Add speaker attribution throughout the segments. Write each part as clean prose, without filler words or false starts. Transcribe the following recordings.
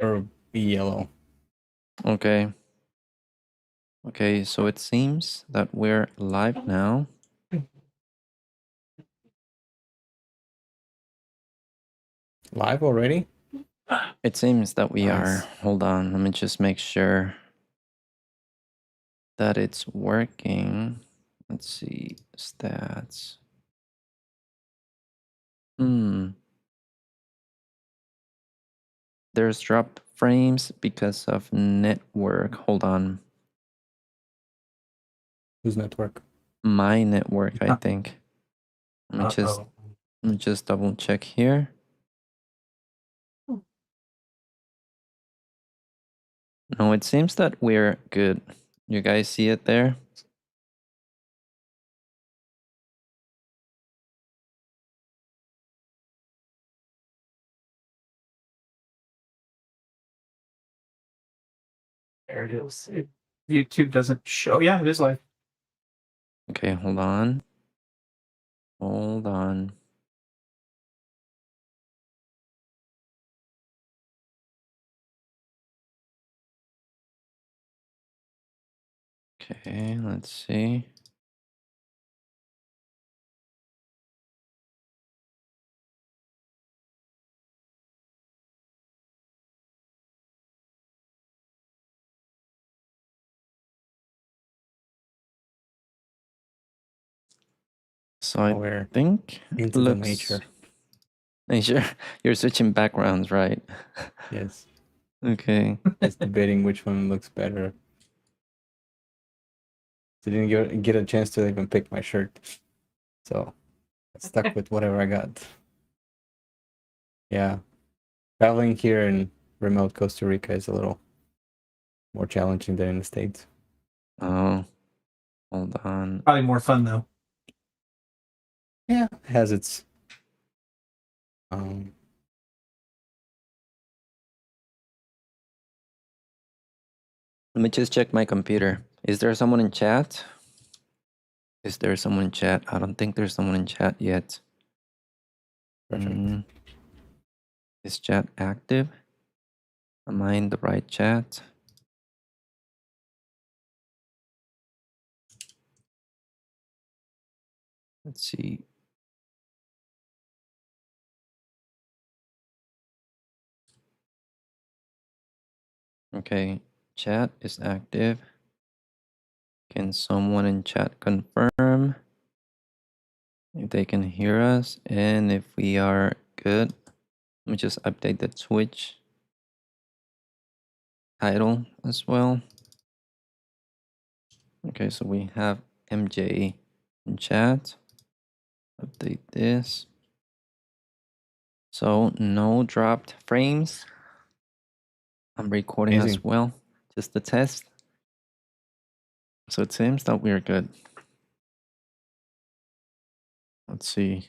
Speaker 1: or be yellow.
Speaker 2: Okay. Okay, so it seems that we're live now.
Speaker 1: Live already?
Speaker 2: It seems that we are.
Speaker 1: Nice.
Speaker 2: Hold on, let me just make sure that it's working. Let's see, stats. There's dropped frames because of network. Hold on.
Speaker 1: Whose network?
Speaker 2: My network, I think. Let me just double check here. No, it seems that we're good. You guys see it there?
Speaker 3: There it is. YouTube doesn't show. Yeah, it is live.
Speaker 2: Okay, hold on. Hold on. Okay, let's see. So I think
Speaker 1: into the nature.
Speaker 2: Nature. You're switching backgrounds, right?
Speaker 1: Yes.
Speaker 2: Okay.
Speaker 1: Just debating which one looks better. Didn't get a chance to even pick my shirt, so I stuck with whatever I got. Yeah, traveling here in remote Costa Rica is a little more challenging than in the States.
Speaker 2: Oh, hold on.
Speaker 3: Probably more fun though.
Speaker 1: Yeah, it has its
Speaker 2: Let me just check my computer. Is there someone in chat? Is there someone in chat? I don't think there's someone in chat yet.
Speaker 1: perfect.
Speaker 2: Is chat active? Am I in the right chat? Let's see. Okay, chat is active. Can someone in chat confirm if they can hear us and if we are good? Let me just update the Twitch title as well. Okay, so we have MJ in chat. Update this. So no dropped frames. I'm recording as well, just the test. So it seems that we're good. Let's see.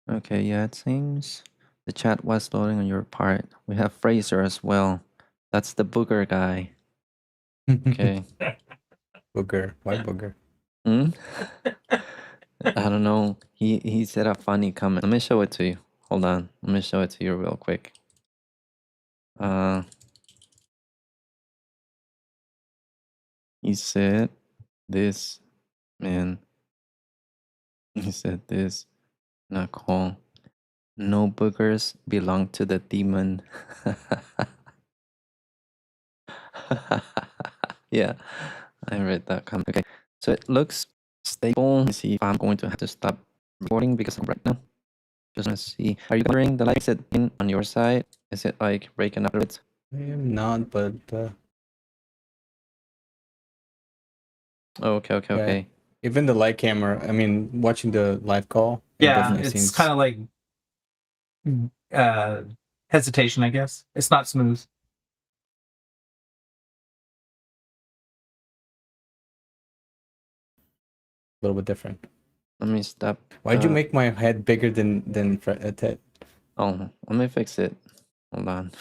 Speaker 2: Okay, yeah, it seems the chat was loading on your part. We have Fraser as well. That's the booger guy. Okay.
Speaker 1: Booger. Why booger?
Speaker 2: I don't know. He said a funny comment. Let me show it to you. Hold on. Let me show it to you real quick. He said this, man. He said this. Not cool. No boogers belong to the demon. Yeah, I read that comment. Okay, so it looks stable. Let me see if I'm going to have to stop recording because right now, just want to see. Are you hearing the lights in on your side? Is it like breaking up a bit?
Speaker 1: I am not, but
Speaker 2: Oh, okay, okay,
Speaker 1: yeah.
Speaker 2: okay.
Speaker 1: Even the light camera. I mean, watching the live call.
Speaker 3: Yeah, it's kind of like hesitation, I guess. It's not smooth.
Speaker 1: A little bit different.
Speaker 2: Let me stop.
Speaker 1: Why'd you make my head bigger than Ted?
Speaker 2: Oh, let me fix it. Hold on.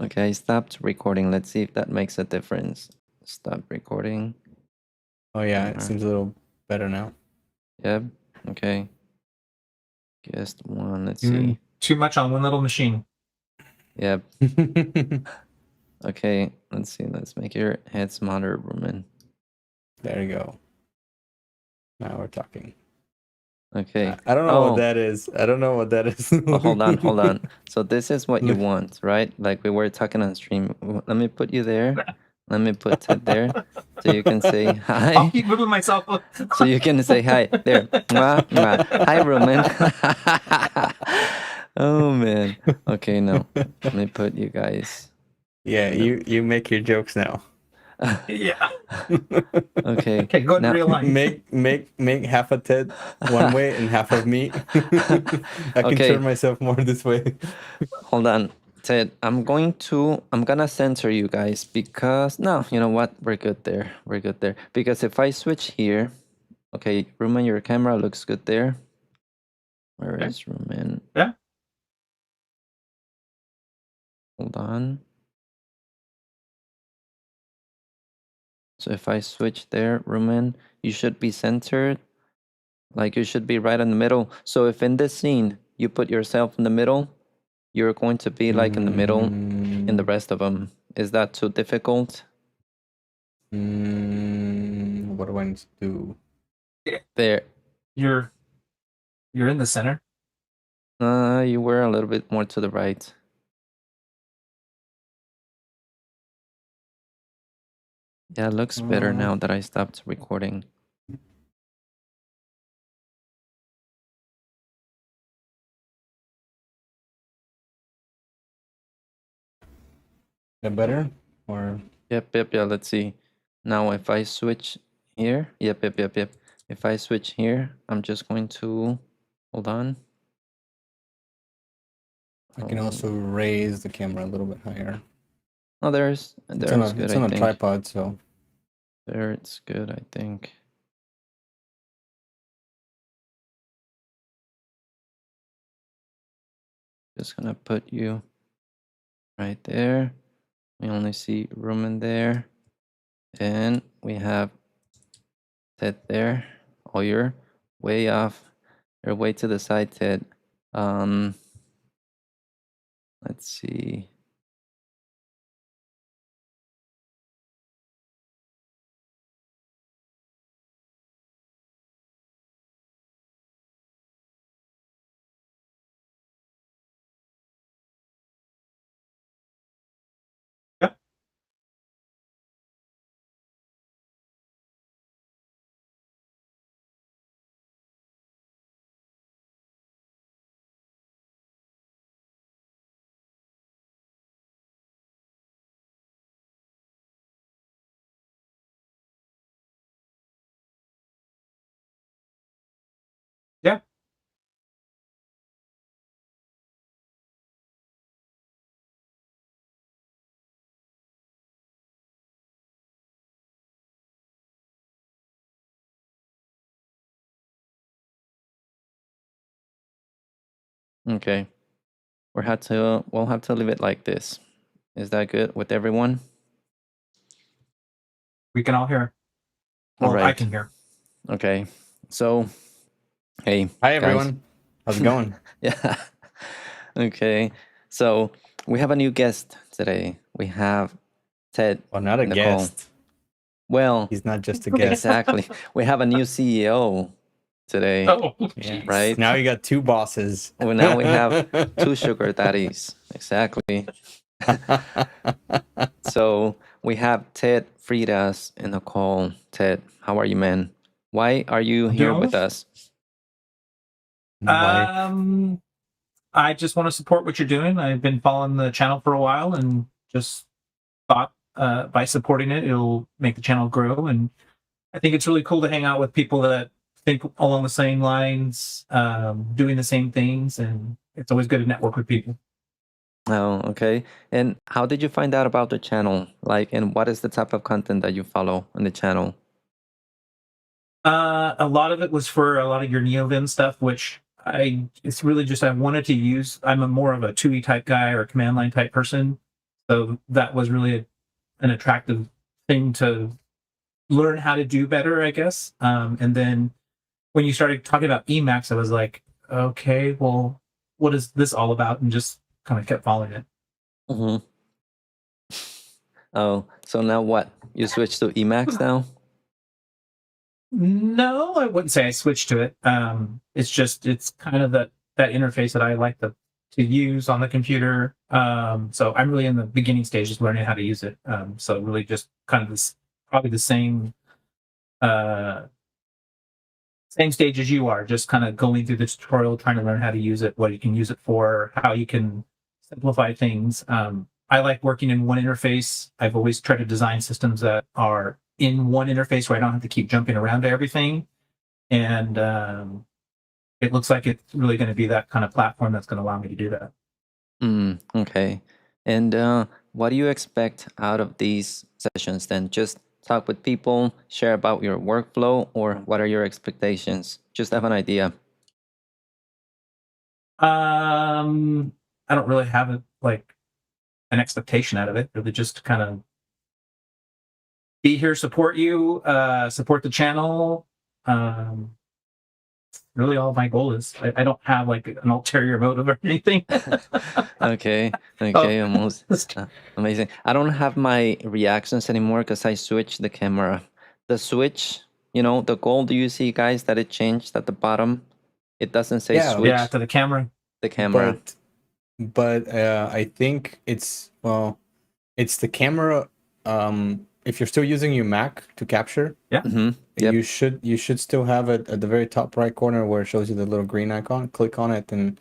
Speaker 2: Okay, I stopped recording. Let's see if that makes a difference. Stop recording.
Speaker 1: Oh yeah, it seems a little better now.
Speaker 2: Yep. Okay. Guest one. Let's see.
Speaker 3: Too much on one little machine.
Speaker 2: Yep. Okay, let's see. Let's make your head smaller, Roman.
Speaker 1: There you go. Now we're talking.
Speaker 2: Okay.
Speaker 1: I don't know
Speaker 2: Oh.
Speaker 1: what that is. I don't know what that is.
Speaker 2: Oh, hold on. So this is what you want, right? Like we were talking on stream. Let me put you there. Let me put Ted there, so you can say hi.
Speaker 3: I'll keep moving myself.
Speaker 2: So you can say hi there. Mwah, mwah. Hi, Roman. Oh man. Okay, no. Let me put you guys.
Speaker 1: Yeah, you make your jokes now.
Speaker 3: Yeah.
Speaker 2: Okay.
Speaker 3: Okay, go to
Speaker 2: Now-
Speaker 3: real life.
Speaker 1: Make half of Ted one way and half of me. I can
Speaker 2: Okay.
Speaker 1: turn myself more this way.
Speaker 2: Hold on, Ted. I'm gonna censor you guys because no, you know what? We're good there. We're good there. Because if I switch here, okay, Rumen, your camera looks good there. Where
Speaker 3: Okay.
Speaker 2: is Rumen?
Speaker 3: Yeah.
Speaker 2: Hold on. So if I switch there, Rumen, you should be centered. Like you should be right in the middle. So if in this scene you put yourself in the middle, you're going to be like in the middle in the rest of them. Is that too difficult?
Speaker 1: What do I need to do?
Speaker 2: There.
Speaker 3: You're in the center.
Speaker 2: You were a little bit more to the right. Yeah, it looks better now that I stopped recording.
Speaker 1: That better? Or
Speaker 2: Yep, yeah, let's see. Now if I switch here, yep. If I switch here, I'm just going to, hold on.
Speaker 1: I can also raise the camera a little bit higher.
Speaker 2: Oh, there's
Speaker 1: It's
Speaker 2: good,
Speaker 1: on
Speaker 2: I
Speaker 1: a
Speaker 2: think.
Speaker 1: tripod, so
Speaker 2: There, it's good, I think. Just gonna put you right there. We only see room in there. And we have Ted there. Oh, you're way off. You're way to the side, Ted. Let's see.
Speaker 3: Yeah. Yeah.
Speaker 2: Okay. We'll have to leave it like this. Is that good with everyone?
Speaker 3: We can all hear.
Speaker 2: All
Speaker 3: Well, I
Speaker 2: right.
Speaker 3: can hear.
Speaker 2: Okay. So, hey.
Speaker 1: hi
Speaker 2: guys.
Speaker 1: everyone. How's it going?
Speaker 2: Yeah. Okay. So we have a new guest today. We have Ted.
Speaker 1: Well, not a
Speaker 2: in the call.
Speaker 1: guest.
Speaker 2: Well,
Speaker 1: He's not just a guest.
Speaker 2: exactly. We have a new CEO today.
Speaker 3: Oh,
Speaker 1: Yeah.
Speaker 2: Right?
Speaker 1: Now you got two bosses.
Speaker 2: Well, now we have two sugar daddies. Exactly. So we have Ted Fridas in the call. Ted, how are you, man? Why are you here with us?
Speaker 1: Why?
Speaker 3: I just want to support what you're doing. I've been following the channel for a while and just thought by supporting it, it'll make the channel grow. And I think it's really cool to hang out with people that think along the same lines, doing the same things. And it's always good to network with people.
Speaker 2: Oh, okay. And how did you find out about the channel? Like, and what is the type of content that you follow on the channel?
Speaker 3: A lot of it was for a lot of your NeoVim stuff, which it's really just I wanted to use. I'm more of a TUI type guy or a command line type person, so that was really an attractive thing to learn how to do better, I guess. And then when you started talking about Emacs, I was like, okay, well, what is this all about, and just kind of kept following it.
Speaker 2: Mm-hmm. Oh, so now what? You switched to Emacs now?
Speaker 3: No, I wouldn't say I switched to it. It's kind of that interface that I like to use on the computer. So I'm really in the beginning stages learning how to use it. So really just kind of this, probably the same stage as you are, just kind of going through the tutorial, trying to learn how to use it, what you can use it for, how you can simplify things. I like working in one interface. I've always tried to design systems that are in one interface where I don't have to keep jumping around to everything. And it looks like it's really going to be that kind of platform that's going to allow me to do that.
Speaker 2: Okay. And what do you expect out of these sessions then? Just talk with people, share about your workflow, or what are your expectations? Just have an idea.
Speaker 3: I don't really have an expectation out of it. Really just kind of be here, support you, support the channel. Really all my goal is. I don't have like an ulterior motive or anything.
Speaker 2: Okay,
Speaker 3: Oh.
Speaker 2: almost amazing. I don't have my reactions anymore because I switched the camera. The switch, the gold you see, guys, that it changed at the bottom. It doesn't say
Speaker 1: Yeah.
Speaker 2: switch.
Speaker 3: Yeah, to the camera.
Speaker 2: The camera.
Speaker 1: But I think it's the camera. If you're still using your Mac to capture,
Speaker 3: Yeah.
Speaker 2: Mm-hmm. Yep.
Speaker 1: you should still have it at the very top right corner where it shows you the little green icon. Click on it, and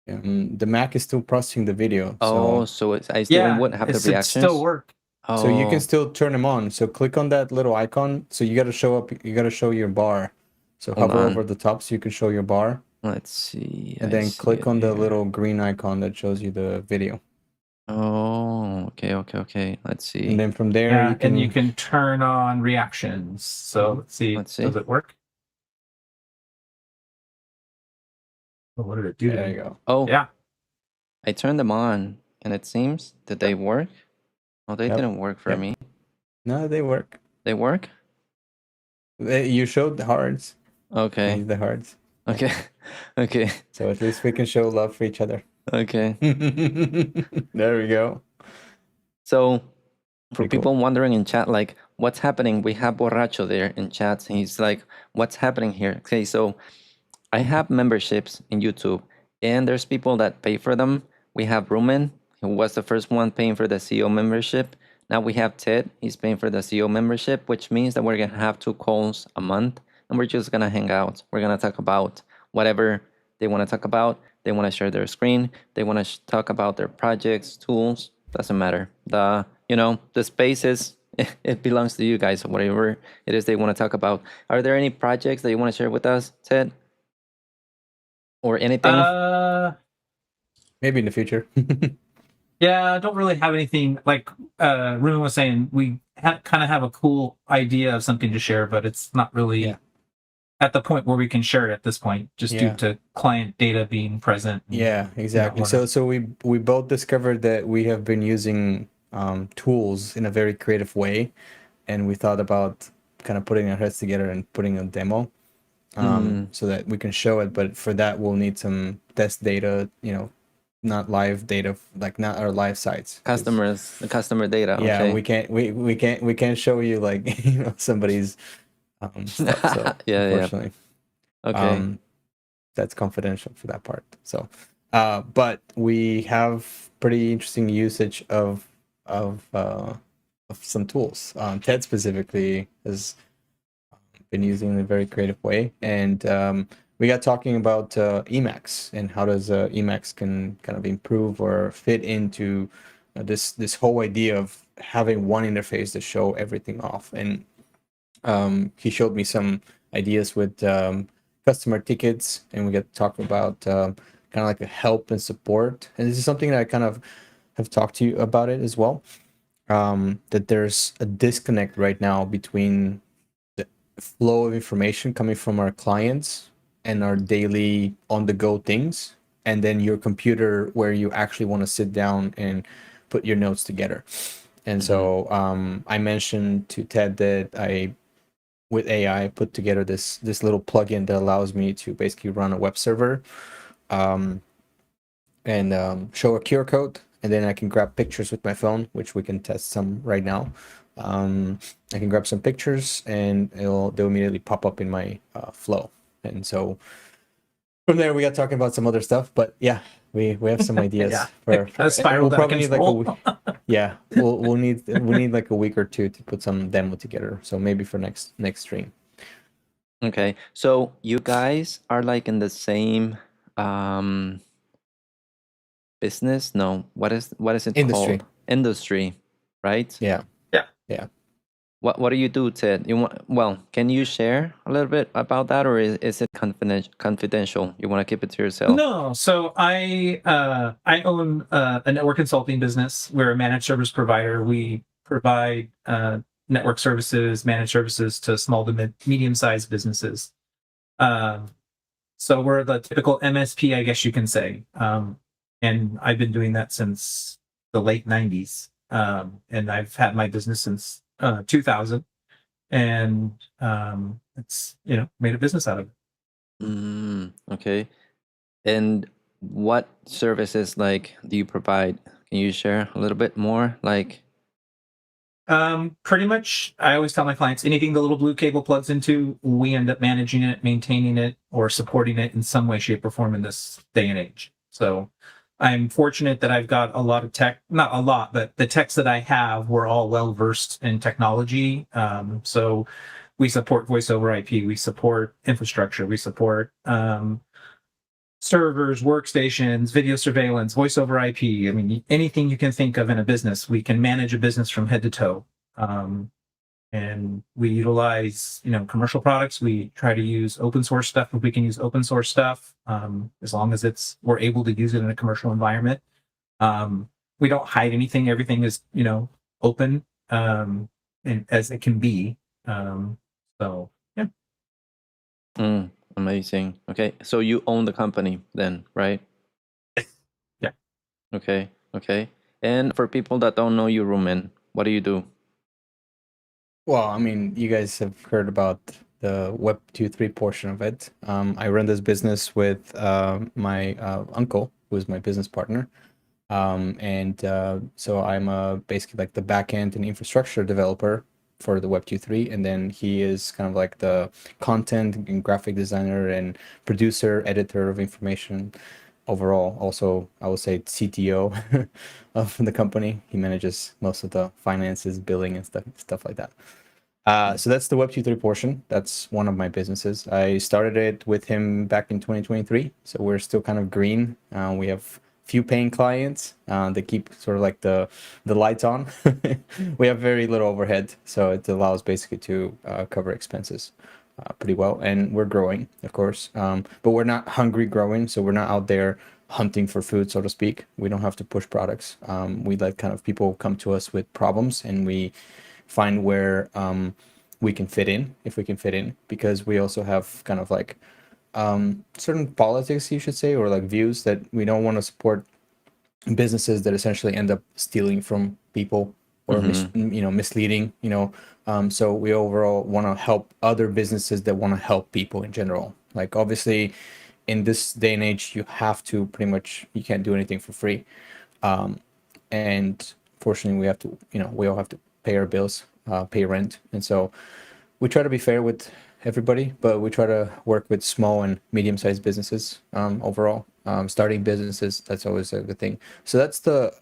Speaker 1: the Mac is still processing the video.
Speaker 2: Oh,
Speaker 1: So
Speaker 2: I still
Speaker 3: Yeah,
Speaker 2: wouldn't have the
Speaker 3: it should
Speaker 2: reactions.
Speaker 3: still work.
Speaker 2: Oh,
Speaker 1: so you can still turn them on. So click on that little icon. So you got to show up. You got to show your bar. So
Speaker 2: Hold
Speaker 1: hover
Speaker 2: on.
Speaker 1: over the top so you can show your bar,
Speaker 2: Let's see.
Speaker 1: and
Speaker 2: I
Speaker 1: then
Speaker 2: see
Speaker 1: click
Speaker 2: it
Speaker 1: on the
Speaker 2: here.
Speaker 1: little green icon that shows you the video.
Speaker 2: Oh, okay. Let's see.
Speaker 1: And then from there
Speaker 3: Yeah,
Speaker 1: you can
Speaker 3: turn on reactions. So let's see.
Speaker 2: Let's see.
Speaker 3: Does it work? Oh, what did it do?
Speaker 1: There you go.
Speaker 2: Oh,
Speaker 3: Yeah.
Speaker 2: I turned them on, and it seems, did they work? Oh, they
Speaker 1: Yep.
Speaker 2: didn't work for
Speaker 1: Yep.
Speaker 2: me.
Speaker 1: No, they work.
Speaker 2: They work?
Speaker 1: You showed the hearts.
Speaker 2: Okay.
Speaker 1: Change the hearts.
Speaker 2: Okay. Okay.
Speaker 1: So at least we can show love for each other.
Speaker 2: Okay.
Speaker 1: There we go.
Speaker 2: So, for
Speaker 1: Pretty cool.
Speaker 2: people wondering in chat, like, what's happening? We have Borracho there in chat. He's like, what's happening here? Okay, so I have memberships in YouTube, and there's people that pay for them. We have Rumen, who was the first one paying for the CEO membership. Now we have Ted, he's paying for the CEO membership, which means that we're going to have 2 calls a month, and we're just going to hang out. We're going to talk about whatever they want to talk about. They want to share their screen. They want to talk about their projects, tools. Doesn't matter. The space is, it belongs to you guys, whatever it is they want to talk about. Are there any projects that you want to share with us, Ted? Or anything?
Speaker 1: Maybe in the future.
Speaker 3: Yeah, I don't really have anything. Like Ruben was saying, we kind of have a cool idea of something to share, but it's not really at the point where we can share it at this point, just due to client data being present.
Speaker 1: Yeah, exactly. So we both discovered that we have been using tools in a very creative way, and we thought about kind of putting our heads together and putting a demo so that we can show it. But for that, we'll need some test data, not live data, like not our live sites.
Speaker 2: The customer data.
Speaker 1: Yeah,
Speaker 2: Okay.
Speaker 1: we can't show you like somebody's stuff. So unfortunately,
Speaker 2: Okay.
Speaker 1: that's confidential for that part. So, but we have pretty interesting usage of some tools. Ted specifically has been using in a very creative way, and we got talking about Emacs and how does Emacs can kind of improve or fit into this whole idea of having one interface to show everything off. And he showed me some ideas with customer tickets, and we got to talk about kind of like a help and support. And this is something that I kind of have talked to you about it as well. That there's a disconnect right now between the flow of information coming from our clients and our daily on-the-go things, and then your computer where you actually want to sit down and put your notes together. And so I mentioned to Ted that with AI, put together this little plugin that allows me to basically run a web server show a QR code, and then I can grab pictures with my phone, which we can test some right now. I can grab some pictures, and they'll immediately pop up in my flow. And so from there, we got talking about some other stuff. But yeah, we have some ideas
Speaker 3: Yeah,
Speaker 1: for
Speaker 3: that spiraled
Speaker 1: we'll
Speaker 3: out of
Speaker 1: probably need like a
Speaker 3: control.
Speaker 1: yeah, we need like a week or two to put some demo together. So maybe for next stream.
Speaker 2: Okay, so you guys are like in the same business? No, what is it
Speaker 1: Industry.
Speaker 2: called? Industry, right?
Speaker 1: Yeah.
Speaker 3: Yeah.
Speaker 1: Yeah.
Speaker 2: What do you do, Ted? Well, can you share a little bit about that, or is it confidential? You want to keep it to yourself?
Speaker 3: No, so I own a network consulting business. We're a managed service provider. We provide network services, managed services to small to medium sized businesses. So we're the typical MSP, I guess you can say. And I've been doing that since the late '90s. And I've had my business since 2000, and it's made a business out of it.
Speaker 2: Okay. And what services like do you provide? Can you share a little bit more? Like,
Speaker 3: Pretty much, I always tell my clients anything the little blue cable plugs into, we end up managing it, maintaining it, or supporting it in some way, shape, or form in this day and age. So I'm fortunate that I've got a lot of tech, not a lot, but the techs that I have were all well versed in technology. So we support voice over IP, we support infrastructure, we support servers, workstations, video surveillance, voice over IP. I mean, anything you can think of in a business, we can manage a business from head to toe. And we utilize, commercial products. We try to use open source stuff if we can use open source stuff, as long as we're able to use it in a commercial environment. We don't hide anything. Everything is, open, and as it can be. So yeah.
Speaker 2: amazing. Okay, so you own the company then, right?
Speaker 3: Yeah.
Speaker 2: Okay. And for people that don't know you, Rumen, what do you do?
Speaker 1: Well, I mean, you guys have heard about the Web 2.3 portion of it. I run this business with my uncle, who is my business partner. So I'm basically like the backend and infrastructure developer for the Web 2.3, and then he is kind of like the content and graphic designer and producer, editor of information overall. Also, I would say CTO of the company. He manages most of the finances, billing, and stuff like that. So that's the Web 2.3 portion. That's one of my businesses. I started it with him back in 2023. So we're still kind of green. We have few paying clients. They keep sort of like the lights on. We have very little overhead, so it allows basically to cover expenses pretty well. And we're growing, of course, but we're not hungry growing. So we're not out there hunting for food, so to speak. We don't have to push products. We let kind of people come to us with problems, and we find where we can fit in, if we can fit in, because we also have kind of like certain politics, you should say, or like views that we don't want to support businesses that essentially end up stealing from people or misleading. So we overall want to help other businesses that want to help people in general. Like obviously, in this day and age, you have to you can't do anything for free, and fortunately, we all have to pay our bills, pay rent, and so we try to be fair with everybody, but we try to work with small and medium-sized businesses overall. Starting businesses, that's always a good thing. So that's the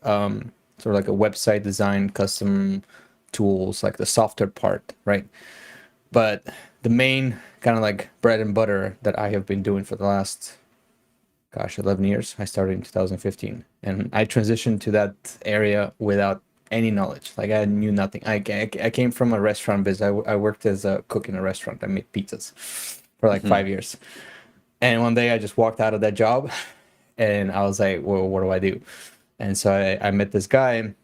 Speaker 1: sort of like a website design, custom tools, like the software part, right? But the main kind of like bread and butter that I have been doing for the last 11 years. I started in 2015, and I transitioned to that area without any knowledge. Like I knew nothing. I came from a restaurant business. I worked as a cook in a restaurant. I made pizzas for like 5 years. And one day I just walked out of that job, and I was like, well, what do I do? And so I met this guy.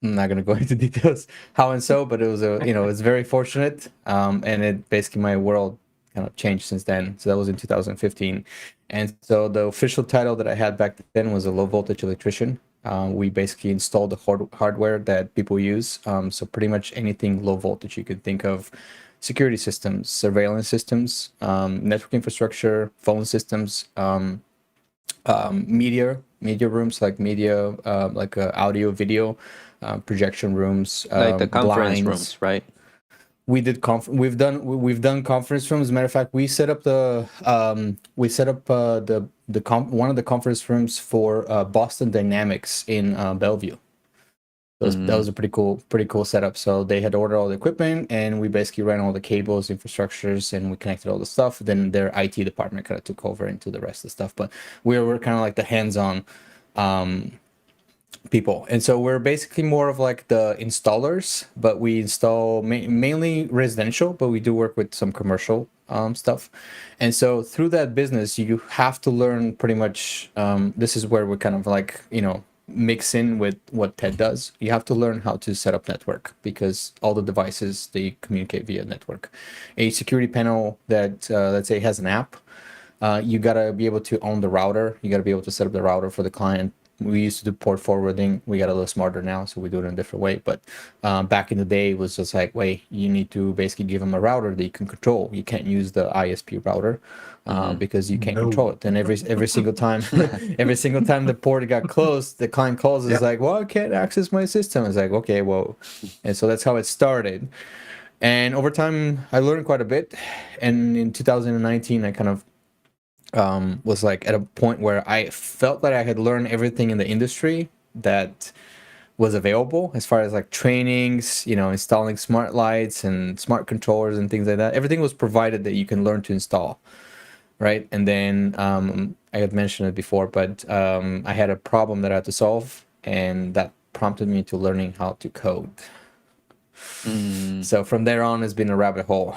Speaker 1: I'm not going to go into details how and so, but it was it's very fortunate. And it basically, my world kind of changed since then. So that was in 2015. And so the official title that I had back then was a low voltage electrician. We basically installed the hardware that people use. So pretty much anything low voltage you could think of: security systems, surveillance systems, network infrastructure, phone systems, media rooms, like media, like audio, video, projection rooms,
Speaker 2: Like the conference
Speaker 1: blinds.
Speaker 2: rooms, right?
Speaker 1: We did we've done conference rooms. As a matter of fact, we set up the one of the conference rooms for Boston Dynamics in Bellevue. That was a pretty cool setup. So they had ordered all the equipment, and we basically ran all the cables, infrastructures, and we connected all the stuff. Then their IT department kind of took over into the rest of the stuff. But we were kind of like the hands-on people, and so we're basically more of like the installers. But we install mainly residential, but we do work with some commercial stuff. And so through that business, you have to learn pretty much. This is where we kind of like mix in with what Ted does. You have to learn how to set up network, because all the devices, they communicate via network. A security panel that let's say has an app, you gotta be able to own the router. You gotta be able to set up the router for the client. We used to do port forwarding. We got a little smarter now, so we do it in a different way. But back in the day, it was just like, wait, you need to basically give them a router that you can control. You can't use the ISP router because you can't control it. And every single time, every single time the port got closed, the client calls is like, well, I can't access my system. It's like, okay, well, and so that's how it started. And over time, I learned quite a bit. And in 2019, I kind of was like at a point where I felt that I had learned everything in the industry that was available as far as like trainings, installing smart lights and smart controllers and things like that. Everything was provided that you can learn to install, right? And then I had mentioned it before, but I had a problem that I had to solve, and that prompted me to learning how to code. So from there on, it's been a rabbit hole.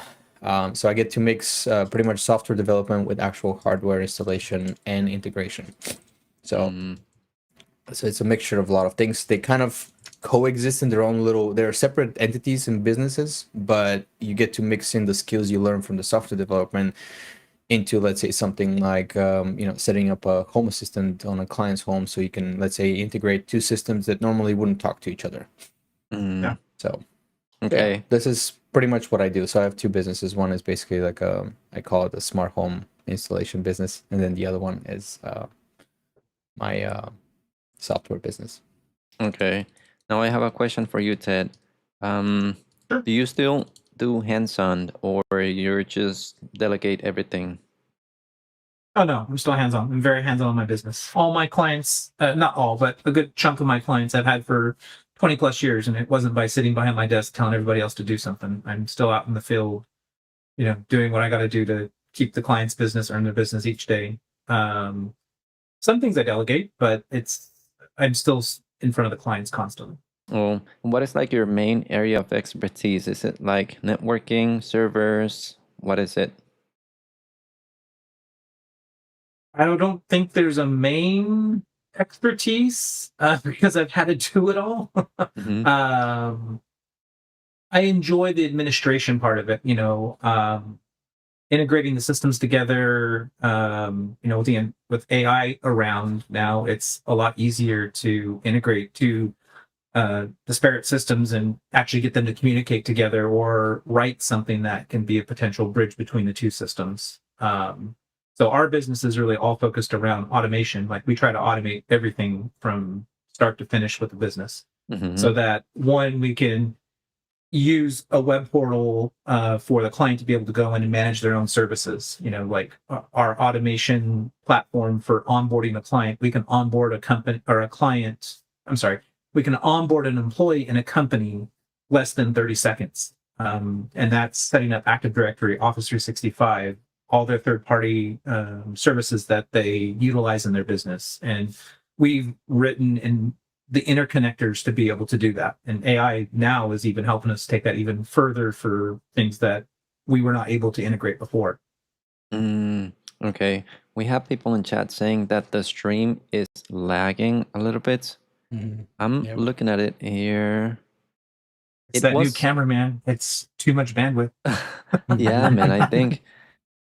Speaker 1: So I get to mix pretty much software development with actual hardware installation and integration. So it's a mixture of a lot of things. They kind of coexist in their own they're separate entities and businesses, but you get to mix in the skills you learn from the software development into, let's say, something like setting up a home assistant on a client's home, so you can, let's say, integrate two systems that normally wouldn't talk to each other.
Speaker 3: Yeah.
Speaker 1: So
Speaker 2: Okay.
Speaker 1: yeah, this is pretty much what I do. So I have two businesses. One is basically like I call it a smart home installation business, and then the other one is my software business.
Speaker 2: Okay. Now I have a question for you, Ted. Do you still do hands-on, or you're just delegate everything?
Speaker 3: Oh no, I'm still hands-on. I'm very hands-on in my business. All my clients, not all, but a good chunk of my clients I've had for 20 plus years, and it wasn't by sitting behind my desk telling everybody else to do something. I'm still out in the field, doing what I got to do to keep the client's business, earn their business each day. Some things I delegate, but I'm still in front of the clients constantly.
Speaker 2: Well, what is like your main area of expertise? Is it like networking, servers? What is it?
Speaker 3: I don't think there's a main expertise because I've had to do it all. I enjoy the administration part of it, integrating the systems together. With AI around now, it's a lot easier to integrate to disparate systems and actually get them to communicate together, or write something that can be a potential bridge between the two systems. So our business is really all focused around automation. Like, we try to automate everything from start to finish with the business, so that we can use a web portal for the client to be able to go in and manage their own services. Like our automation platform for onboarding a client, we can onboard a company or a client. I'm sorry, we can onboard an employee in a company less than 30 seconds. And that's setting up Active Directory, Office 365, all their third-party services that they utilize in their business. And we've written in the interconnectors to be able to do that. And AI now is even helping us take that even further for things that we were not able to integrate before.
Speaker 2: Okay. We have people in chat saying that the stream is lagging a little bit. I'm looking at it here.
Speaker 3: It's that new camera, man. It's too much bandwidth.
Speaker 2: Yeah, man, I think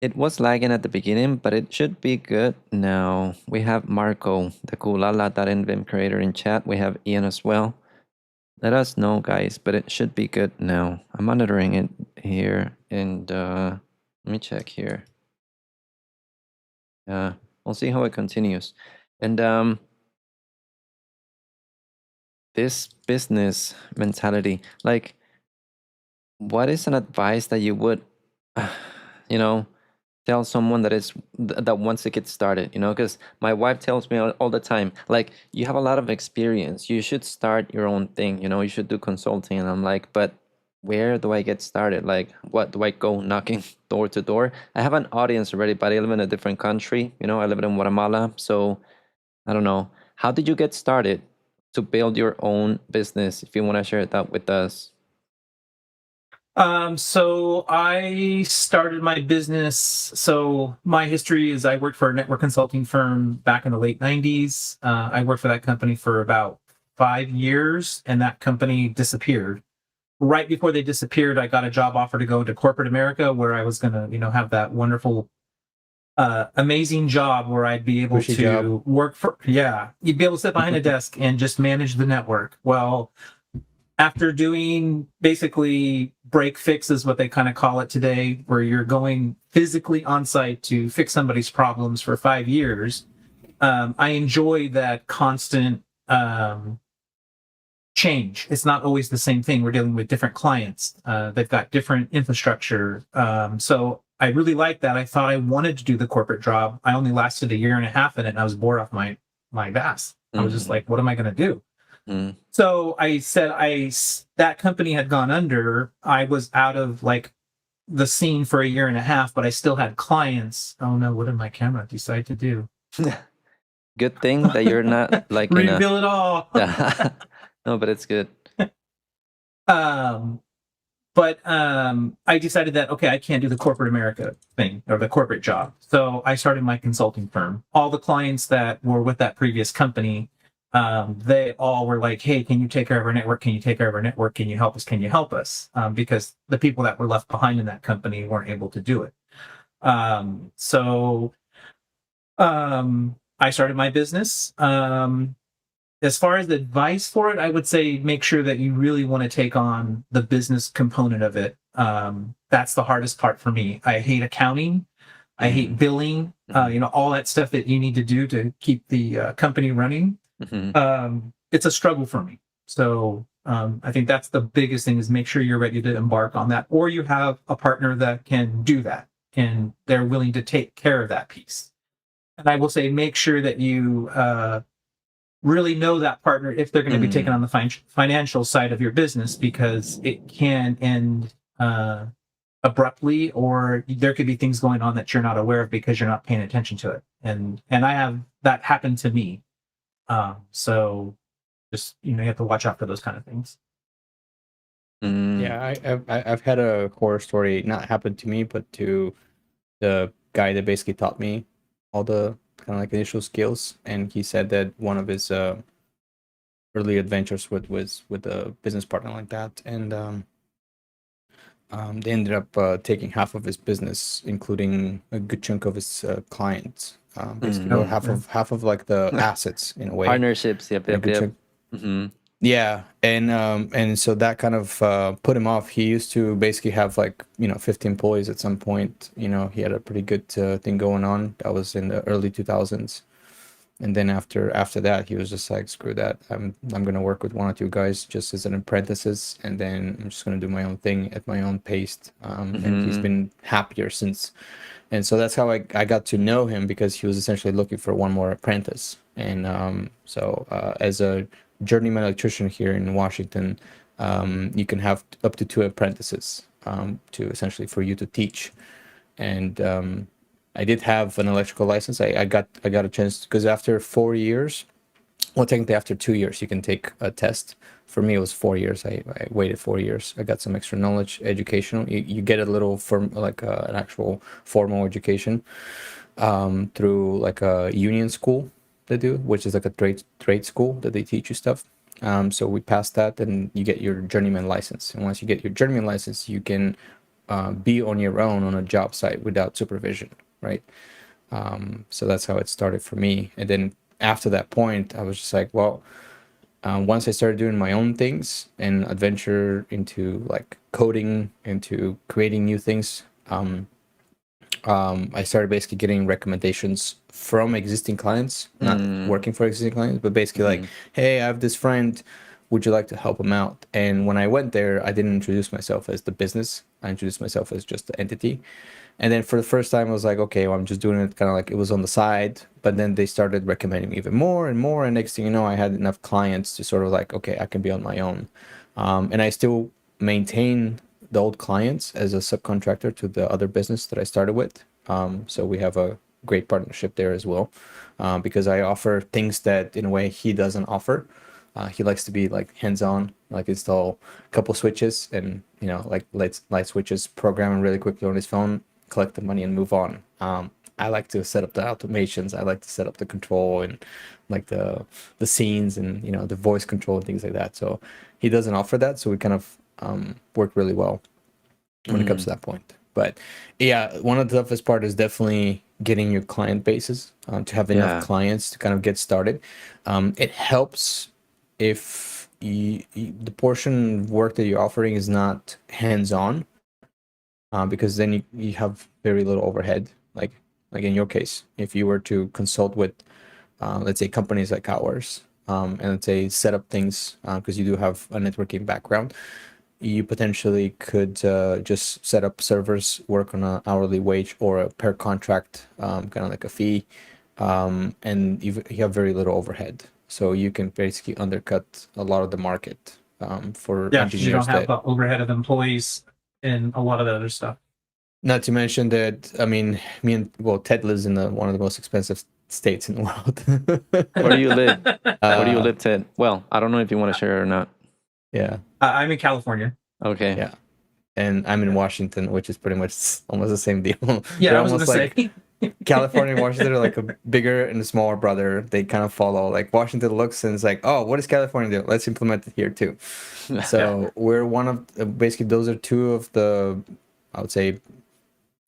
Speaker 2: it was lagging at the beginning, but it should be good now. We have Marco, the Kulala.nvim creator, in chat. We have Ian as well. Let us know, guys, but it should be good now. I'm monitoring it here, and let me check here. we'll see how it continues. And this business mentality, like, what is an advice that you would, you know, tell someone that wants to get started? Because my wife tells me all the time, like, you have a lot of experience, you should start your own thing, you should do consulting. And I'm like, but where do I get started? Like, what do I go knocking door to door? I have an audience already, but I live in a different country. I live in Guatemala, so I don't know. How did you get started to build your own business? If you want to share that with us.
Speaker 3: So I started my business. So my history is I worked for a network consulting firm back in the late 90s. I worked for that company for about 5 years, and that company disappeared. Right before they disappeared, I got a job offer to go to corporate America, where I was going to, have that wonderful, amazing job where I'd be able
Speaker 1: Cushy
Speaker 3: to
Speaker 1: job.
Speaker 3: work for, yeah, you'd be able to sit behind a desk and just manage the network. Well, after doing basically break fix is what they kind of call it today, where you're going physically on site to fix somebody's problems for 5 years, I enjoy that constant change. It's not always the same thing. We're dealing with different clients. They've got different infrastructure. So I really like that. I thought I wanted to do the corporate job. I only lasted a year and a half in it, and I was bored off my ass. I was just like, what am I going to do? So I said, that company had gone under. I was out of like the scene for a year and a half, but I still had clients. Oh no, what did my camera decide to do?
Speaker 2: Good thing that you're not like
Speaker 3: reveal it all.
Speaker 2: No, but it's good.
Speaker 3: But I decided that, okay, I can't do the corporate America thing or the corporate job. So I started my consulting firm. All the clients that were with that previous company, they all were like, hey, can you take care of our network? Can you take care of our network? Can you help us? Can you help us? Because the people that were left behind in that company weren't able to do it. So I started my business. As far as advice for it, I would say make sure that you really want to take on the business component of it. That's the hardest part for me. I hate accounting. I hate billing, all that stuff that you need to do to keep the company running. It's a struggle for me. So I think that's the biggest thing, is make sure you're ready to embark on that, or you have a partner that can do that and they're willing to take care of that piece. And I will say, make sure that you really know that partner if they're going to be taking on the financial side of your business, because it can end abruptly, or there could be things going on that you're not aware of because you're not paying attention to it. And I have that happen to me. So just, you have to watch out for those kind of things.
Speaker 1: Yeah, I've had a horror story not happen to me, but to the guy that basically taught me all the kind of like initial skills, and he said that one of his early adventures with a business partner like that, and they ended up taking half of his business, including a good chunk of his clients, basically, or half of like the assets in a way.
Speaker 2: Partnerships, yep.
Speaker 1: Yeah, and so that kind of put him off. He used to basically have like 50 employees at some point. He had a pretty good thing going on. That was in the early 2000s, and then after that, he was just like, screw that. I'm gonna work with one or two guys just as an apprentices, and then I'm just gonna do my own thing at my own pace. And he's been happier since. And so that's how I got to know him, because he was essentially looking for one more apprentice. And so as a journeyman electrician here in Washington, you can have up to 2 apprentices to essentially for you to teach. And I did have an electrical license. I got a chance, because after 4 years, well, technically after 2 years, you can take a test. For me, it was 4 years. I waited 4 years. I got some extra knowledge, educational. You get a little an actual formal education through like a union school they do, which is like a trade school that they teach you stuff. So we passed that, and you get your journeyman license. And once you get your journeyman license, you can be on your own on a job site without supervision, right? So that's how it started for me. And then after that point, I was just like, well, once I started doing my own things and adventure into like coding, into creating new things, I started basically getting recommendations from existing clients, not working for existing clients, but basically like, hey, I have this friend. Would you like to help him out? And when I went there, I didn't introduce myself as the business. I introduced myself as just the entity. And then for the first time, I was like, okay, well, I'm just doing it kind of like it was on the side. But then they started recommending me even more and more. And next thing you know, I had enough clients to sort of like, okay, I can be on my own. And I still maintain the old clients as a subcontractor to the other business that I started with. So we have a great partnership there as well, because I offer things that in a way he doesn't offer. He likes to be like hands-on, like install a couple switches and like light switches, program them really quickly on his phone, collect the money and move on. I like to set up the automations. I like to set up the control and like the scenes and the voice control and things like that. So he doesn't offer that, so we kind of work really well when it comes to that point. But yeah, one of the toughest part is definitely getting your client bases to have enough clients to kind of get started. It helps if the portion of work that you're offering is not hands-on, because then you have very little overhead. Like in your case, if you were to consult with let's say companies like ours, and let's say set up things, because you do have a networking background, you potentially could just set up servers, work on an hourly wage or a per contract, kind of like a fee, and you have very little overhead. So you can basically undercut a lot of the market for
Speaker 3: Yeah, 'cause
Speaker 1: engineers
Speaker 3: you don't have
Speaker 1: that.
Speaker 3: the overhead of employees and a lot of the other stuff.
Speaker 1: Not to mention that, I mean, Ted lives in one of the most expensive states in the world.
Speaker 2: Where do you live? Where do you live, Ted? Well, I don't know if you want to share or not.
Speaker 1: Yeah.
Speaker 3: I'm in California.
Speaker 2: Okay.
Speaker 1: Yeah. And I'm in Washington, which is pretty much almost the same deal.
Speaker 3: Yeah,
Speaker 1: They're
Speaker 3: I was
Speaker 1: almost
Speaker 3: gonna
Speaker 1: like
Speaker 3: say.
Speaker 1: California and Washington are like a bigger and a smaller brother. They kind of follow. Like Washington looks and it's like, oh, what does California do? Let's implement it here too. So we're one of basically those are two of the, I would say,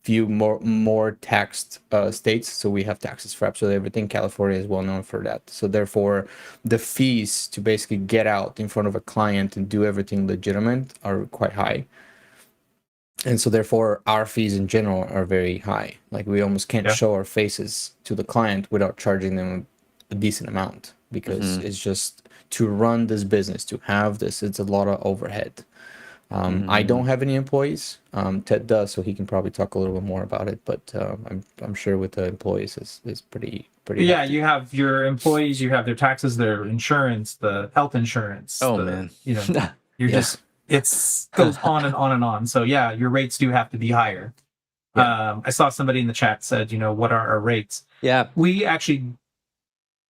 Speaker 1: few more taxed states. So we have taxes for absolutely everything. California is well known for that. So therefore, the fees to basically get out in front of a client and do everything legitimate are quite high. And so therefore our fees in general are very high. Like we almost can't show our faces to the client without charging them a decent amount, because it's just to run this business, to have this, it's a lot of overhead. I don't have any employees. Ted does, so he can probably talk a little bit more about it. But I'm sure with the employees is pretty.
Speaker 3: Yeah,
Speaker 1: hefty.
Speaker 3: you have your employees, you have their taxes, their insurance, the health insurance.
Speaker 2: Oh, man.
Speaker 3: You're just it's goes on and on and on. So yeah, your rates do have to be higher.
Speaker 1: Yeah.
Speaker 3: I saw somebody in the chat said, what are our rates?
Speaker 2: Yeah.
Speaker 3: We actually.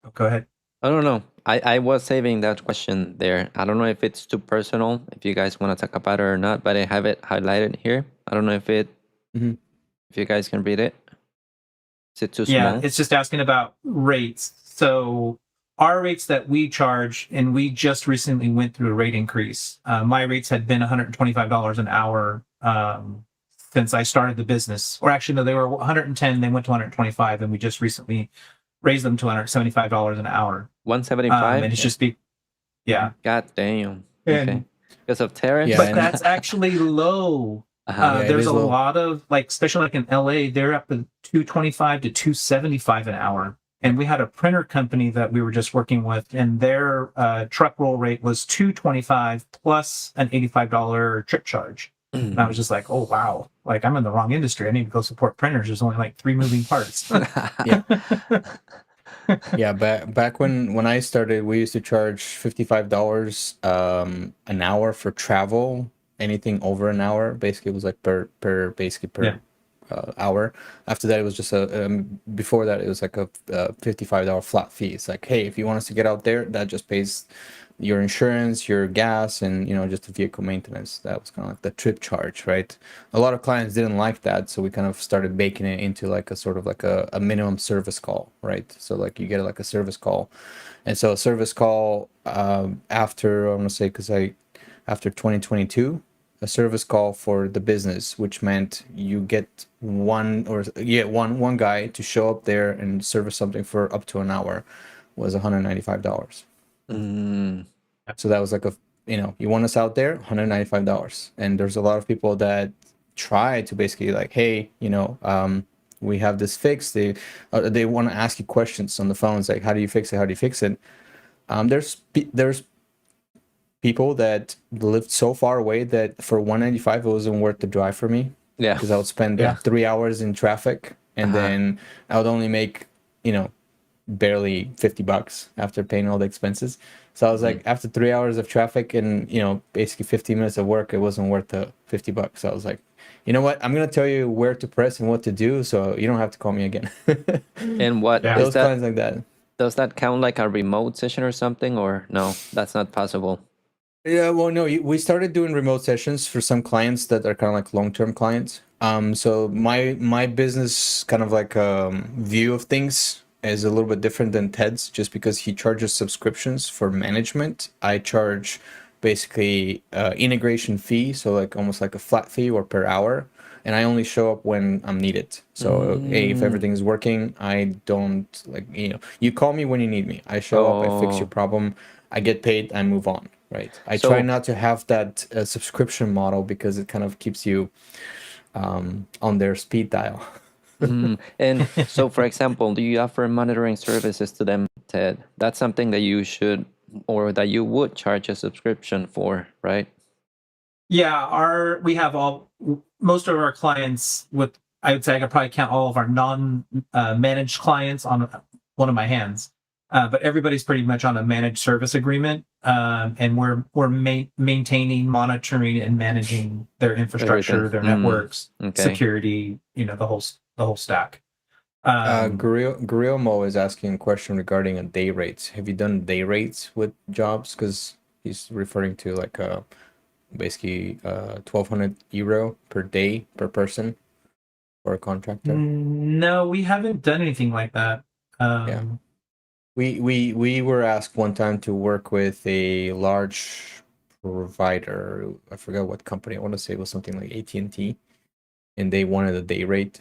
Speaker 3: Oh, go ahead.
Speaker 2: I don't know. I was saving that question there. I don't know if it's too personal, if you guys want to talk about it or not, but I have it highlighted here. I don't know if if you guys can read it. Is it too small?
Speaker 3: Yeah, it's just asking about rates. So our rates that we charge, and we just recently went through a rate increase. My rates had been $125 an hour since I started the business. Or actually, no, they were 110. They went to 125, and we just recently raised them to $175 an hour.
Speaker 2: 175?
Speaker 3: And it's just yeah.
Speaker 2: God damn.
Speaker 3: And,
Speaker 2: okay. Because of tariffs?
Speaker 1: Yeah,
Speaker 3: but that's actually low.
Speaker 1: Yeah,
Speaker 3: there's a
Speaker 1: low.
Speaker 3: lot of especially like in LA, they're up to 225 to 275 an hour. And we had a printer company that we were just working with, and their truck roll rate was 225 plus an $85 trip charge. And I was just like, oh wow, like I'm in the wrong industry. I need to go support printers. There's only like 3 moving parts.
Speaker 1: Yeah. Yeah, back when I started, we used to charge $55 an hour for travel. Anything over an hour, basically, it was like per hour. After that, it was just before that, it was like a $55 flat fee. It's like, hey, if you want us to get out there, that just pays your insurance, your gas, and just the vehicle maintenance. That was kind of like the trip charge, right? A lot of clients didn't like that, so we kind of started baking it into like a sort of like a minimum service call, right? So like you get like a service call, and so a service call after I'm gonna say after 2022. A service call for the business, which meant you get one guy to show up there and service something for up to an hour, was $195. So that was like you want us out there, $195. And there's a lot of people that try to basically like, hey, we have this fix. They want to ask you questions on the phones, like, how do you fix it? How do you fix it? There's people that lived so far away that for 195 it wasn't worth the drive for me,
Speaker 2: Yeah.
Speaker 1: because I would spend
Speaker 3: Yeah.
Speaker 1: 3 hours in traffic, and then I would only make barely $50 after paying all the expenses. So I was like, after 3 hours of traffic and basically 15 minutes of work, it wasn't worth the $50. So I was like, you know what, I'm gonna tell you where to press and what to do, so you don't have to call me again.
Speaker 2: And what
Speaker 3: Yeah.
Speaker 2: is
Speaker 1: Those
Speaker 2: that?
Speaker 1: clients like that.
Speaker 2: Does that count like a remote session or something, or no? That's not possible.
Speaker 1: Yeah, well, no, we started doing remote sessions for some clients that are kind of like long-term clients. So my business kind of like view of things is a little bit different than Ted's, just because he charges subscriptions for management. I charge basically integration fee, so like almost like a flat fee or per hour, and I only show up when I'm needed. So if everything is working, I don't like you call me when you need me. I show up, I fix your problem, I get paid, I move on. Right. I try not to have that subscription model, because it kind of keeps you on their speed dial.
Speaker 2: And so, for example, do you offer monitoring services to them, Ted? That's something that you should, or that you would charge a subscription for, right?
Speaker 3: Yeah, we have most of our clients with, I would say I could probably count all of our managed clients on one of my hands. But everybody's pretty much on a managed service agreement, and we're maintaining, monitoring, and managing their infrastructure,
Speaker 2: Everything.
Speaker 3: their networks,
Speaker 2: Okay.
Speaker 3: security, the whole stack.
Speaker 1: Guillermo is asking a question regarding a day rates. Have you done day rates with jobs? Because he's referring to like basically 1,200 euro per day per person for a contractor.
Speaker 3: No, we haven't done anything like that.
Speaker 1: Yeah. We were asked one time to work with a large provider. I forgot what company. I want to say it was something like AT&T, and they wanted a day rate.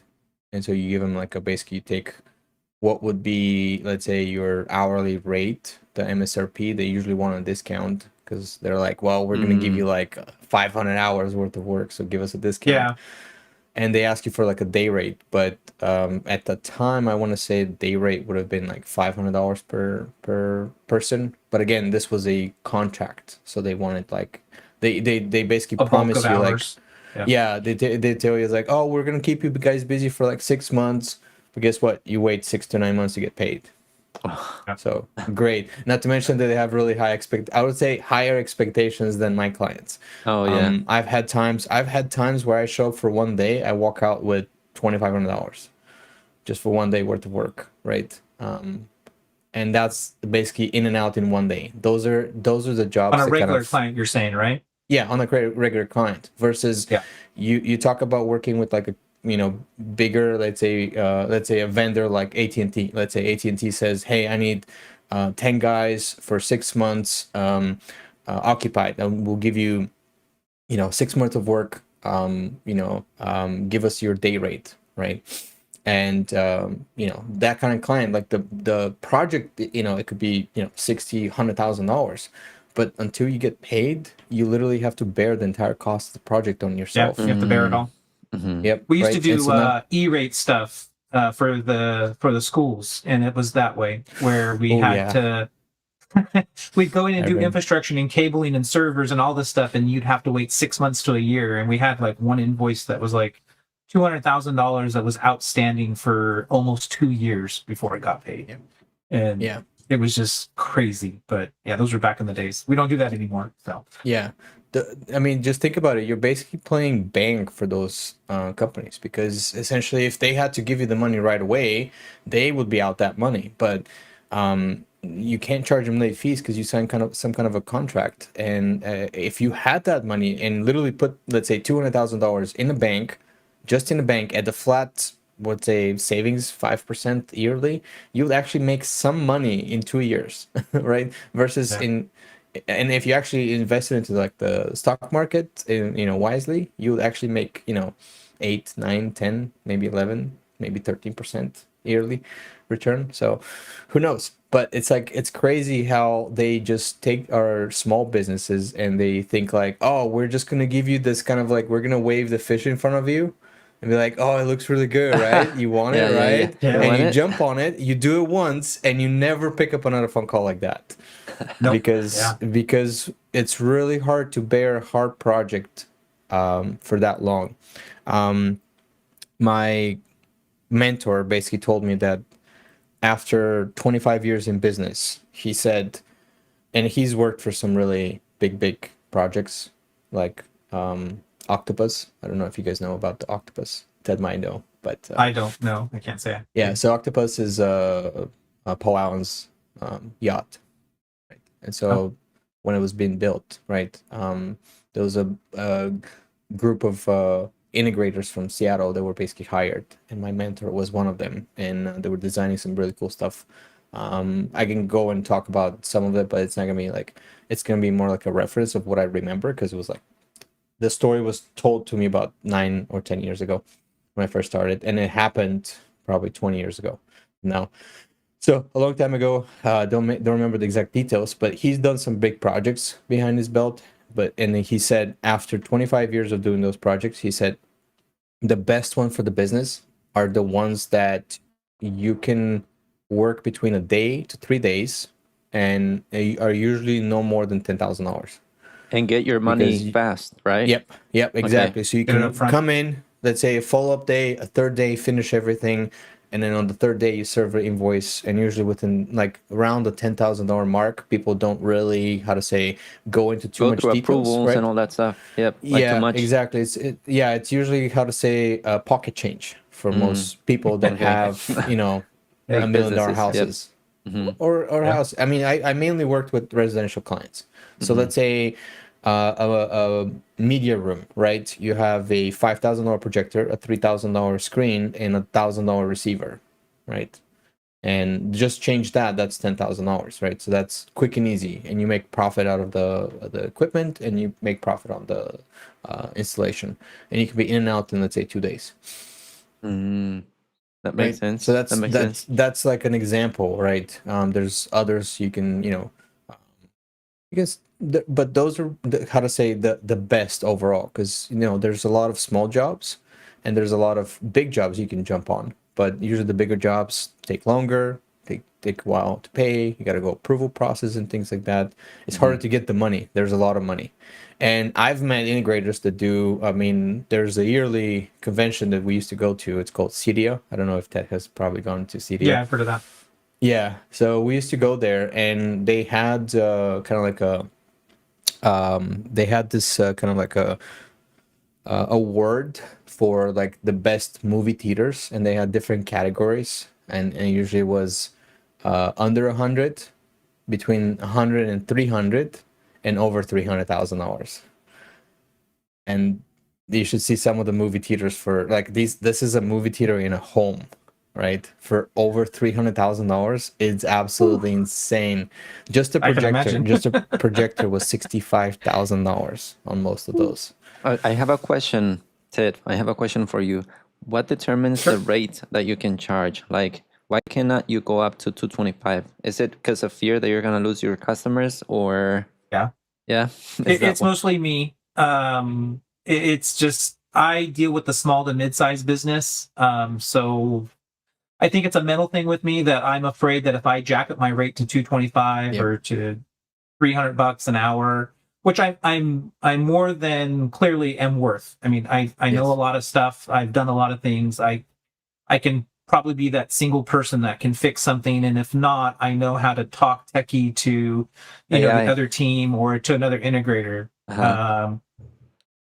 Speaker 1: And so you give them like basically you take what would be, let's say, your hourly rate, the MSRP. They usually want a discount, because they're like, well, we're going to give you like 500 hours worth of work, so give us a discount.
Speaker 3: Yeah.
Speaker 1: And they ask you for like a day rate, but at the time I want to say day rate would have been like $500 per person. But again, this was a contract, so they wanted like they basically
Speaker 3: A bulk
Speaker 1: promise
Speaker 3: of
Speaker 1: you
Speaker 3: hours.
Speaker 1: like they tell you like, oh, we're gonna keep you guys busy for like 6 months, but guess what, you wait 6 to 9 months to get paid. So great. Not to mention that they have really I would say higher expectations than my clients.
Speaker 2: Oh yeah.
Speaker 1: I've had times where I show up for one day, I walk out with $2,500 just for one day worth of work, right? And that's basically in and out in one day. Those are the jobs
Speaker 3: On a
Speaker 1: that
Speaker 3: regular client, you're saying, right?
Speaker 1: Yeah, on a regular client, versus you talk about working with like a bigger, let's say a vendor like AT&T. Let's say AT&T says, hey, I need 10 guys for 6 months occupied, and we'll give you 6 months of work, give us your day rate, right? And that kind of client, like the project, it could be $60,000-$100,000, but until you get paid, you literally have to bear the entire cost of the project on yourself.
Speaker 3: Yeah, you have to bear it all.
Speaker 1: Yep.
Speaker 3: We used to
Speaker 1: right?
Speaker 3: do
Speaker 1: So now,
Speaker 3: E-rate stuff for the schools, and it was that way, where we had to we'd go in and do infrastructure and cabling and servers and all this stuff, and you'd have to wait 6 months to a year. And we had like one invoice that was like $200,000 that was outstanding for almost 2 years before it got paid. And it was just crazy. But yeah, those were back in the days. We don't do that anymore. So
Speaker 1: yeah. I mean, just think about it. You're basically playing bank for those companies, because essentially, if they had to give you the money right away, they would be out that money. But you can't charge them late fees because you signed some kind of a contract. And if you had that money and literally put, let's say, $200,000 in the bank, just in the bank at the flat, let's say, savings 5% yearly, you would actually make some money in 2 years, right? Versus and if you actually invested into like the stock market, wisely, you would actually make 8, 9, 10, maybe 11, maybe 13%, yearly return. So who knows? But it's like, it's crazy how they just take our small businesses and they think like, oh, we're just gonna give you this kind of like, we're gonna wave the fish in front of you and be like, oh, it looks really good, right? You want
Speaker 2: Yeah,
Speaker 1: it,
Speaker 2: yeah, yeah.
Speaker 1: right?
Speaker 3: Yeah.
Speaker 2: You
Speaker 1: And
Speaker 2: want
Speaker 1: you
Speaker 2: it?
Speaker 1: jump on it, you do it once, and you never pick up another phone call like that.
Speaker 3: Nope.
Speaker 1: Because it's really hard to bear a hard project for that long. My mentor basically told me that after 25 years in business, he said, and he's worked for some really big projects like Octopus. I don't know if you guys know about the Octopus. Ted might know, but
Speaker 3: I don't know. I can't say. I
Speaker 1: yeah.
Speaker 3: do.
Speaker 1: So Octopus is Paul Allen's yacht, right? And so when it was being built, right, there was a group of integrators from Seattle that were basically hired, and my mentor was one of them, and they were designing some really cool stuff. I can go and talk about some of it, but it's not gonna be like, it's gonna be more like a reference of what I remember, because it was like the story was told to me about 9 or 10 years ago when I first started, and it happened probably 20 years ago now. So a long time ago, don't remember the exact details, but he's done some big projects behind his belt. And he said after 25 years of doing those projects, he said the best one for the business are the ones that you can work between a day to 3 days, and are usually no more than $10,000.
Speaker 2: And get your money fast, right?
Speaker 1: Yep, exactly. So you
Speaker 3: Get it
Speaker 1: can
Speaker 3: up front.
Speaker 1: come in, let's say a follow-up day, a third day, finish everything, and then on the third day you serve an invoice. And usually within like around the $10,000 mark, people don't really, how to say, go into too
Speaker 2: Go
Speaker 1: much
Speaker 2: through
Speaker 1: details,
Speaker 2: approvals
Speaker 1: right?
Speaker 2: and all that stuff. Yep. Like too
Speaker 1: Yeah,
Speaker 2: much.
Speaker 1: exactly. It's usually, how to say, pocket change for most people that
Speaker 2: Okay.
Speaker 1: have,
Speaker 3: Big
Speaker 1: $1 million
Speaker 2: businesses, yep.
Speaker 1: houses. Or
Speaker 3: Yeah.
Speaker 1: house. I mean, I mainly worked with residential clients. So let's say a media room, right? You have a $5,000 projector, a $3,000 screen, and $1,000 receiver, right? And just change that. That's $10,000, right? So that's quick and easy, and you make profit out of the equipment, and you make profit on the installation, and you can be in and out in, let's say, 2 days.
Speaker 2: That makes
Speaker 1: Right.
Speaker 2: sense.
Speaker 1: So
Speaker 2: That makes sense.
Speaker 1: that's like an example, right? There's others you can, because but those are how to say the best overall, because there's a lot of small jobs and there's a lot of big jobs you can jump on, but usually the bigger jobs take longer, take a while to pay, you got to go approval process and things like that. It's harder to get the money. There's a lot of money. And I've met integrators that do, I mean, there's a yearly convention that we used to go to. It's called CEDIA. I don't know if Ted has probably gone to CEDIA.
Speaker 3: Yeah, I've heard of that.
Speaker 1: Yeah, so we used to go there, and they had kind of like they had this kind of like a award for like the best movie theaters, and they had different categories, and usually it was under 100, between 100 and 300, and over $300,000. And you should see some of the movie theaters for like these. This is a movie theater in a home, right? For over $300,000. It's absolutely insane. Just a
Speaker 3: I can
Speaker 1: projector,
Speaker 3: imagine.
Speaker 1: just a projector was $65,000 on most of those.
Speaker 2: I have a question, Ted. I have a question for you. What determines the rate that you can charge? Like, why cannot you go up to 225? Is it because of fear that you're gonna lose your customers, or
Speaker 3: Yeah.
Speaker 2: yeah?
Speaker 3: It's mostly me. It's just I deal with the small to mid-sized business. So I think it's a mental thing with me that I'm afraid that if I jack up my rate to 225
Speaker 1: Yep.
Speaker 3: or to $300 an hour, which I'm more than clearly am worth. I mean, I know
Speaker 1: Yes.
Speaker 3: a lot of stuff. I've done a lot of things. I can probably be that single person that can fix something, and if not, I know how to talk techie to the
Speaker 2: AI.
Speaker 3: other team or to another integrator.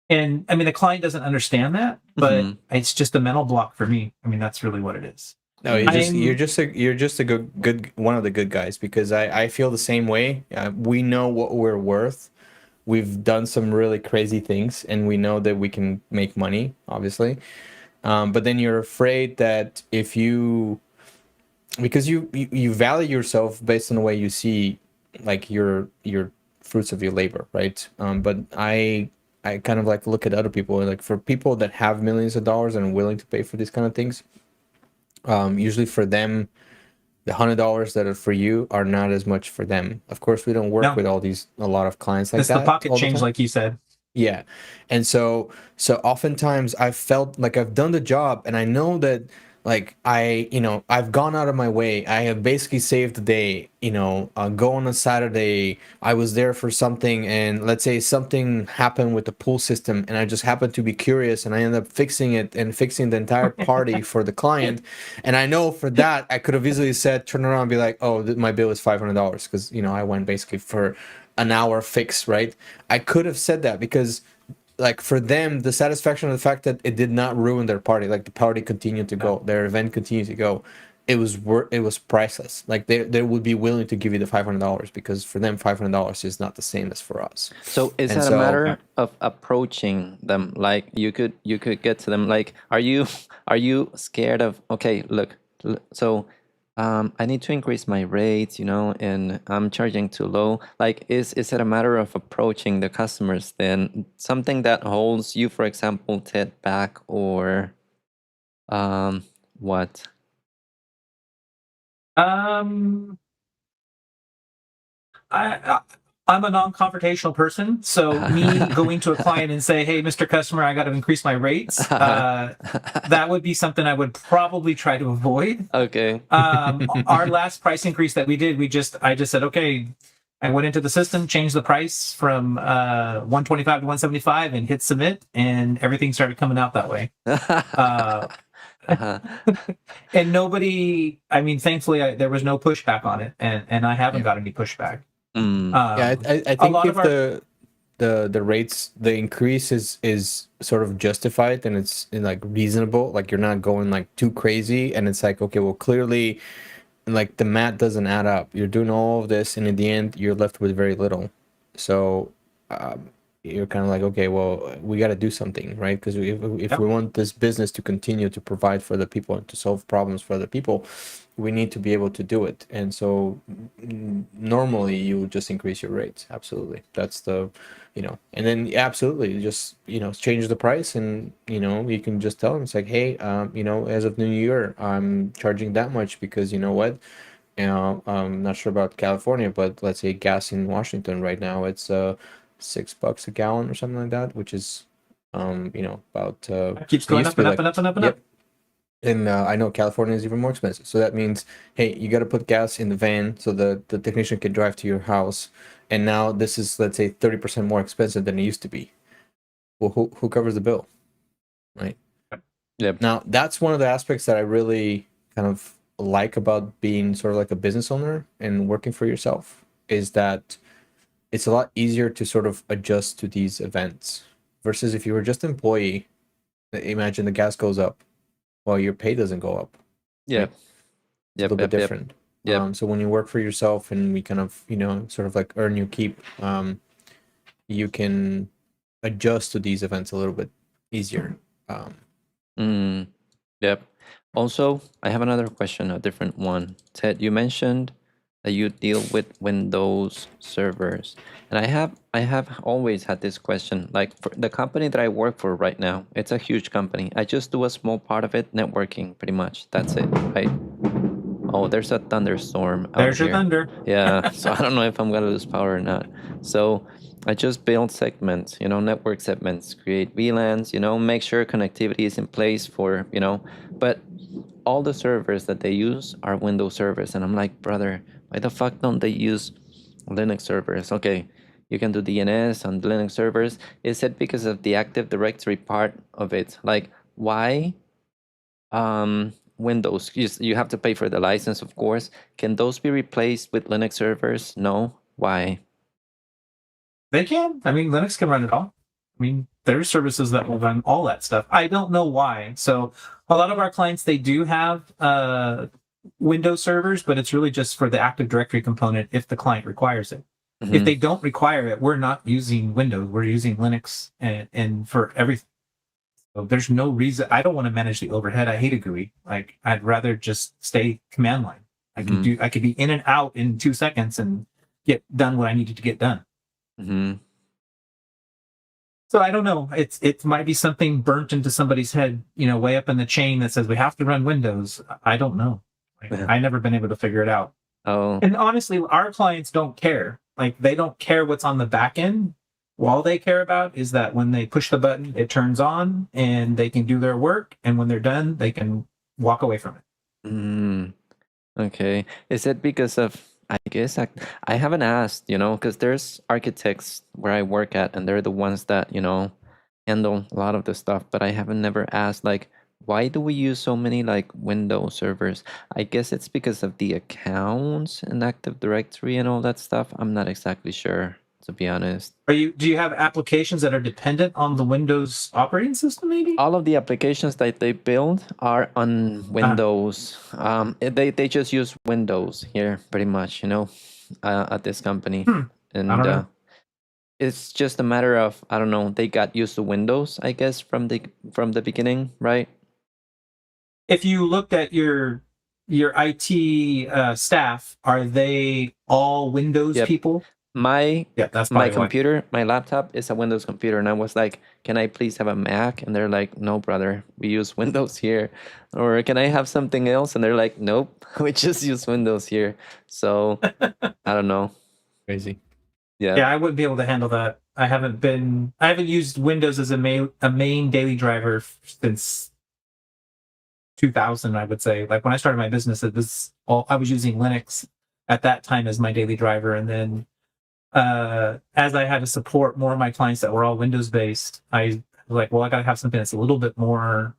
Speaker 3: And I mean, the client doesn't understand that, but it's just a mental block for me. I mean, that's really what it is.
Speaker 1: No, you're just a good one of the good guys, because I feel the same way. We know what we're worth. We've done some really crazy things, and we know that we can make money, obviously. But then you're afraid that if because you value yourself based on the way you see like your fruits of your labor, right? But I kind of like look at other people, and like for people that have millions of dollars and are willing to pay for these kind of things, Usually for them, the $100 that are for you are not as much for them. Of course, we don't work
Speaker 3: No.
Speaker 1: with a lot of clients like
Speaker 3: It's the
Speaker 1: that
Speaker 3: pocket
Speaker 1: all the
Speaker 3: change,
Speaker 1: time.
Speaker 3: like you said.
Speaker 1: Yeah. And so oftentimes I've felt like I've done the job and I know that like I've gone out of my way. I have basically saved the day, go on a Saturday. I was there for something and let's say something happened with the pool system and I just happened to be curious and I ended up fixing it and fixing the entire party for the client. And I know for that, I could have easily said, turn around and be like, oh, my bill is $500 because, I went basically for an hour fix, right? I could have said that because like for them, the satisfaction of the fact that it did not ruin their party, like the party continued to go, their event continued to go, it was priceless. Like they would be willing to give you the $500 because for them $500 is not the same as for us.
Speaker 2: So is
Speaker 1: And
Speaker 2: that a
Speaker 1: so
Speaker 2: matter of approaching them? Like you could get to them. Like, are you scared of? Okay, look. So, I need to increase my rates, and I'm charging too low. Like, is it a matter of approaching the customers then? Something that holds you, for example, Ted, back, or what?
Speaker 3: Um, I I'm a non-confrontational person, so me going to a client and say, "Hey, Mr. Customer, I got to increase my rates," that would be something I would probably try to avoid.
Speaker 2: Okay.
Speaker 3: Our last price increase that we did, I just said, "Okay." I went into the system, changed the price from 125 to 175, and hit submit, and everything started coming out that way.
Speaker 2: Uh-huh.
Speaker 3: And nobody, I mean, thankfully, there was no pushback on it, and I haven't got any pushback.
Speaker 2: Mm.
Speaker 1: yeah, I
Speaker 3: A
Speaker 1: think
Speaker 3: lot
Speaker 1: if
Speaker 3: of our
Speaker 1: the rates, the increase is sort of justified and it's like reasonable, like you're not going like too crazy and it's like, okay, well, clearly like the math doesn't add up. You're doing all of this and in the end you're left with very little. So you're kind of like, okay, well, we got to do something, right? Because if
Speaker 3: Yep.
Speaker 1: we want this business to continue to provide for the people and to solve problems for the people, we need to be able to do it. And so normally you just increase your rates. Absolutely. That's and then absolutely you just, change the price and, you can just tell them it's like, hey, as of New Year, I'm charging that much because you know what? I'm not sure about California, but let's say gas in Washington right now, it's $6 a gallon or something like that, which is, about
Speaker 3: It keeps
Speaker 1: it
Speaker 3: going
Speaker 1: used
Speaker 3: up
Speaker 1: to be
Speaker 3: and up
Speaker 1: like,
Speaker 3: and up and up and
Speaker 1: yep.
Speaker 3: up.
Speaker 1: And I know California is even more expensive. So that means, hey, you got to put gas in the van so the technician can drive to your house. And now this is, let's say, 30% more expensive than it used to be. Well, who covers the bill, right?
Speaker 2: Yep.
Speaker 1: Now, that's one of the aspects that I really kind of like about being sort of like a business owner and working for yourself is that it's a lot easier to sort of adjust to these events versus if you were just an employee, imagine the gas goes up, well, your pay doesn't go up.
Speaker 2: Yep.
Speaker 1: It's a
Speaker 2: Yep.
Speaker 1: little bit
Speaker 2: Yep. Yep.
Speaker 1: different.
Speaker 2: Yep.
Speaker 1: So when you work for yourself and we kind of, sort of like earn your keep, you can adjust to these events a little bit easier.
Speaker 2: Mm, yep. Also, I have another question, a different one. Ted, you mentioned that you deal with Windows servers, and I have always had this question. Like for the company that I work for right now, it's a huge company. I just do a small part of it, networking, pretty much. That's it, right? Oh, there's a thunderstorm out
Speaker 3: There's your
Speaker 2: here.
Speaker 3: thunder.
Speaker 2: Yeah, so I don't know if I'm gonna lose power or not. So I just build segments, network segments, create VLANs, make sure connectivity is in place for, but all the servers that they use are Windows servers. And I'm like, brother, why the fuck don't they use Linux servers? Okay, you can do DNS on Linux servers. Is it because of the Active Directory part of it? Like, why Windows, you have to pay for the license, of course. Can those be replaced with Linux servers? No. Why?
Speaker 3: They can. I mean, Linux can run it all. I mean, there's services that will run all that stuff. I don't know why. So a lot of our clients, they do have Windows servers, but it's really just for the Active Directory component if the client requires it. If
Speaker 2: Mhm.
Speaker 3: they don't require it, we're not using Windows. We're using Linux and for everything. So there's no reason. I don't want to manage the overhead. I hate a GUI. Like I'd rather just stay command line. I could be in and out in 2 seconds and get done what I needed to get done.
Speaker 2: Mm-hmm.
Speaker 3: So I don't know. It might be something burnt into somebody's head, way up in the chain that says we have to run Windows. I don't know. I never been able to figure it out.
Speaker 2: Oh,
Speaker 3: And honestly, our clients don't care. Like they don't care what's on the back end. All they care about is that when they push the button, it turns on and they can do their work. And when they're done, they can walk away from it.
Speaker 2: okay. Is it because of, I guess I haven't asked, because there's architects where I work at, and they're the ones that, handle a lot of the stuff, but I haven't never asked, like, why do we use so many like Windows servers? I guess it's because of the accounts and Active Directory and all that stuff. I'm not exactly sure, to be honest.
Speaker 3: Do you have applications that are dependent on the Windows operating system, maybe?
Speaker 2: All of the applications that they build are on Windows. They just use Windows here, pretty much, at this company.
Speaker 3: I
Speaker 2: And
Speaker 3: don't know.
Speaker 2: it's just a matter of, I don't know, they got used to Windows, I guess, from the beginning, right?
Speaker 3: If you looked at your IT staff, are they all Windows
Speaker 2: Yep.
Speaker 3: people?
Speaker 2: Yeah,
Speaker 3: that's
Speaker 2: my
Speaker 3: probably why.
Speaker 2: computer, my laptop is a Windows computer, and I was like, "Can I please have a Mac?" And they're like, "No, brother, we use Windows here." Or can I have something else? And they're like, "Nope, we just use Windows here." So I don't know.
Speaker 1: Crazy.
Speaker 2: Yeah.
Speaker 3: Yeah, I wouldn't be able to handle that. I haven't used Windows as a main daily driver since 2000, I would say. Like when I started my business, I was using Linux at that time as my daily driver, and then as I had to support more of my clients that were all Windows based, I was like, well, I got to have something that's a little bit more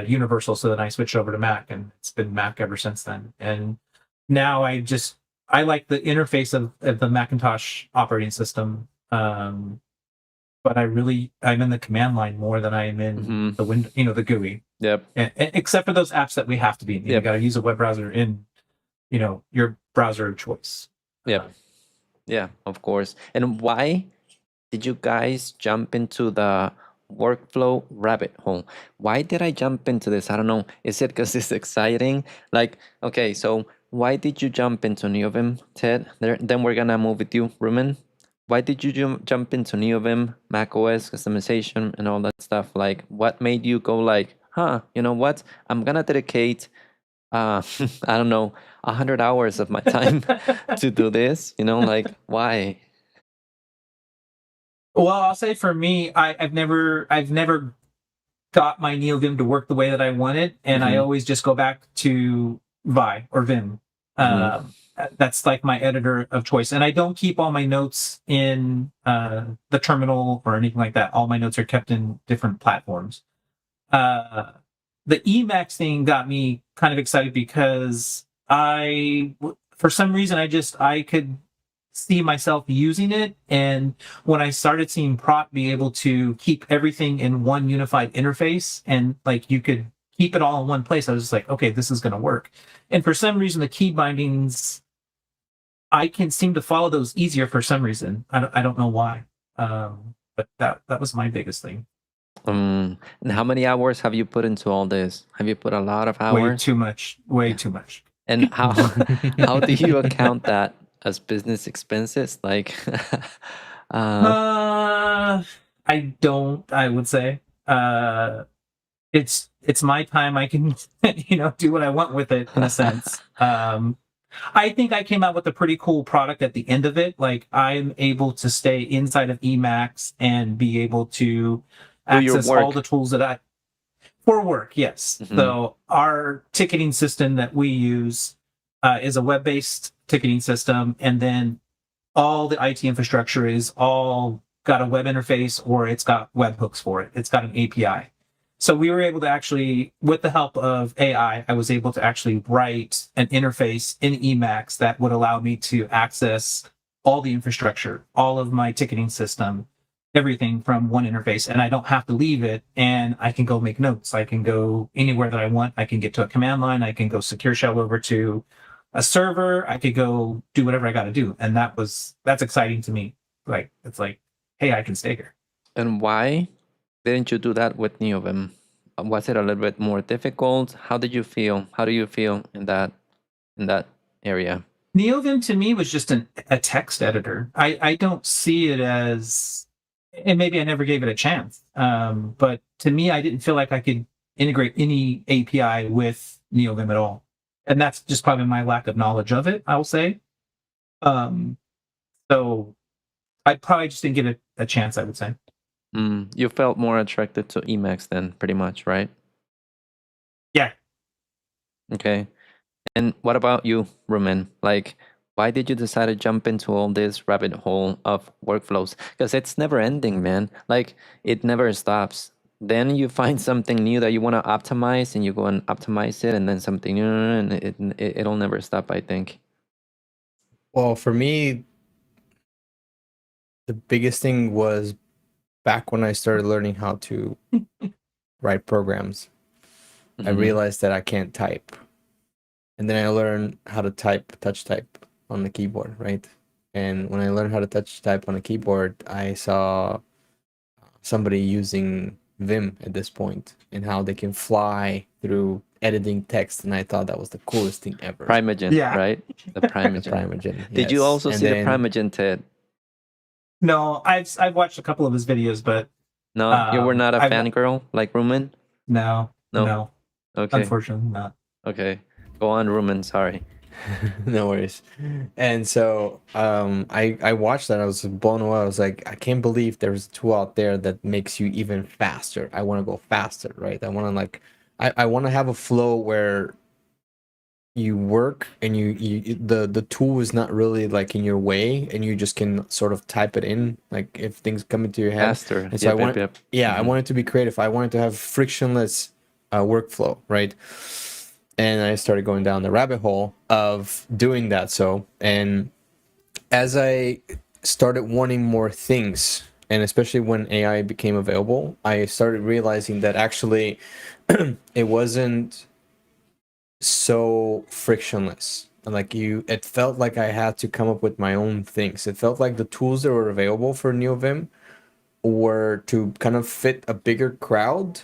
Speaker 3: universal. So then I switched over to Mac, and it's been Mac ever since then. And now I like the interface of the Macintosh operating system. But I'm in the command line more than I am in the window, the GUI.
Speaker 2: Yep.
Speaker 3: Except for those apps that we have to be in. You got to use a web browser in, your browser of choice.
Speaker 2: Yep. Yeah, of course. And why did you guys jump into the workflow rabbit hole? Why did I jump into this? I don't know. Is it because it's exciting? Like, okay, so why did you jump into NeoVim, Ted? Then we're gonna move with you, Ruben. Why did you jump into NeoVim, macOS customization, and all that stuff? Like, what made you go like, you know what? I'm gonna dedicate, I don't know, 100 hours of my time to do this. Like, why?
Speaker 3: Well, I'll say for me, I've never got my NeoVim to work the way that I wanted, and I always just go back to Vi or Vim. That's like my editor of choice, and I don't keep all my notes in the terminal or anything like that. All my notes are kept in different platforms. The Emacs thing got me kind of excited because for some reason, I could see myself using it, and when I started seeing Prot be able to keep everything in one unified interface, and like you could keep it all in one place, I was just like, okay, this is going to work. And for some reason, the key bindings, I can seem to follow those easier for some reason. I don't know why, but that was my biggest thing.
Speaker 2: And how many hours have you put into all this? Have you put a lot of hours?
Speaker 3: Way too much.
Speaker 2: And how do you account that as business expenses? Like,
Speaker 3: I don't. I would say it's my time. I can do what I want with it in a sense. I think I came out with a pretty cool product at the end of it. Like I'm able to stay inside of Emacs and be able to access all the tools that for work. Yes. So our ticketing system that we use is a web-based ticketing system, and then all the IT infrastructure is all got a web interface, or it's got webhooks for it. It's got an API. So we were able to actually, with the help of AI, I was able to actually write an interface in Emacs that would allow me to access all the infrastructure, all of my ticketing system, everything from one interface, and I don't have to leave it, and I can go make notes. I can go anywhere that I want. I can get to a command line. I can go secure shell over to a server. I could go do whatever I got to do. And that's exciting to me. Like, it's like, hey, I can stay here.
Speaker 2: And why didn't you do that with NeoVim? Was it a little bit more difficult? How did you feel? How do you feel in that area?
Speaker 3: NeoVim to me was just a text editor. I don't see it as and maybe I never gave it a chance. But to me, I didn't feel like I could integrate any API with NeoVim at all, and that's just probably my lack of knowledge of it, I will say. Um, so I probably just didn't give it a chance, I would say.
Speaker 2: You felt more attracted to Emacs then, pretty much, right?
Speaker 3: Yeah.
Speaker 2: Okay. And what about you, Rumen? Like, why did you decide to jump into all this rabbit hole of workflows? Because it's never ending, man. Like, it never stops. Then you find something new that you want to optimize, and you go and optimize it, and then something new, and it'll never stop, I think.
Speaker 1: Well, for me, the biggest thing was back when I started learning how to write programs. I
Speaker 2: Mhm.
Speaker 1: realized that I can't type. And then I learned how to touch type on the keyboard, right? And when I learned how to touch type on a keyboard, I saw somebody using Vim at this point and how they can fly through editing text. And I thought that was the coolest thing ever.
Speaker 2: Primogen,
Speaker 3: Yeah.
Speaker 2: right? The
Speaker 1: The
Speaker 2: Primogen.
Speaker 1: Primogen.
Speaker 2: Did you
Speaker 1: yes.
Speaker 2: also
Speaker 1: And
Speaker 2: see the
Speaker 1: then-
Speaker 2: Primogen, Ted?
Speaker 3: No, I've watched a couple of his videos, but
Speaker 2: No, you were not a
Speaker 3: I've-
Speaker 2: fangirl like Rumen?
Speaker 3: no,
Speaker 2: Okay.
Speaker 3: unfortunately not.
Speaker 2: Okay. Go on, Rumen. Sorry.
Speaker 1: No worries. And so I watched that. I was blown away. I was like, I can't believe there's a tool out there that makes you even faster. I want to go faster, right? I want to I want to have a flow where you work and the tool is not really like in your way, and you just can sort of type it in, like if things come into your head.
Speaker 2: Faster.
Speaker 1: And so I want, I
Speaker 2: Mhm.
Speaker 1: wanted to be creative. I wanted to have frictionless workflow, right? And I started going down the rabbit hole of doing that. So, and as I started wanting more things, and especially when AI became available, I started realizing that actually it wasn't so frictionless. Like it felt like I had to come up with my own things. It felt like the tools that were available for NeoVim were to kind of fit a bigger crowd,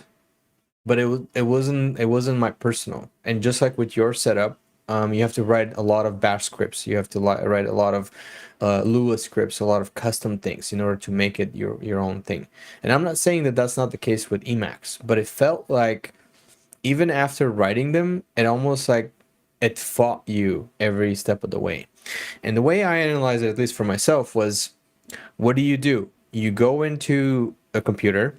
Speaker 1: but it wasn't my personal. And just like with your setup, you have to write a lot of bash scripts. You have to write a lot of Lua scripts, a lot of custom things in order to make it your own thing. And I'm not saying that that's not the case with Emacs, but it felt like even after writing them, it almost like it fought you every step of the way. And the way I analyzed it, at least for myself, was what do? You go into a computer,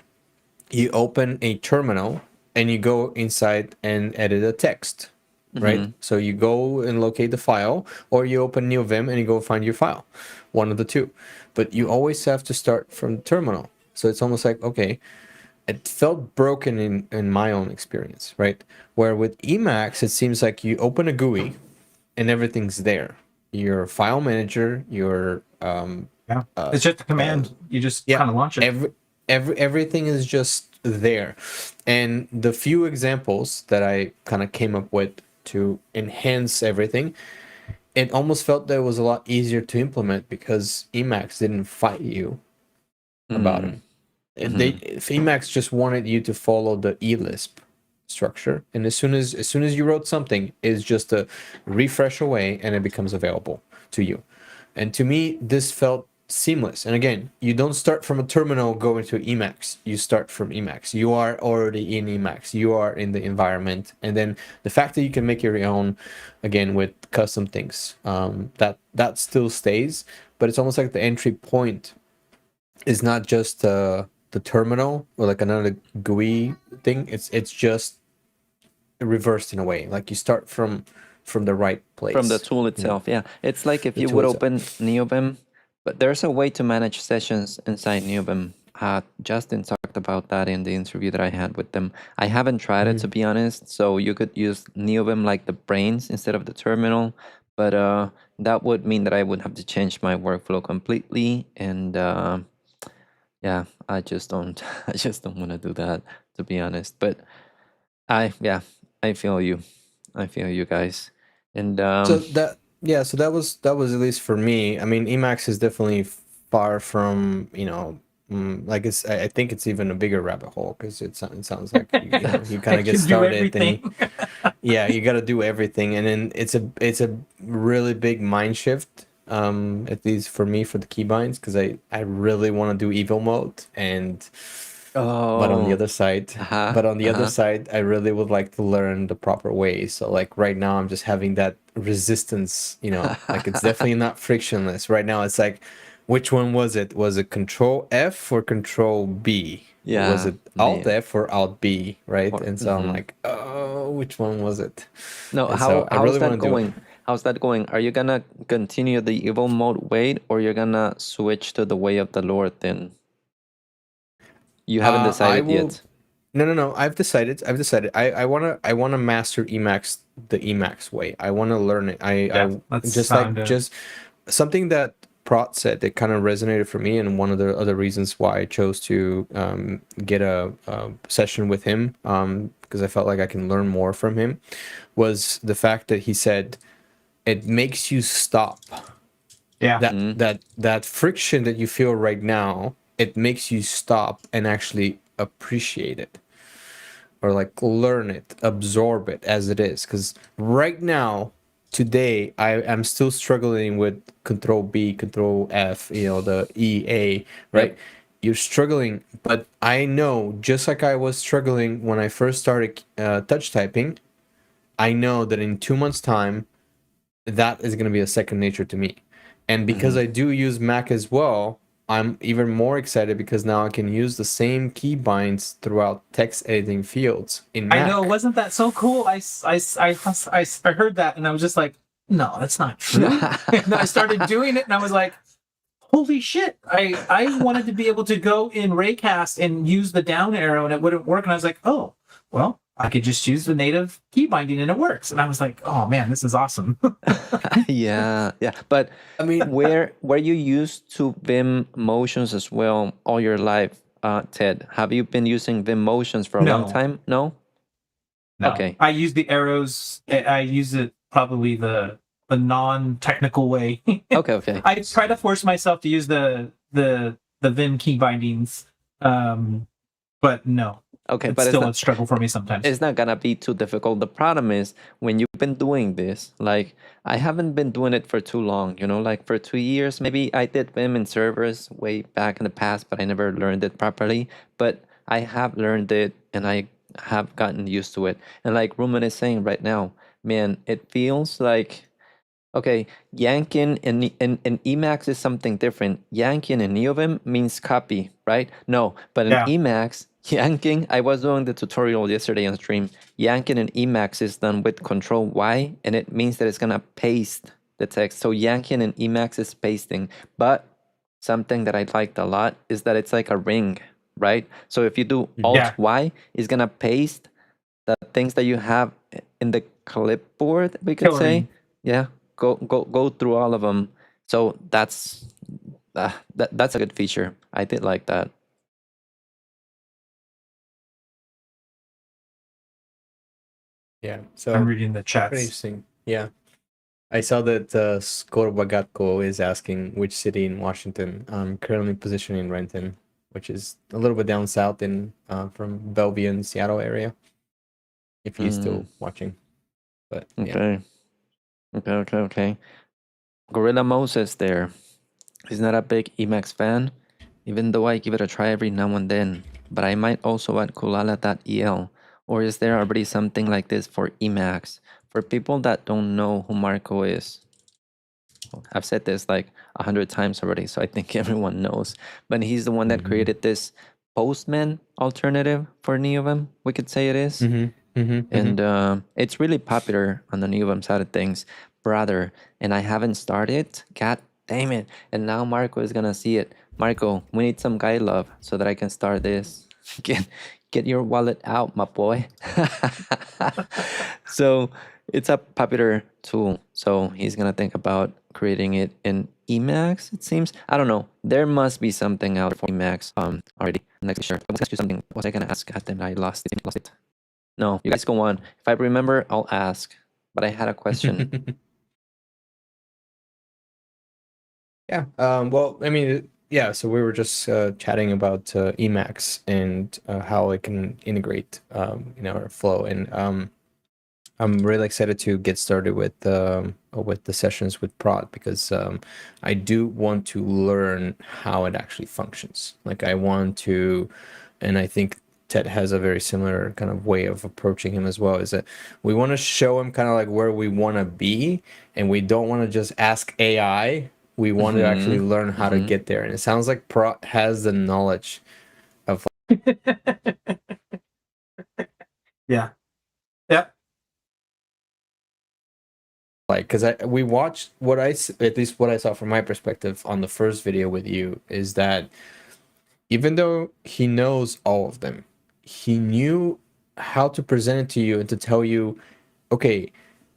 Speaker 1: you open a terminal, and you go inside and edit a text, right?
Speaker 2: Mhm.
Speaker 1: So you go and locate the file, or you open NeoVim and you go find your file, one of the two. But you always have to start from the terminal. So it's almost like, okay, it felt broken in my own experience, right? Where with Emacs, it seems like you open a GUI and everything's there. Your file manager, your
Speaker 3: Yeah, it's just a command. You just kind of launch it.
Speaker 1: Everything is just there. And the few examples that I kind of came up with to enhance everything, it almost felt that it was a lot easier to implement because Emacs didn't fight you about it. Emacs just wanted you to follow the eLisp structure, and as soon as you wrote something, it's just a refresh away and it becomes available to you. And to me, this felt seamless. And again, you don't start from a terminal going to Emacs. You start from Emacs. You are already in Emacs. You are in the environment, and then the fact that you can make your own, again with custom things, that still stays. But it's almost like the entry point is not just the terminal or like another GUI thing. It's just reversed in a way. Like you start from the right place.
Speaker 2: From the tool itself, yeah. It's like if
Speaker 1: The
Speaker 2: you
Speaker 1: tool
Speaker 2: would
Speaker 1: itself.
Speaker 2: open NeoVim, but there's a way to manage sessions inside NeoVim. Justin talked about that in the interview that I had with them. I haven't tried it, to be honest. So you could use NeoVim like the brains instead of the terminal, but that would mean that I would have to change my workflow completely. And yeah, I just don't want to do that, to be honest. But I feel you. I feel you guys. And
Speaker 1: So that was at least for me. I mean, Emacs is definitely far from, like I think it's even a bigger rabbit hole because it sounds like you kind of get
Speaker 3: can do
Speaker 1: started
Speaker 3: everything.
Speaker 1: and yeah, you got to do everything, and then it's a really big mind shift at least for me, for the keybinds, because I really want to do evil mode, and but on the
Speaker 2: Oh,
Speaker 1: other side, I really would like to learn the proper way. So like right now, I'm just having that resistance. Like it's definitely not frictionless. Right now, it's like, which one was it? Was it Control F or Control B? Or was
Speaker 2: Yeah,
Speaker 1: it Alt
Speaker 2: man.
Speaker 1: F or Alt B? Right?
Speaker 2: Or,
Speaker 1: And so I'm like, oh, which one was it?
Speaker 2: No,
Speaker 1: And so I
Speaker 2: how's
Speaker 1: really
Speaker 2: that
Speaker 1: want to do it.
Speaker 2: going? How's that going? Are you gonna continue the evil mode way, or you're gonna switch to the way of the Lord then? You haven't
Speaker 1: I
Speaker 2: decided
Speaker 1: will.
Speaker 2: yet.
Speaker 1: No. I've decided. I wanna master Emacs the Emacs way. I wanna learn it.
Speaker 3: Yeah,
Speaker 1: I
Speaker 3: that's
Speaker 1: just
Speaker 3: sound.
Speaker 1: like just something that Prot said that kind of resonated for me, and one of the other reasons why I chose to get a session with him, because I felt like I can learn more from him, was the fact that he said it makes you stop.
Speaker 3: Yeah.
Speaker 1: That friction that you feel right now, it makes you stop and actually appreciate it, or like learn it, absorb it as it is. Because right now, today, I am still struggling with Control B, Control F, the EA, right?
Speaker 2: Yep.
Speaker 1: You're struggling, but I know, just like I was struggling when I first started touch typing, I know that in 2 months' time, that is going to be a second nature to me. And because I do use Mac as well, I'm even more excited because now I can use the same keybinds throughout text editing fields in
Speaker 3: I know,
Speaker 1: Mac.
Speaker 3: wasn't that so cool? I heard that and I was just like, no, that's not true. And then I started doing it and I was like, holy shit. I wanted to be able to go in Raycast and use the down arrow and it wouldn't work. And I was like, oh, well, I could just use the native key binding and it works. And I was like, oh man, this is awesome.
Speaker 2: Yeah. But
Speaker 1: I mean,
Speaker 2: were you used to Vim motions as well all your life, Ted? Have you been using Vim motions for a long
Speaker 3: No.
Speaker 2: time? No.
Speaker 3: No.
Speaker 2: Okay.
Speaker 3: I use the arrows. I use it probably the non-technical way.
Speaker 2: Okay.
Speaker 3: I try to force myself to use the Vim key bindings, but no,
Speaker 2: Okay,
Speaker 3: it's
Speaker 2: but
Speaker 3: still a struggle for me sometimes.
Speaker 2: it's not gonna be too difficult. The problem is when you've been doing this, like I haven't been doing it for too long, like for 2 years, maybe I did Vim in servers way back in the past, but I never learned it properly. But I have learned it and I have gotten used to it. And like Ruben is saying right now, man, it feels like okay, yanking in Emacs is something different. Yanking in NeoVim means copy, right? No, but in
Speaker 3: Yeah.
Speaker 2: Emacs, yanking, I was doing the tutorial yesterday on stream. Yanking in Emacs is done with Control Y, and it means that it's gonna paste the text. So yanking in Emacs is pasting. But something that I liked a lot is that it's like a ring, right? So if you do Alt
Speaker 3: Yeah.
Speaker 2: Y, it's gonna paste the things that you have in the clipboard, we could say.
Speaker 3: Coloring.
Speaker 2: Yeah, go through all of them. So that's that's a good feature. I did like that.
Speaker 1: yeah. So
Speaker 3: I'm reading the
Speaker 1: pretty
Speaker 3: chats.
Speaker 1: interesting. Yeah. I saw that Skorbagatko is asking which city in Washington. I'm currently positioning in Renton, which is a little bit down south in from Bellevue and Seattle area. If he's still watching, but yeah.
Speaker 2: Okay. Gorilla Moses there. He's not a big Emacs fan, even though I give it a try every now and then. But I might also add kulala.el. Or is there already something like this for Emacs? For people that don't know who Marco is, I've said this like 100 times already, so I think everyone knows. But he's the one that created this Postman alternative for NeoVim, we could say it is. And it's really popular on the NeoVim side of things, brother. And I haven't started. God damn it! And now Marco is gonna see it. Marco, we need some guy love so that I can start this. Get your wallet out, my boy. So it's a popular tool. So he's gonna think about creating it in Emacs. It seems. I don't know. There must be something out for Emacs already. Next sure. I was ask you something. What was I gonna ask? God damn, I lost it. No, you guys go on. If I remember, I'll ask. But I had a question.
Speaker 1: Yeah. Well, I mean, yeah. So we were just chatting about Emacs and how it can integrate in our flow. And I'm really excited to get started with the sessions with Prod, because I do want to learn how it actually functions. Like I want to, and I think Ted has a very similar kind of way of approaching him as well. Is that we want to show him kind of like where we want to be, and we don't want to just ask AI. We want to actually learn how to get there. And it sounds like Prod has the knowledge of.
Speaker 3: Yeah. Yep.
Speaker 1: Like, because we watched at least what I saw from my perspective on the first video with you, is that even though he knows all of them, he knew how to present it to you and to tell you, okay,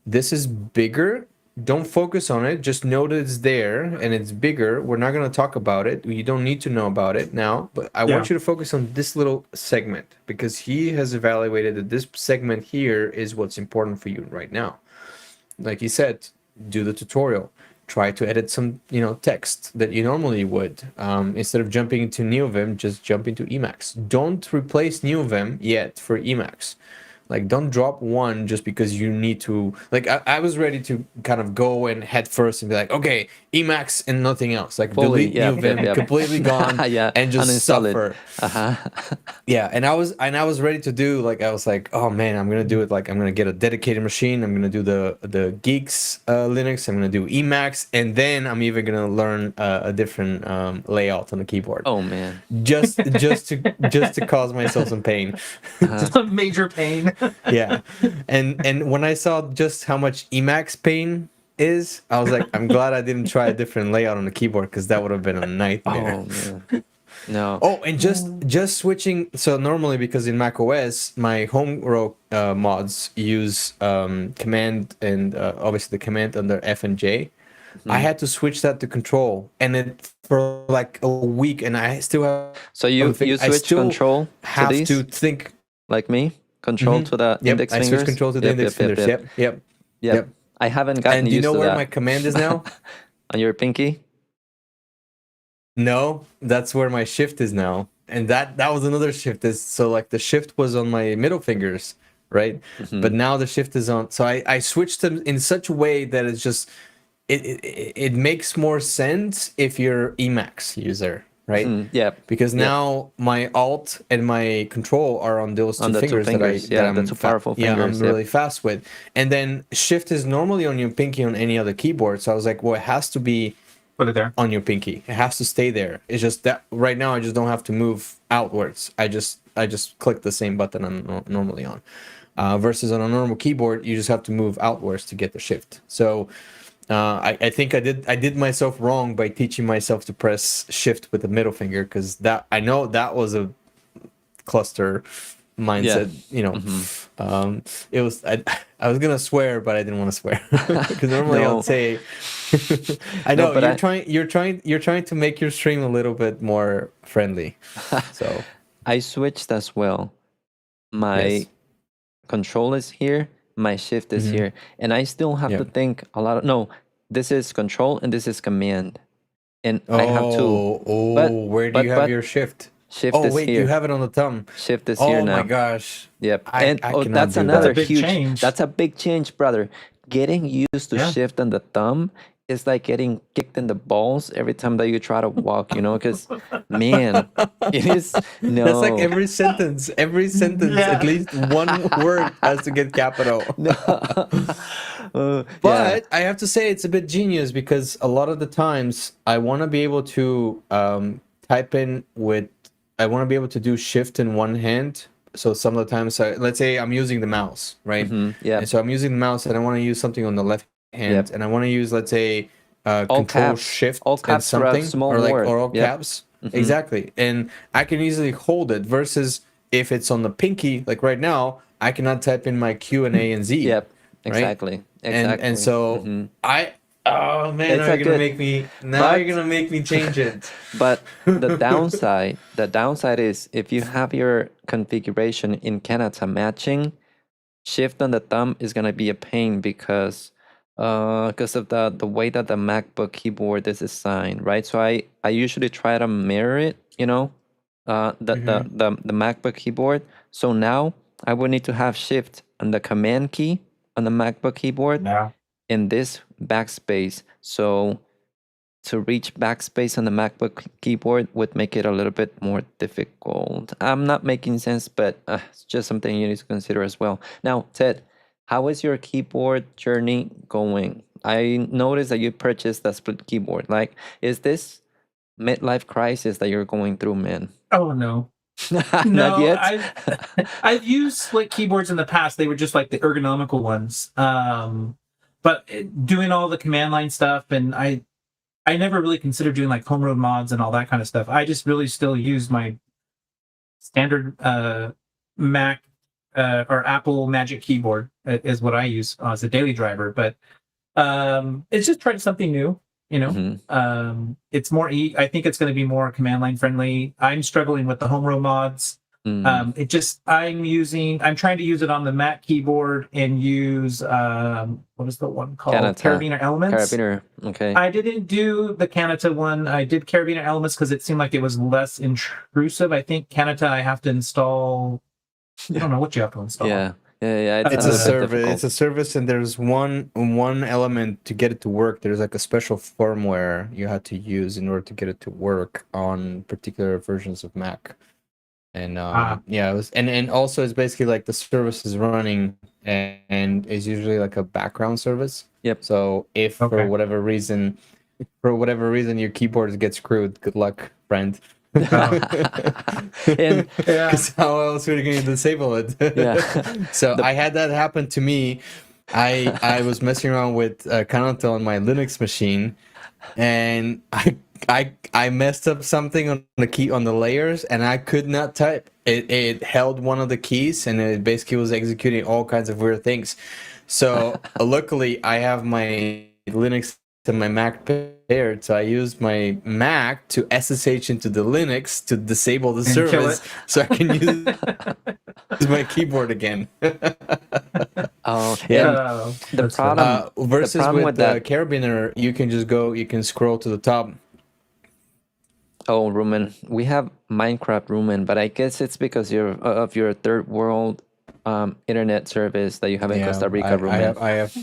Speaker 1: this is bigger. Don't focus on it. Just know that it's there and it's bigger. We're not going to talk about it. You don't need to know about it now, but I want you to focus on this little segment, because he has evaluated that this segment here is what's important for you right now. Like he said, do the tutorial. Try to edit some, text that you normally would. Instead of jumping into NeoVim, just jump into Emacs. Don't replace NeoVim yet for Emacs. Like, don't drop one just because you need to. Like, I was ready to kind of go and head first and be like, okay, Emacs and nothing else. Like,
Speaker 2: Fully,
Speaker 1: delete NeoVim, completely gone, and just
Speaker 2: uninstall
Speaker 1: suffer. Yeah, and I was ready to do, like, I was like, oh man, I'm gonna do it. Like, I'm gonna get a dedicated machine. I'm gonna do the Geeks Linux. I'm gonna do Emacs, and then I'm even gonna learn a different layout on the keyboard.
Speaker 2: Oh man,
Speaker 1: just to cause myself some pain.
Speaker 3: Some major pain.
Speaker 1: Yeah, and when I saw just how much Emacs pain is, I was like, I'm glad I didn't try a different layout on the keyboard, because that would have been a nightmare.
Speaker 2: oh man, no.
Speaker 1: Oh, and just switching. So normally, because in Mac OS, my home row mods use command and obviously the command under F and J. I had to switch that to control, and it for like a week, and I still have.
Speaker 2: So you switch control
Speaker 1: have
Speaker 2: to these,
Speaker 1: to think
Speaker 2: like me, control to the index
Speaker 1: I
Speaker 2: fingers.
Speaker 1: switch control to the index fingers. Yep.
Speaker 2: I haven't gotten
Speaker 1: And do you
Speaker 2: used
Speaker 1: know
Speaker 2: to
Speaker 1: where
Speaker 2: that.
Speaker 1: my command is now?
Speaker 2: On your pinky?
Speaker 1: No, that's where my shift is now. And that was another shift. Is so like the shift was on my middle fingers, right? But now the shift is on. So I switched them in such a way that it's just it makes more sense if you're Emacs user, right?
Speaker 2: Yeah.
Speaker 1: Because now my Alt and my Control are on those two fingers.
Speaker 2: The two powerful fingers.
Speaker 1: I'm really fast with. And then Shift is normally on your pinky on any other keyboard. So I was like, well, it has to be
Speaker 3: Put it there
Speaker 1: on your pinky. It has to stay there. It's just that right now I just don't have to move outwards. I just click the same button I'm normally on. Versus on a normal keyboard, you just have to move outwards to get the shift. So I think I did myself wrong by teaching myself to press shift with the middle finger, because that I know that was a cluster mindset. It was I was gonna swear, but I didn't want to swear, because normally I'll say I know, but you're trying to make your stream a little bit more friendly. So
Speaker 2: I switched as well. My control is here, my shift is here, and I still have to think a lot of this is control and this is command, and I have to.
Speaker 1: Where do you have your shift?
Speaker 2: Shift is
Speaker 1: wait,
Speaker 2: here.
Speaker 1: you have it on the thumb.
Speaker 2: Shift is here now.
Speaker 1: Oh my gosh.
Speaker 2: Yep.
Speaker 1: I
Speaker 2: that's another
Speaker 3: big
Speaker 2: huge
Speaker 3: change.
Speaker 2: That's a big change, brother. Getting used to shift on the thumb is like getting kicked in the balls every time that you try to walk, because man, it is
Speaker 1: That's like every sentence, at least one word has to get capital. But I have to say it's a bit genius, because a lot of the times I want to be able to type in with. I want to be able to do shift in one hand. So some of the times, let's say I'm using the mouse, right? And so I'm using the mouse and I want to use something on the left hand, and I want to use, let's say, control
Speaker 2: caps.
Speaker 1: shift
Speaker 2: All caps
Speaker 1: and something,
Speaker 2: small
Speaker 1: or like
Speaker 2: word.
Speaker 1: all caps. Exactly. And I can easily hold it, versus if it's on the pinky, like right now, I cannot type in my Q and A and Z.
Speaker 2: Yep.
Speaker 1: Right?
Speaker 2: Exactly.
Speaker 1: And so oh man, now you're gonna make me change it.
Speaker 2: But the downside is, if you have your configuration in Canada matching, shift on the thumb is gonna be a pain, because of the way that the MacBook keyboard is designed, right? So I usually try to mirror it, the MacBook keyboard. So now I would need to have shift on the command key on the MacBook keyboard
Speaker 3: Yeah.
Speaker 2: in this backspace. So to reach backspace on the MacBook keyboard would make it a little bit more difficult. I'm not making sense, but it's just something you need to consider as well. Now, Ted, how is your keyboard journey going? I noticed that you purchased a split keyboard. Like, is this midlife crisis that you're going through, man?
Speaker 3: Oh no.
Speaker 2: Not
Speaker 3: No,
Speaker 2: yet.
Speaker 3: I've used split keyboards in the past. They were just like the ergonomical ones. But doing all the command line stuff, and I never really considered doing like home road mods and all that kind of stuff. I just really still use my standard Mac or Apple Magic keyboard is what I use as a daily driver. But it's just trying something new. You know,
Speaker 2: Mhm.
Speaker 3: it's more. I think it's going to be more command line friendly. I'm struggling with the home row mods. I'm trying to use it on the Mac keyboard and use what is the one called?
Speaker 2: Kanata.
Speaker 3: Carabiner Elements.
Speaker 2: Carabiner. Okay.
Speaker 3: I didn't do the Kanata one. I did Carabiner Elements because it seemed like it was less intrusive. I think Kanata I have to install. I don't know what you have to install.
Speaker 2: Yeah.
Speaker 1: It's
Speaker 2: a
Speaker 1: a
Speaker 2: little bit
Speaker 1: service.
Speaker 2: difficult.
Speaker 1: It's a service, and there's one element to get it to work. There's like a special firmware you had to use in order to get it to work on particular versions of Mac. And yeah, it was, and also it's basically like the service is running, and it's usually like a background service.
Speaker 2: Yep.
Speaker 1: So if for whatever reason your keyboard gets screwed, good luck, friend.
Speaker 2: And
Speaker 1: Because how else are you going to disable it?
Speaker 2: Yeah.
Speaker 1: So I had that happen to me. I was messing around with Kanata on my Linux machine, and I messed up something on the key on the layers, and I could not type. It held one of the keys, and it basically was executing all kinds of weird things. So luckily, I have my Linux and my Mac paired, so I used my Mac to SSH into the Linux to disable the
Speaker 3: And kill
Speaker 1: service,
Speaker 3: it.
Speaker 1: so I can use my keyboard again.
Speaker 2: Oh,
Speaker 1: Yeah.
Speaker 2: and the problem
Speaker 1: Versus
Speaker 2: problem
Speaker 1: with
Speaker 2: with that-
Speaker 1: Carabiner, you can scroll to the top.
Speaker 2: Oh, Rumen, we have Minecraft Rumen, but I guess it's because of your third world internet service that you have in Costa Rica, Rumen.
Speaker 1: I have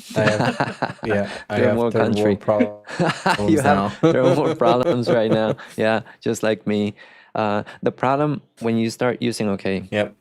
Speaker 1: yeah, I
Speaker 2: Third
Speaker 1: have
Speaker 2: world
Speaker 1: third
Speaker 2: country.
Speaker 1: world problems
Speaker 2: You
Speaker 1: now.
Speaker 2: have third world problems right now. Yeah, just like me. The problem when you start using
Speaker 1: Yep.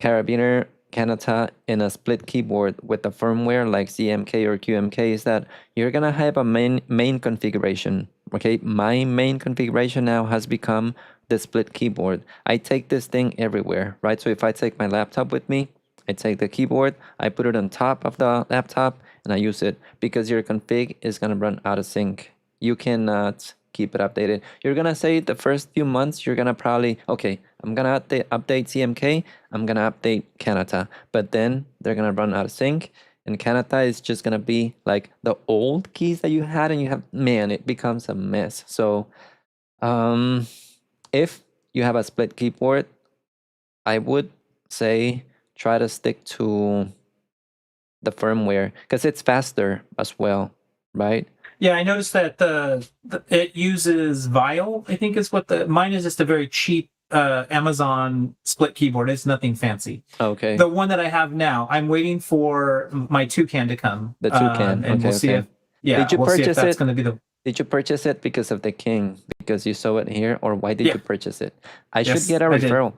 Speaker 2: Carabiner, Kanata, and a split keyboard with the firmware like CMK or QMK is that you're gonna have a main configuration. Okay, my main configuration now has become the split keyboard. I take this thing everywhere, right? So if I take my laptop with me, I take the keyboard, I put it on top of the laptop, and I use it because your config is gonna run out of sync. You cannot keep it updated. You're gonna say the first few months you're gonna probably I'm gonna update CMK, I'm gonna update Kanata, but then they're gonna run out of sync, and Kanata is just gonna be like the old keys that you had, and it becomes a mess. So if you have a split keyboard, I would say try to stick to the firmware because it's faster as well, right?
Speaker 3: Yeah, I noticed that it uses Vial. I think is what mine is. Just a very cheap Amazon split keyboard. It's nothing fancy.
Speaker 2: Okay.
Speaker 3: The one that I have now, I'm waiting for my Toucan to come.
Speaker 2: The Toucan.
Speaker 3: And we'll see if
Speaker 2: Did you
Speaker 3: we'll see if
Speaker 2: purchase
Speaker 3: that's
Speaker 2: it?
Speaker 3: going to be the.
Speaker 2: Did you purchase it because of the king? Because you saw it here, or why did
Speaker 3: Yeah.
Speaker 2: you purchase it? I
Speaker 3: Yes,
Speaker 2: should get a
Speaker 3: I did.
Speaker 2: referral.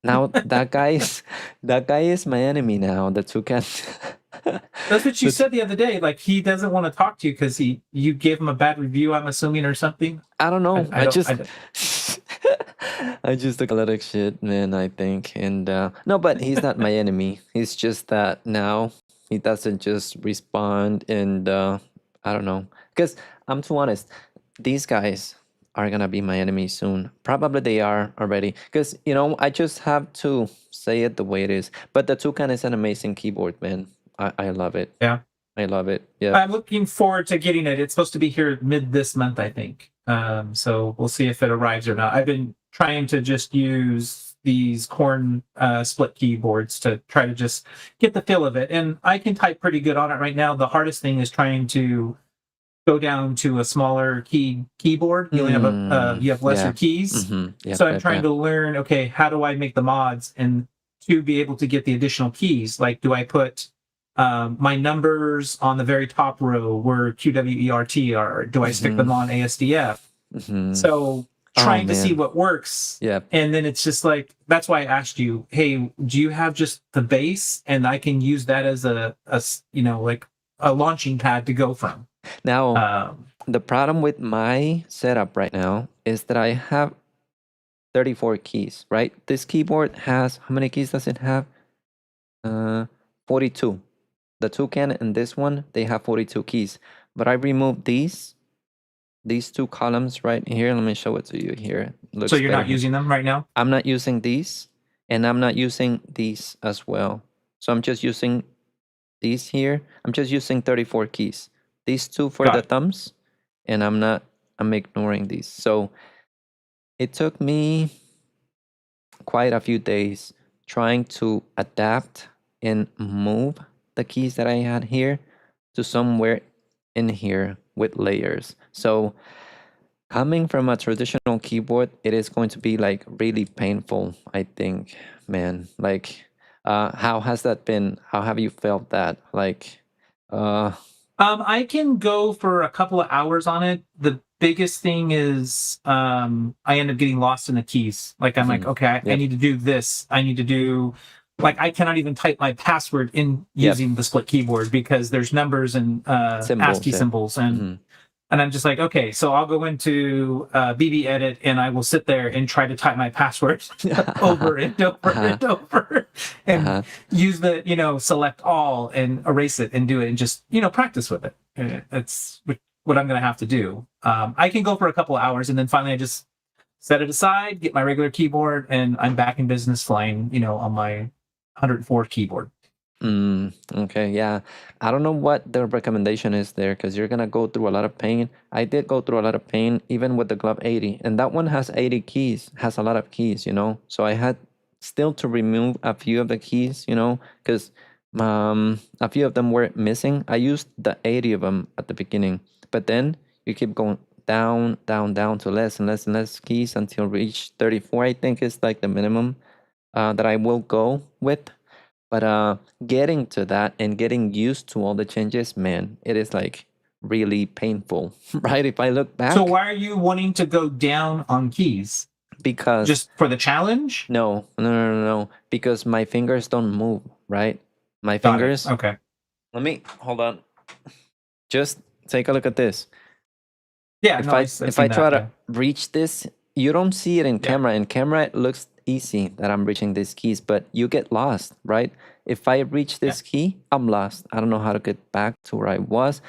Speaker 2: Now that guy is my enemy now. The Toucan.
Speaker 3: That's what you said the other day. Like he doesn't want to talk to you because you gave him a bad review. I'm assuming or something.
Speaker 2: I don't know.
Speaker 3: I don't-
Speaker 2: I just took a lot of shit, man, I think. And no, but he's not my enemy. He's just that now he doesn't just respond. And I don't know. Because I'm too honest, these guys are going to be my enemy soon. Probably they are already. Because, I just have to say it the way it is. But the Toucan is an amazing keyboard, man. I love it.
Speaker 3: Yeah.
Speaker 2: I love it. Yeah.
Speaker 3: I'm looking forward to getting it. It's supposed to be here mid this month, I think. So we'll see if it arrives or not. I've been trying to just use these Korn split keyboards to try to just get the feel of it. And I can type pretty good on it right now. The hardest thing is trying to go down to a smaller keyboard. You only have you have lesser keys.
Speaker 2: Mm-hmm.
Speaker 3: So I'm trying to learn, how do I make the mods and to be able to get the additional keys? Like, do I put my numbers on the very top row were QWERT, or do I stick them on ASDF? So trying to see what works.
Speaker 2: Yep.
Speaker 3: And then it's just like, that's why I asked you, hey, do you have just the base, and I can use that as a like a launching pad to go from.
Speaker 2: Now, the problem with my setup right now is that I have 34 keys, right? This keyboard has, how many keys does it have? 42. The Toucan and this one, they have 42 keys. But I removed these two columns right here. Let me show it to you here.
Speaker 3: So you're not using them right now?
Speaker 2: I'm not using these, and I'm not using these as well. So I'm just using these here. I'm just using 34 keys. These two for the thumbs, and I'm ignoring these. So it took me quite a few days trying to adapt and move the keys that I had here to somewhere in here with layers. So coming from a traditional keyboard, it is going to be like really painful, I think, man. Like, how has that been? How have you felt that? Like,
Speaker 3: I can go for a couple of hours on it. The biggest thing is I end up getting lost in the keys. Like I'm like, okay, I need to do this. I need to do, like, I cannot even type my password in using the split keyboard because there's numbers and ASCII symbols, and I'm just like, okay, so I'll go into BB Edit and I will sit there and try to type my password over and over and over, and use the, select all and erase it and do it and just, practice with it. That's what I'm going to have to do. I can go for a couple of hours and then finally I just set it aside, get my regular keyboard, and I'm back in business flying, on my 104 keyboard.
Speaker 2: Okay, yeah. I don't know what the recommendation is there because you're gonna go through a lot of pain. I did go through a lot of pain even with the Glove 80, and that one has 80 keys, has a lot of keys, So I had still to remove a few of the keys, because a few of them were missing. I used the 80 of them at the beginning, but then you keep going down, down, down to less and less and less keys until reach 34. I think is like the minimum that I will go with. But getting to that and getting used to all the changes, man, it is like really painful, right? If I look back.
Speaker 3: So why are you wanting to go down on keys?
Speaker 2: Because
Speaker 3: just for the challenge?
Speaker 2: No. Because my fingers don't move, right? My fingers.
Speaker 3: Okay.
Speaker 2: Let me hold on. Just take a look at this.
Speaker 3: Yeah.
Speaker 2: If I try to reach this, you don't see it in camera. In camera, it looks easy that I'm reaching these keys, but you get lost, right? If I reach this key, I'm lost. I don't know how to get back to where I was.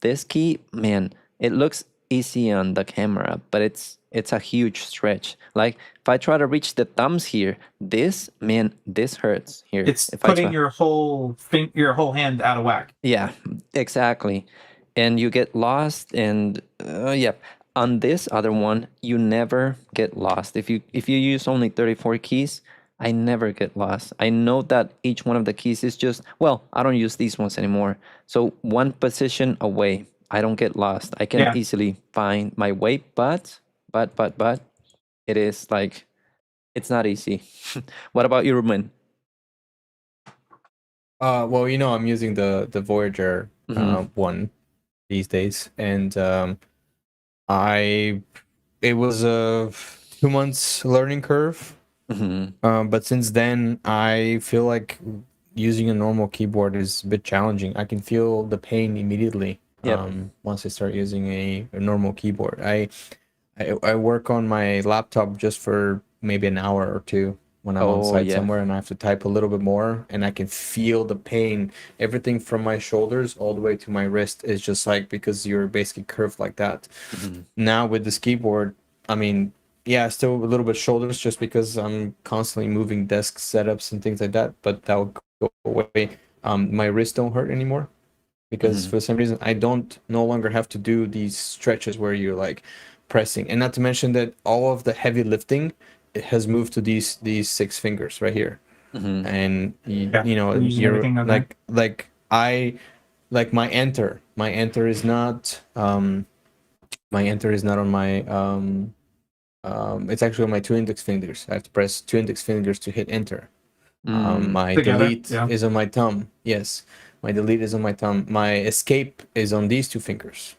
Speaker 2: This key, man, it looks easy on the camera, but it's a huge stretch. Like if I try to reach the thumbs here, this hurts here.
Speaker 3: It's
Speaker 2: if
Speaker 3: putting your whole hand out of whack.
Speaker 2: Yeah, exactly. And you get lost, and on this other one, you never get lost. If you use only 34 keys, I never get lost. I know that each one of the keys is just, well, I don't use these ones anymore. So one position away, I don't get lost. I can easily find my way, but it is like, it's not easy. What about you, Ruben?
Speaker 1: Well, I'm using the Voyager one these days, and it was a 2 months learning curve. But since then, I feel like using a normal keyboard is a bit challenging. I can feel the pain immediately. Once I start using a normal keyboard. I work on my laptop just for maybe an hour or two when I'm on site somewhere, and I have to type a little bit more, and I can feel the pain. Everything from my shoulders all the way to my wrist is just like, because you're basically curved like that. Now with this keyboard, I mean, still a little bit shoulders just because I'm constantly moving desk setups and things like that, but that will go away. My wrists don't hurt anymore because for some reason I no longer have to do these stretches where you're like pressing, and not to mention that all of the heavy lifting, it has moved to these 6 fingers right here. And you're like my enter is not on my it's actually on my 2 index fingers. I have to press 2 index fingers to hit enter. My delete is on my thumb. Yes, my delete is on my thumb, my escape is on these two fingers,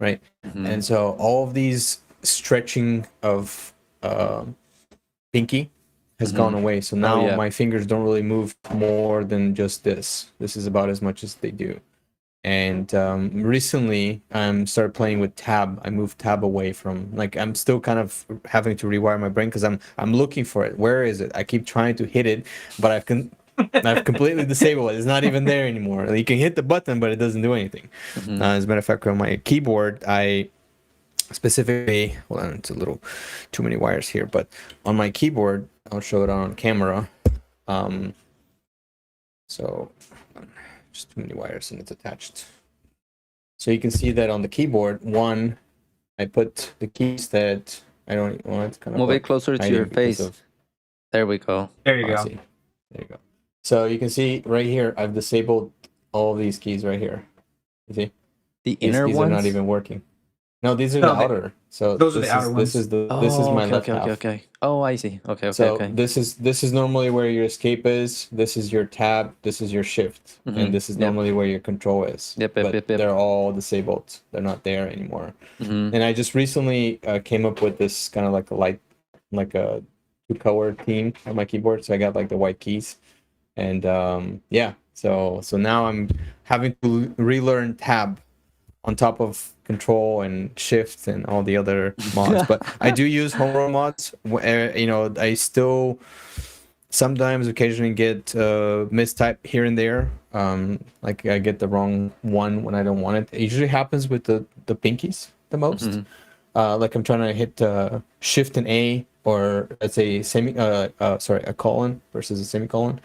Speaker 1: right?
Speaker 2: Mhm.
Speaker 1: And so all of these stretching of pinky has gone away. So now
Speaker 2: yeah.
Speaker 1: my fingers don't really move more than just this. This is about as much as they do. And recently started playing with tab. I moved tab away from, like, I'm still kind of having to rewire my brain because I'm looking for it. Where is it? I keep trying to hit it, but I've completely disabled it. It's not even there anymore. You can hit the button, but it doesn't do anything. As a matter of fact, on my keyboard, I specifically, hold on, it's a little too many wires here, but on my keyboard, I'll show it on camera. So just too many wires and it's attached. So you can see that on the keyboard, one, I put the keys that I don't want. Kind of
Speaker 2: Move
Speaker 1: like
Speaker 2: it closer to
Speaker 1: hiding
Speaker 2: your
Speaker 1: because
Speaker 2: face.
Speaker 1: of-
Speaker 2: There we go.
Speaker 3: There you
Speaker 1: Oh, I
Speaker 3: go.
Speaker 1: see. There you go. So you can see right here, I've disabled all of these keys right here. You see?
Speaker 2: The
Speaker 1: These
Speaker 2: inner
Speaker 1: keys
Speaker 2: ones.
Speaker 1: are not even working. No, these are
Speaker 3: No,
Speaker 1: the outer. So
Speaker 3: those are the outer
Speaker 1: this
Speaker 3: ones.
Speaker 1: is the
Speaker 2: Oh,
Speaker 1: this is my
Speaker 2: okay,
Speaker 1: left
Speaker 2: okay,
Speaker 1: half.
Speaker 2: okay. Oh, I see. Okay, okay,
Speaker 1: So
Speaker 2: okay.
Speaker 1: this is normally where your escape is. This is your tab. This is your shift, and this is
Speaker 2: Yep.
Speaker 1: normally where your control is.
Speaker 2: Yep,
Speaker 1: but
Speaker 2: yep.
Speaker 1: they're all disabled. They're not there anymore.
Speaker 2: Mhm.
Speaker 1: And I just recently came up with this kind of like a two-color theme on my keyboard. So I got like the white keys, and yeah. So now I'm having to relearn tab on top of control and shift and all the other mods. But I do use homegrown mods. You know, I still sometimes occasionally get mistype here and there. Like I get the wrong one when I don't want it. It usually happens with the pinkies the most. Like I'm trying to hit shift and A, or let's say a colon versus a semicolon,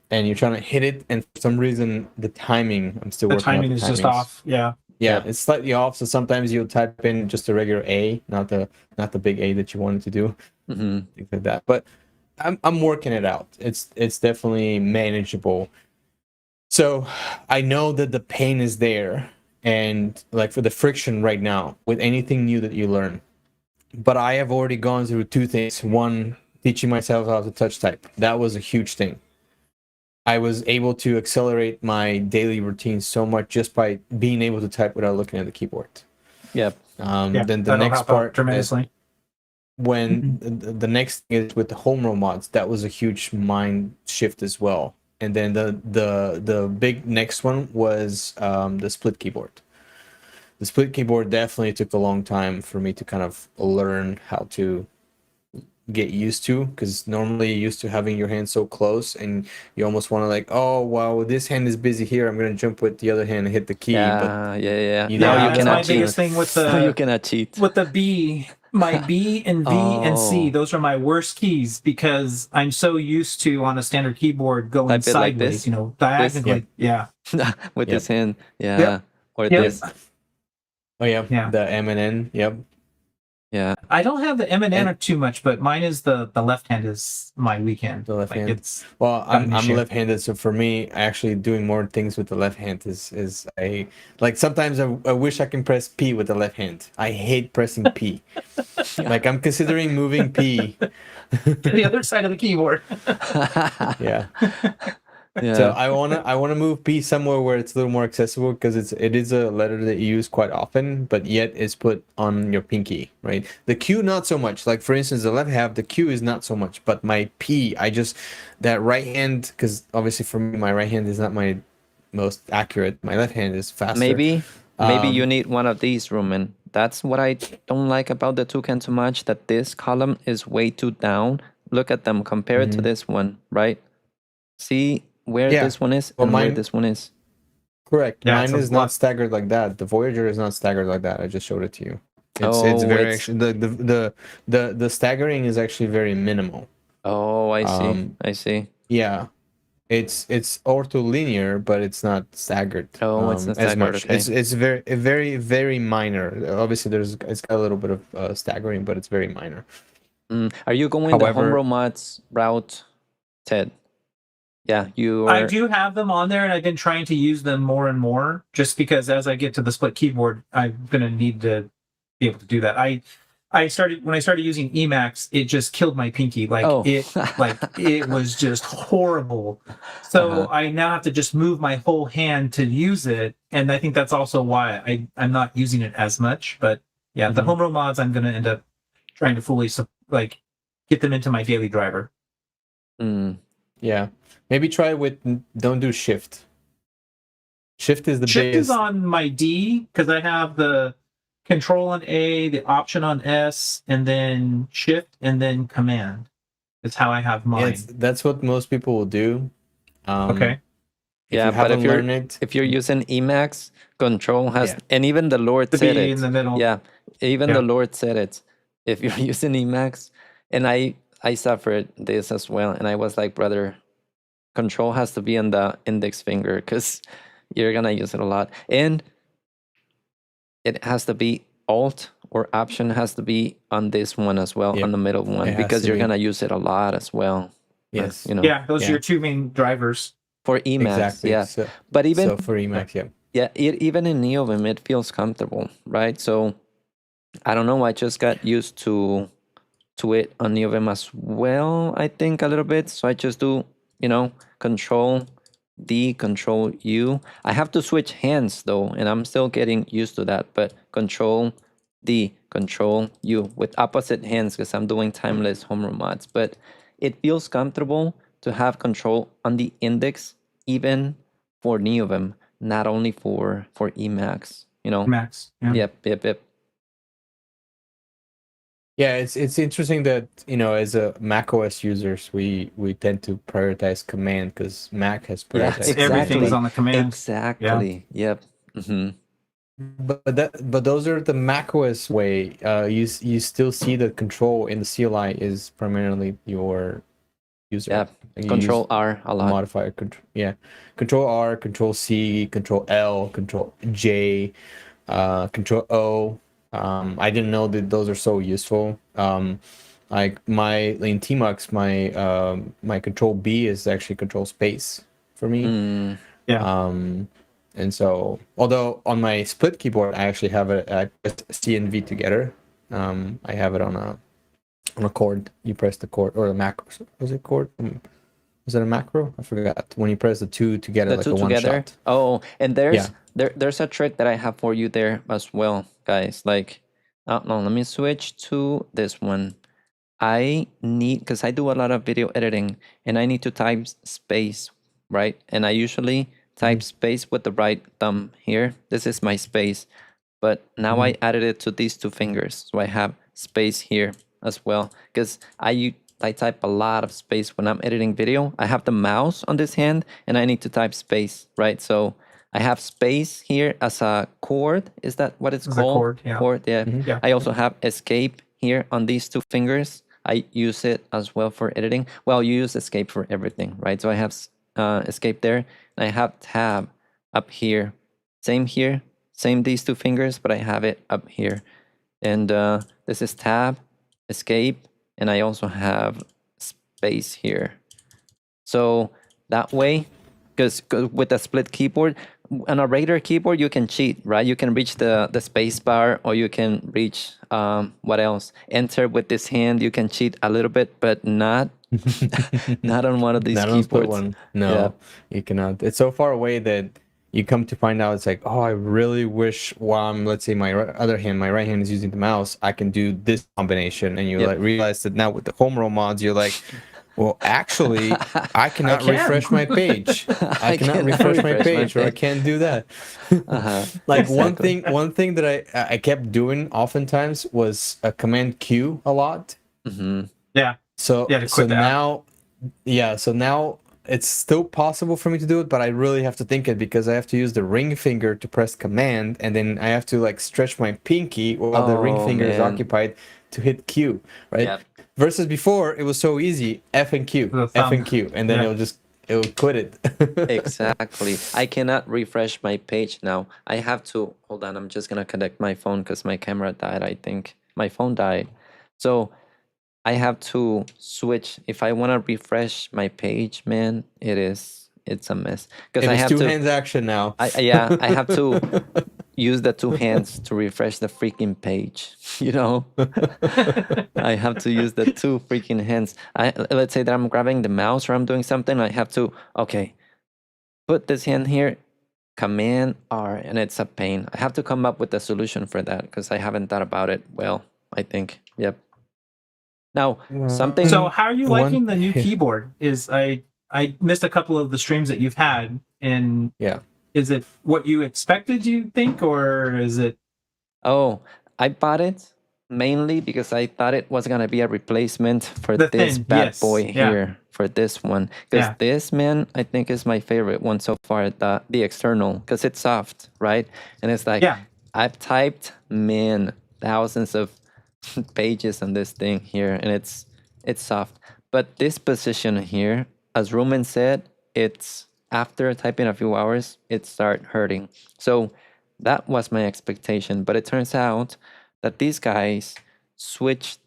Speaker 1: and you're trying to hit it, and for some reason the timing, I'm still
Speaker 3: The
Speaker 1: working out
Speaker 3: timing
Speaker 1: the
Speaker 3: is just
Speaker 1: timings.
Speaker 3: off. Yeah.
Speaker 1: Yeah,
Speaker 2: Yep.
Speaker 1: it's slightly off. So sometimes you'll type in just a regular A, not the big A that you wanted to do, things like that. But I'm working it out. It's definitely manageable. So I know that the pain is there, and like for the friction right now with anything new that you learn. But I have already gone through two things. One, teaching myself how to touch type. That was a huge thing. I was able to accelerate my daily routine so much just by being able to type without looking at the keyboard.
Speaker 2: Yep.
Speaker 3: Yeah,
Speaker 1: Then the
Speaker 3: that'll
Speaker 1: next
Speaker 3: help out
Speaker 1: part is
Speaker 3: tremendously.
Speaker 1: when the next thing is with the home row mods. That was a huge mind shift as well. And then the big next one was the split keyboard. The split keyboard definitely took a long time for me to kind of learn how to get used to, because normally you're used to having your hand so close and you almost want to like, oh wow, this hand is busy here, I'm gonna jump with the other hand and hit the key.
Speaker 2: Yeah, yeah.
Speaker 1: you
Speaker 2: Now
Speaker 1: know,
Speaker 2: you
Speaker 3: that's
Speaker 2: cannot
Speaker 3: my
Speaker 2: cheat.
Speaker 3: biggest thing with
Speaker 2: Now you
Speaker 3: the
Speaker 2: cannot cheat.
Speaker 3: with the B. My B and V and C,
Speaker 2: Oh.
Speaker 3: those are my worst keys because I'm so used to on a standard keyboard going
Speaker 2: Type it like
Speaker 3: sideways,
Speaker 2: this?
Speaker 3: you know, diagonally.
Speaker 1: Yep.
Speaker 3: Yeah.
Speaker 2: With
Speaker 1: Yep.
Speaker 2: his hand. Yeah.
Speaker 3: Yep.
Speaker 2: Or
Speaker 3: Yep.
Speaker 2: this.
Speaker 1: Oh yeah,
Speaker 3: Yeah.
Speaker 1: the M and N. Yep.
Speaker 2: Yeah.
Speaker 3: I don't have the M and N
Speaker 1: And-
Speaker 3: too much, but mine is the left hand is my weak hand.
Speaker 1: The left
Speaker 3: like
Speaker 1: hand.
Speaker 3: It's
Speaker 1: Well,
Speaker 3: Got an
Speaker 1: I'm
Speaker 3: issue.
Speaker 1: left-handed, so for me, actually doing more things with the left hand is I like sometimes I wish I can press P with the left hand. I hate pressing P. Like I'm considering moving P.
Speaker 3: to the other side of the keyboard.
Speaker 1: Yeah.
Speaker 2: Yeah.
Speaker 1: So I wanna move P somewhere where it's a little more accessible, because it is a letter that you use quite often, but yet is put on your pinky, right? The Q not so much. Like for instance, the left half, the Q is not so much, but my P, that right hand, because obviously for me my right hand is not my most accurate. My left hand is faster.
Speaker 2: Maybe you
Speaker 1: Um,
Speaker 2: need one of these, Roman. That's what I don't like about the toucan too much, that this column is way too down. Look at them, compare it to this one, right? See where
Speaker 1: Yeah.
Speaker 2: this one is
Speaker 1: Well,
Speaker 2: and where
Speaker 1: mine-
Speaker 2: this one is.
Speaker 1: Correct.
Speaker 3: Yeah, it's
Speaker 1: Mine
Speaker 3: a
Speaker 1: is not
Speaker 3: lot-
Speaker 1: staggered like that. The Voyager is not staggered like that. I just showed it to you. It's
Speaker 2: Oh,
Speaker 1: very
Speaker 2: it's-
Speaker 1: actually the staggering is actually very minimal.
Speaker 2: Oh, I see.
Speaker 1: Um,
Speaker 2: I see.
Speaker 1: Yeah, it's ortholinear, but it's not staggered.
Speaker 2: Oh, it's not
Speaker 1: as
Speaker 2: staggered,
Speaker 1: much.
Speaker 2: okay.
Speaker 1: It's very minor. Obviously, it's got a little bit of staggering, but it's very minor.
Speaker 2: Are you going the
Speaker 1: However-
Speaker 2: homebrew mods route, Ted? Yeah, you
Speaker 3: I
Speaker 2: are.
Speaker 3: do have them on there, and I've been trying to use them more and more, just because as I get to the split keyboard, I'm gonna need to be able to do that. when I started using Emacs, it just killed my pinky. Like
Speaker 2: Oh.
Speaker 3: it was just horrible. So I now have to just move my whole hand to use it, and I think that's also why I'm not using it as much. But yeah, the home row mods I'm going to end up trying to fully like get them into my daily driver.
Speaker 1: Yeah, maybe try with don't do shift. Shift is the
Speaker 3: Shift
Speaker 1: biggest.
Speaker 3: is on my D because I have the control on A, the option on S, and then shift and then command. Is how I have mine.
Speaker 1: That's what most people will do.
Speaker 3: Okay.
Speaker 1: If you haven't learned it,
Speaker 2: if you're using Emacs, control has, and even the Lord
Speaker 3: The
Speaker 2: said
Speaker 3: B
Speaker 2: it.
Speaker 3: in the middle.
Speaker 2: Yeah, even the Lord said it. If you're using Emacs, and I suffered this as well, and I was like, brother, control has to be on the index finger because you're gonna use it a lot, and it has to be Alt or Option has to be on this one as well, on the middle one, because you're gonna use it a lot as well.
Speaker 1: Yes.
Speaker 2: Or, you know.
Speaker 3: Yeah, those are your two main drivers.
Speaker 2: For Emacs,
Speaker 1: Exactly.
Speaker 2: yeah.
Speaker 1: So,
Speaker 2: but even
Speaker 1: for Emacs,
Speaker 2: even in NeoVim, it feels comfortable, right? So I don't know. I just got used to it on NeoVim as well. I think a little bit. So I just do, Control D, Control U. I have to switch hands though, and I'm still getting used to that. But Control D, Control U with opposite hands because I'm doing timeless home row mods. But it feels comfortable to have control on the index, even for NeoVim, not only for Emacs.
Speaker 3: Emacs. Yeah.
Speaker 2: Yep.
Speaker 1: Yeah, it's interesting that as a Mac OS users, we tend to prioritize command because Mac has prioritized
Speaker 2: exactly.
Speaker 3: Everything's on the command.
Speaker 2: Exactly. Yeah. Yep.
Speaker 1: But those are the Mac OS way. You still see the control in the CLI is primarily your user.
Speaker 2: Yeah. Control R a lot.
Speaker 1: Modifier control. Yeah, Control R, Control C, Control L, Control J, Control O. I didn't know that those are so useful. Like in Tmux, my Control B is actually Control Space for me.
Speaker 3: Yeah.
Speaker 1: And so, although on my split keyboard, I actually have it. I press C and V together. I have it on a chord. You press the chord or the macro. Was it chord? Was it a macro? I forgot. When you press the two together,
Speaker 2: The
Speaker 1: like
Speaker 2: two
Speaker 1: a one
Speaker 2: together.
Speaker 1: shot.
Speaker 2: Oh, and there's a trick that I have for you there as well, guys. Like, no, let me switch to this one. I need, because I do a lot of video editing, and I need to type space, right? And I usually type space with the right thumb here. This is my space, but now I added it to these two fingers, so I have space here as well. Because I type a lot of space when I'm editing video. I have the mouse on this hand, and I need to type space, right? So I have space here as a chord. Is that what it's called?
Speaker 3: Chord, yeah.
Speaker 2: Chord, yeah. I also have escape here on these two fingers. I use it as well for editing. Well, you use escape for everything, right? So I have escape there, and I have tab up here. Same here, same these two fingers, but I have it up here. And this is tab, escape, and I also have space here. So that way, because with a split keyboard, on a regular keyboard, you can cheat, right? You can reach the space bar, or you can reach, what else? Enter with this hand. You can cheat a little bit, but not not on one of these
Speaker 1: not
Speaker 2: keyboards.
Speaker 1: On one. No, you cannot. It's so far away that you come to find out it's like, oh, I really wish while let's say my other hand, my right hand is using the mouse, I can do this combination. And you like realize that now with the home row mods, you're like, well, actually, I cannot refresh my page. I cannot refresh my page, or I can't do that. Like exactly. one thing that I kept doing oftentimes was a Command Q a lot.
Speaker 3: Yeah.
Speaker 1: So now it's still possible for me to do it, but I really have to think it because I have to use the ring finger to press command, and then I have to like stretch my pinky while the ring finger is occupied to hit Q, right? Yep. Versus before, it was so easy, F and Q, and then it will quit it.
Speaker 2: Exactly. I cannot refresh my page now. I have to, hold on, I'm just going to connect my phone because my camera died, I think. My phone died. So I have to switch. If I want to refresh my page, man, it's a mess.
Speaker 1: Because I have two hands action now.
Speaker 2: I have to use the two hands to refresh the freaking page. You know, I have to use the two freaking hands. Let's say that I'm grabbing the mouse or I'm doing something. I have to, okay, put this hand here, Command R, and it's a pain. I have to come up with a solution for that because I haven't thought about it well, I think. Yep. Now, something.
Speaker 3: So how are you
Speaker 1: One-
Speaker 3: liking the new keyboard? I missed a couple of the streams that you've had, and
Speaker 1: Yeah.
Speaker 3: is it what you expected, you think, or is it
Speaker 2: Oh, I bought it mainly because I thought it was gonna be a replacement for
Speaker 3: The
Speaker 2: this
Speaker 3: thin,
Speaker 2: bad
Speaker 3: yes,
Speaker 2: boy
Speaker 3: yeah.
Speaker 2: here, for this one. Because
Speaker 3: Yeah.
Speaker 2: this, man, I think is my favorite one so far, the external, because it's soft, right? And it's like,
Speaker 3: Yeah.
Speaker 2: I've typed, man, thousands of pages on this thing here, and it's soft. But this position here, as Roman said, it's after typing a few hours, it start hurting. So that was my expectation. But it turns out that these guys switched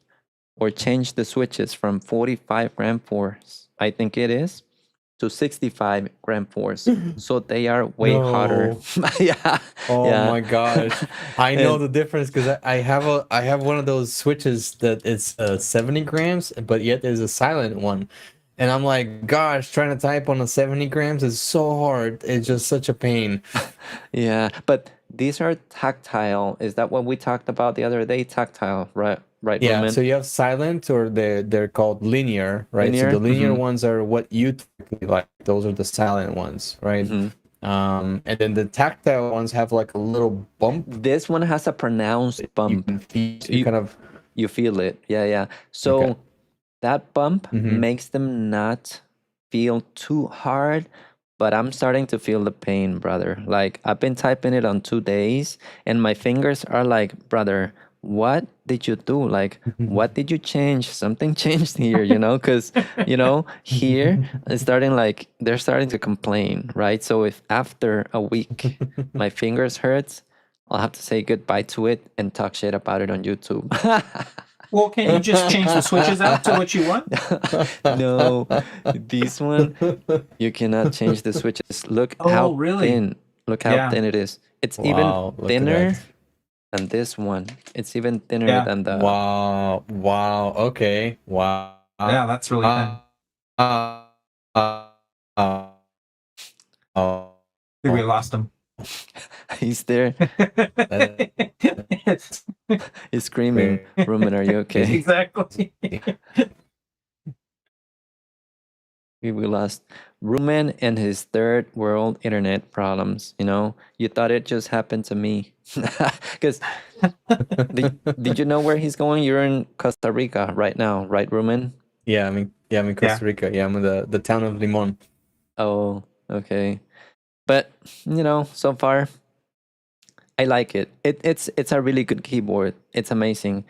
Speaker 2: or changed the switches from 45 gram force, I think it is, to 65 gram force. So they are way hotter. Yeah.
Speaker 1: Oh
Speaker 2: yeah.
Speaker 1: my gosh. I know
Speaker 2: And-
Speaker 1: the difference because I have one of those switches that it's 70 grams, but yet there's a silent one. And I'm like, gosh, trying to type on a 70 grams is so hard. It's just such a pain.
Speaker 2: Yeah, but these are tactile. Is that what we talked about the other day? Tactile, right? Right,
Speaker 1: Yeah,
Speaker 2: Roman?
Speaker 1: so you have silent or they're called linear, right?
Speaker 2: Linear?
Speaker 1: So the linear
Speaker 2: Mhm.
Speaker 1: ones are what you typically like. Those are the silent ones, right?
Speaker 2: Mhm.
Speaker 1: And then the tactile ones have like a little bump.
Speaker 2: This one has a pronounced
Speaker 1: You
Speaker 2: bump.
Speaker 1: can feel,
Speaker 2: You-
Speaker 1: you kind of
Speaker 2: You feel it. Yeah, yeah. So
Speaker 1: Okay.
Speaker 2: that bump
Speaker 1: Mhm.
Speaker 2: makes them not feel too hard, but I'm starting to feel the pain, brother. Like I've been typing it on 2 days and my fingers are like, brother, what did you do? Like, what did you change? Something changed here, because, here it's starting like they're starting to complain, right? So if after a week my fingers hurts, I'll have to say goodbye to it and talk shit about it on YouTube.
Speaker 3: well, can you just change the switches out to what you want?
Speaker 2: No, this one you cannot change the switches. Look
Speaker 3: Oh,
Speaker 2: how
Speaker 3: really?
Speaker 2: thin. Look how
Speaker 3: Yeah.
Speaker 2: thin it is. It's
Speaker 1: Wow,
Speaker 2: even
Speaker 1: look at
Speaker 2: thinner
Speaker 1: that.
Speaker 2: than this one. It's even thinner
Speaker 3: Yeah.
Speaker 2: than the.
Speaker 1: Wow. Okay. Wow.
Speaker 3: Yeah, that's really thin.
Speaker 1: Uh, uh, uh, uh,
Speaker 3: I think we lost him.
Speaker 2: He's there. He's screaming. Roman, are you okay?
Speaker 3: Exactly.
Speaker 2: We lost Roman and his third world internet problems. You thought it just happened to me. Because did you know where he's going? You're in Costa Rica right now, right, Roman?
Speaker 1: yeah, I'm in Costa Rica. Yeah, I'm in the town of Limon.
Speaker 2: Oh, okay. But so far, I like it. It's a really good keyboard. It's amazing.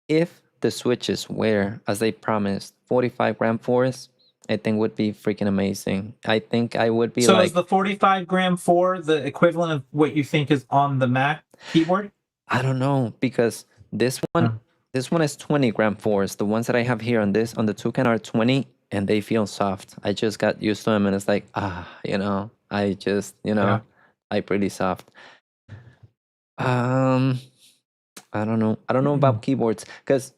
Speaker 2: If the switches were, as they promised, 45 gram force, I think would be freaking amazing. I think I would be
Speaker 3: So
Speaker 2: like,
Speaker 3: is the 45 gram 4 the equivalent of what you think is on the Mac keyboard?
Speaker 2: I don't know, because this one,
Speaker 3: Oh.
Speaker 2: this one is 20 gram force. The ones that I have here on the Toucan are 20, and they feel soft. I just got used to them, and it's like, I just,
Speaker 3: Yeah.
Speaker 2: I pretty soft. I don't know. I don't know about keyboards because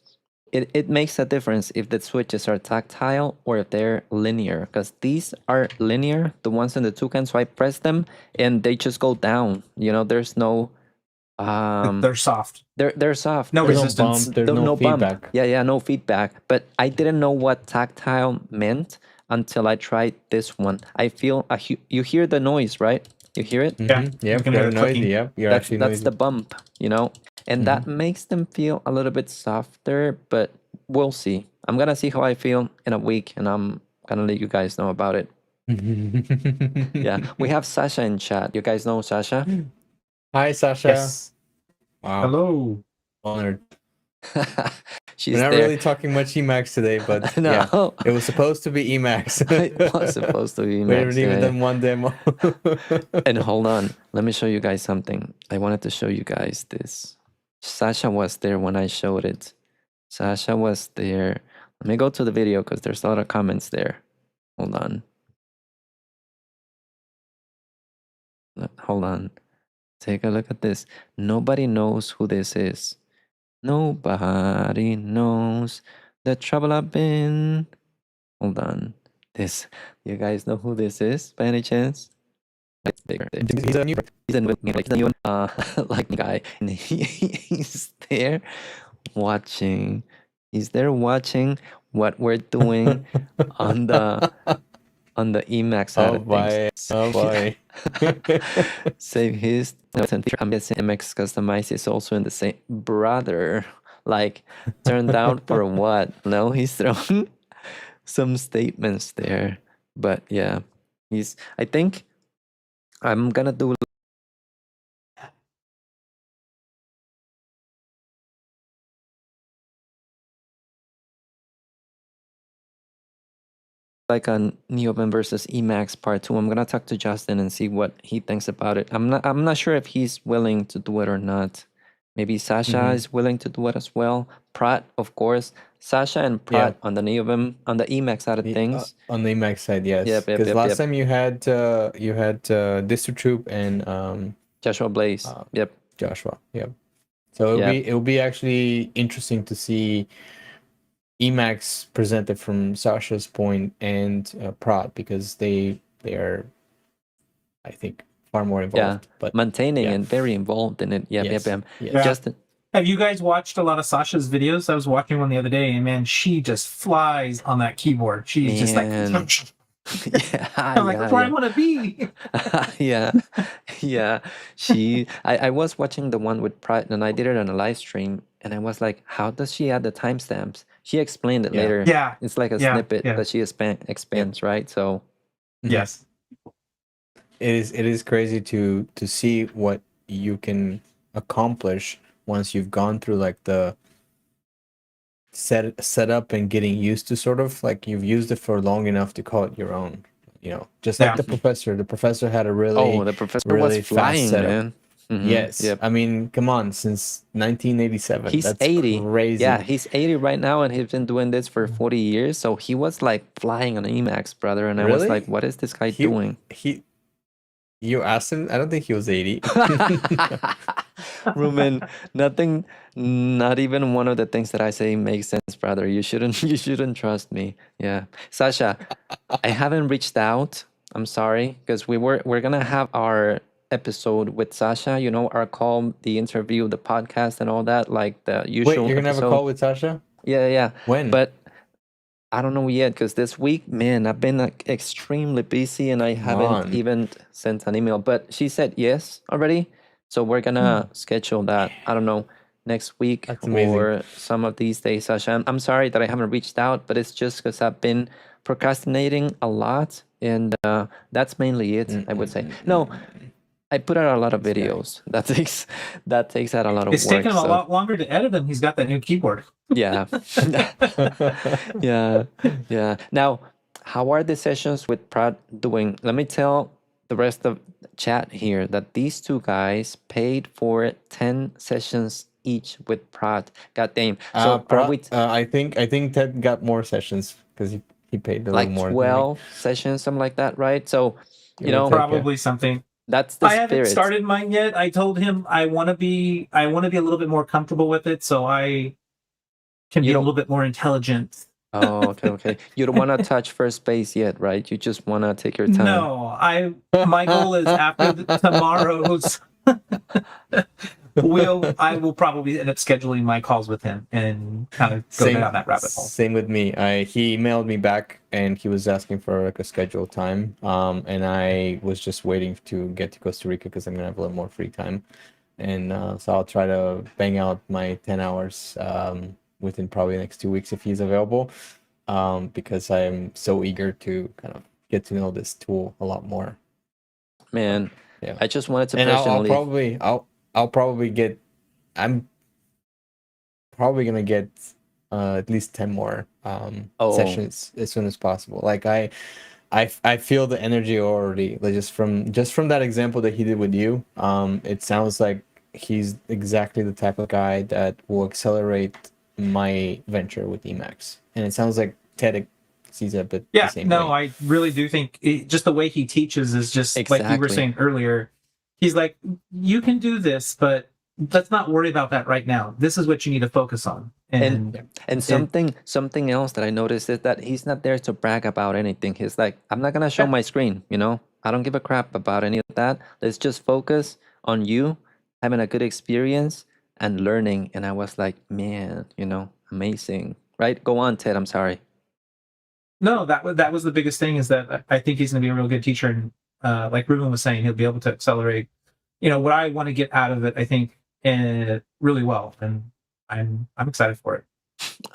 Speaker 2: it makes a difference if the switches are tactile or if they're linear. Because these are linear, the ones in the Toucan. So I press them and they just go down. There's no
Speaker 3: They're soft.
Speaker 2: they're soft.
Speaker 3: No
Speaker 2: There's
Speaker 3: resistance.
Speaker 1: Bump, there's no
Speaker 2: bump.
Speaker 1: feedback.
Speaker 2: Yeah, no feedback. But I didn't know what tactile meant until I tried this one. I feel you hear the noise, right? You hear it?
Speaker 3: Yeah,
Speaker 1: Mhm.
Speaker 3: you
Speaker 1: Yep,
Speaker 3: can hear
Speaker 1: you're
Speaker 3: the
Speaker 1: noisy.
Speaker 3: clicking.
Speaker 1: Yep, you're
Speaker 2: that's
Speaker 1: actually
Speaker 2: that's
Speaker 1: noisy.
Speaker 2: the bump, and that makes them feel a little bit softer, but we'll see. I'm gonna see how I feel in a week, and I'm gonna let you guys know about it. Yeah, we have Sasha in chat. You guys know Sasha?
Speaker 1: Hi, Sasha.
Speaker 3: Yes.
Speaker 1: Wow.
Speaker 3: Hello.
Speaker 1: Honored.
Speaker 2: She's
Speaker 1: We're not
Speaker 2: there.
Speaker 1: really talking much Emacs today, but
Speaker 2: No.
Speaker 1: yeah, it was supposed to be Emacs.
Speaker 2: It was supposed to be
Speaker 1: We
Speaker 2: Emacs.
Speaker 1: haven't even done one demo.
Speaker 2: And hold on, let me show you guys something. I wanted to show you guys this. Sasha was there when I showed it. Sasha was there. Let me go to the video because there's a lot of comments there. Hold on. Hold on. Take a look at this. Nobody knows who this is. Nobody knows the trouble I've been. Hold on. This, you guys know who this is by any chance? It's bigger.
Speaker 1: He's a new.
Speaker 2: He's a new like guy, and he's there watching. He's there watching what we're doing on the Emacs side
Speaker 1: Oh
Speaker 2: of things.
Speaker 1: boy! Oh boy!
Speaker 2: Save his. I'm guessing Emacs Customize is also in the same. Brother, like, turned out for what? No, he's throwing some statements there. But yeah, I think I'm gonna do like a Neoben versus Emacs part 2. I'm gonna talk to Justin and see what he thinks about it. I'm not sure if he's willing to do it or not. Maybe Sasha is willing to do it as well. Prat, of course. Sasha and Prat on the Neoben, on the Emacs side of things.
Speaker 1: On the Emacs side, yes.
Speaker 2: Yep,
Speaker 1: Because last time you had Distro Troop and
Speaker 2: Joshua Blaze. Yep.
Speaker 1: Joshua. Yep. So it'll be actually interesting to see Emacs presented from Sasha's point and Prat, because they are, I think, far more involved. But
Speaker 2: maintaining and very involved in it. Yep.
Speaker 3: Yeah.
Speaker 2: Justin.
Speaker 3: Have you guys watched a lot of Sasha's videos? I was watching one the other day, and man, she just flies on that keyboard. She's just like, I'm like, that's where I want to be.
Speaker 2: yeah. I was watching the one with Pride, and I did it on a live stream, and I was like, how does she add the timestamps? She explained it later.
Speaker 3: Yeah.
Speaker 2: It's like a snippet that she expands, right? So
Speaker 3: yes.
Speaker 1: It is crazy to see what you can accomplish once you've gone through like the set up and getting used to, sort of like you've used it for long enough to call it your own, just like the professor had a really
Speaker 2: the professor
Speaker 1: really
Speaker 2: was flying,
Speaker 1: setup.
Speaker 2: man.
Speaker 1: Yes. I mean, come on, since 1987.
Speaker 2: He's
Speaker 1: That's
Speaker 2: 80.
Speaker 1: Crazy.
Speaker 2: Yeah, he's 80 right now, and he's been doing this for 40 years. So he was like flying on Emacs, brother. And I was like, what is this guy doing?
Speaker 1: You asked him? I don't think he was 80.
Speaker 2: Ruben, nothing, not even one of the things that I say makes sense, brother. You shouldn't trust me. Yeah. Sasha, I haven't reached out. I'm sorry, because we're gonna have our episode with Sasha, our call, the interview, the podcast, and all that, like the usual.
Speaker 1: Wait, you're gonna have a call with Sasha?
Speaker 2: Yeah.
Speaker 1: When?
Speaker 2: But I don't know yet, because this week, man, I've been like extremely busy, and I haven't even sent an email. But she said yes already, so we're gonna schedule that. I don't know, next week or some of these days, Sasha. I'm sorry that I haven't reached out, but it's just because I've been procrastinating a lot, and that's mainly it. I would say no. I put out a lot of videos. That takes out a lot of work.
Speaker 3: It's taking him a lot longer to edit them. He's got that new keyboard.
Speaker 2: Yeah. Yeah. Now, how are the sessions with Prat doing? Let me tell the rest of chat here that these two guys paid for 10 sessions each with Prat. God damn. So
Speaker 1: I think Ted got more sessions because he paid a little more.
Speaker 2: 12 sessions, something like that, right? So,
Speaker 3: probably something.
Speaker 2: That's the
Speaker 3: spirit. Haven't started mine yet. I told him I want to be a little bit more comfortable with it, so I can be a little bit more intelligent.
Speaker 2: Oh, okay. You don't want to touch first base yet, right? You just want to take your time.
Speaker 3: No, my goal is after tomorrow's. I will probably end up scheduling my calls with him and kind of go down that rabbit hole.
Speaker 1: Same with me. He emailed me back and he was asking for like a scheduled time. And I was just waiting to get to Costa Rica because I'm gonna have a little more free time. And so I'll try to bang out my 10 hours within probably the next 2 weeks if he's available. Because I'm so eager to kind of get to know this tool a lot more.
Speaker 2: Man, I just wanted to
Speaker 1: personally. I'm probably gonna get at least 10 more sessions as soon as possible. Like I feel the energy already. Like just from that example that he did with you, it sounds like he's exactly the type of guy that will accelerate my venture with Emacs. And it sounds like Ted sees it a bit the same way.
Speaker 3: I really do think just the way he teaches is just like you were saying earlier. he's like, you can do this, but let's not worry about that right now. This is what you need to focus on. And
Speaker 2: And something else that I noticed is that he's not there to brag about anything. He's like, I'm not gonna show
Speaker 3: Yeah.
Speaker 2: my screen, you know? I don't give a crap about any of that. Let's just focus on you having a good experience and learning. And I was like, man, you know, amazing. Right? Go on, Ted. I'm sorry.
Speaker 3: no, that was the biggest thing, is that I think he's going to be a real good teacher. And like Ruben was saying, he'll be able to accelerate, what I want to get out of it, I think, really well. And I'm excited for it.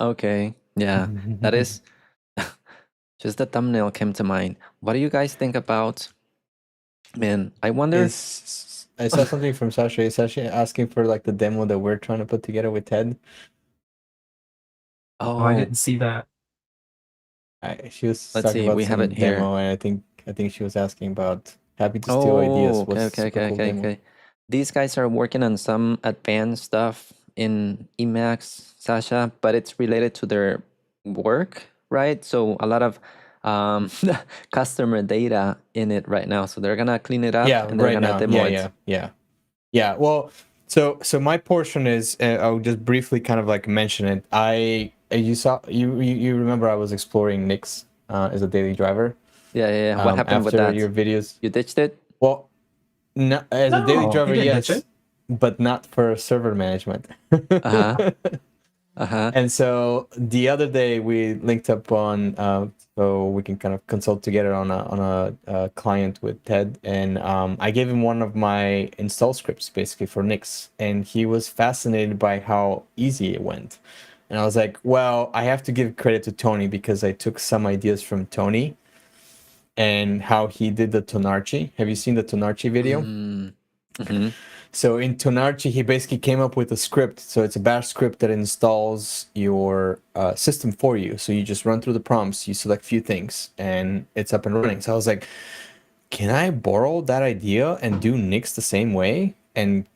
Speaker 2: Okay. Yeah. That is just the thumbnail came to mind. What do you guys think about, man, I wonder.
Speaker 1: I saw something from Sasha. Is Sasha asking for like the demo that we're trying to put together with Ted?
Speaker 3: Oh, I
Speaker 2: Oh,
Speaker 3: didn't see that.
Speaker 1: She was
Speaker 2: let's
Speaker 1: talking
Speaker 2: see.
Speaker 1: about
Speaker 2: We have
Speaker 1: some
Speaker 2: it here.
Speaker 1: demo, and I think she was asking about happy to steal
Speaker 2: Oh,
Speaker 1: ideas.
Speaker 2: okay,
Speaker 1: Was
Speaker 2: okay,
Speaker 1: super
Speaker 2: okay,
Speaker 1: cool
Speaker 2: okay,
Speaker 1: demo.
Speaker 2: okay. These guys are working on some advanced stuff in Emacs, Sasha, but it's related to their work, right? So a lot of customer data in it right now. So they're gonna clean it up
Speaker 1: Yeah,
Speaker 2: and they're
Speaker 1: right
Speaker 2: gonna
Speaker 1: now.
Speaker 2: demo
Speaker 1: Yeah,
Speaker 2: it.
Speaker 1: yeah. Well, so my portion is I'll just briefly kind of like mention it. You remember I was exploring Nix as a daily driver.
Speaker 2: Yeah. What happened with
Speaker 1: After
Speaker 2: that?
Speaker 1: your videos.
Speaker 2: You ditched it?
Speaker 1: Well, no, as a daily
Speaker 3: No,
Speaker 1: driver,
Speaker 3: he didn't ditch
Speaker 1: yes,
Speaker 3: it.
Speaker 1: but not for server management.
Speaker 2: Uh-huh. Uh-huh.
Speaker 1: And so the other day we linked up on so we can kind of consult together on a client with Ted, and I gave him one of my install scripts basically for Nix, and he was fascinated by how easy it went. And I was like, well, I have to give credit to Tony because I took some ideas from Tony and how he did the Tonarchi. Have you seen the Tonarchi video?
Speaker 2: Mm-hmm.
Speaker 1: So in Tonarchi, he basically came up with a script. So it's a bash script that installs your system for you. So you just run through the prompts, you select a few things, and it's up and running. So I was like, can I borrow that idea and do Nix the same way and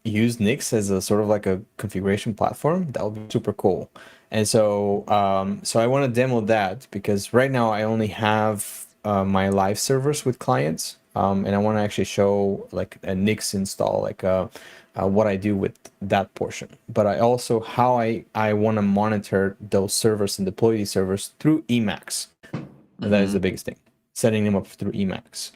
Speaker 1: use Nix as a sort of like a configuration platform? That would be super cool. And so, so I want to demo that because right now I only have my live servers with clients, and I want to actually show like a Nix install, like what I do with that portion. But I also how I want to monitor those servers and deploy these servers through Emacs. That is the biggest thing. Setting them up through Emacs.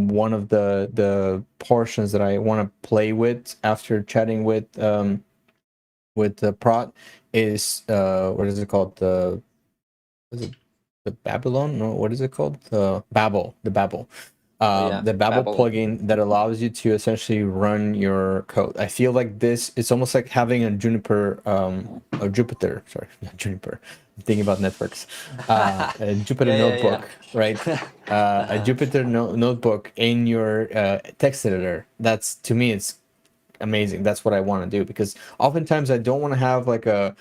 Speaker 1: One of the portions that I want to play with after chatting with the prot is what is it called? Is it the Babylon? No, what is it called? The Babel.
Speaker 2: Yeah,
Speaker 1: The Babel
Speaker 2: Babel.
Speaker 1: plugin that allows you to essentially run your code. I feel like this, it's almost like having a Juniper, or Jupyter, sorry, not Juniper. I'm thinking about networks. A Jupyter notebook, right? A Jupyter notebook in your text editor. That's, to me, it's amazing. That's what I want to do, because oftentimes I don't want to have like a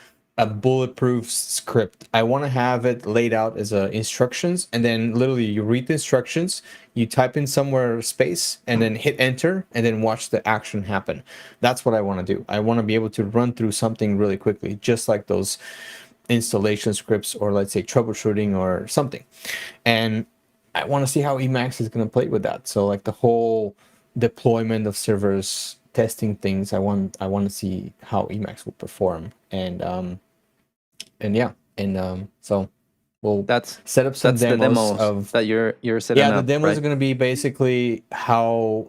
Speaker 1: bulletproof script. I want to have it laid out as instructions, and then literally you read the instructions, you type in somewhere space, and then hit enter, and then watch the action happen. That's what I want to do. I want to be able to run through something really quickly, just like those installation scripts, or let's say troubleshooting or something. And I want to see how Emacs is going to play with that. So like the whole deployment of servers, testing things, I want to see how Emacs will perform. And yeah, and so we'll
Speaker 2: That's
Speaker 1: set up some
Speaker 2: the
Speaker 1: demos
Speaker 2: demos
Speaker 1: of
Speaker 2: that you're setting
Speaker 1: the
Speaker 2: up,
Speaker 1: demos
Speaker 2: right?
Speaker 1: are going to be basically how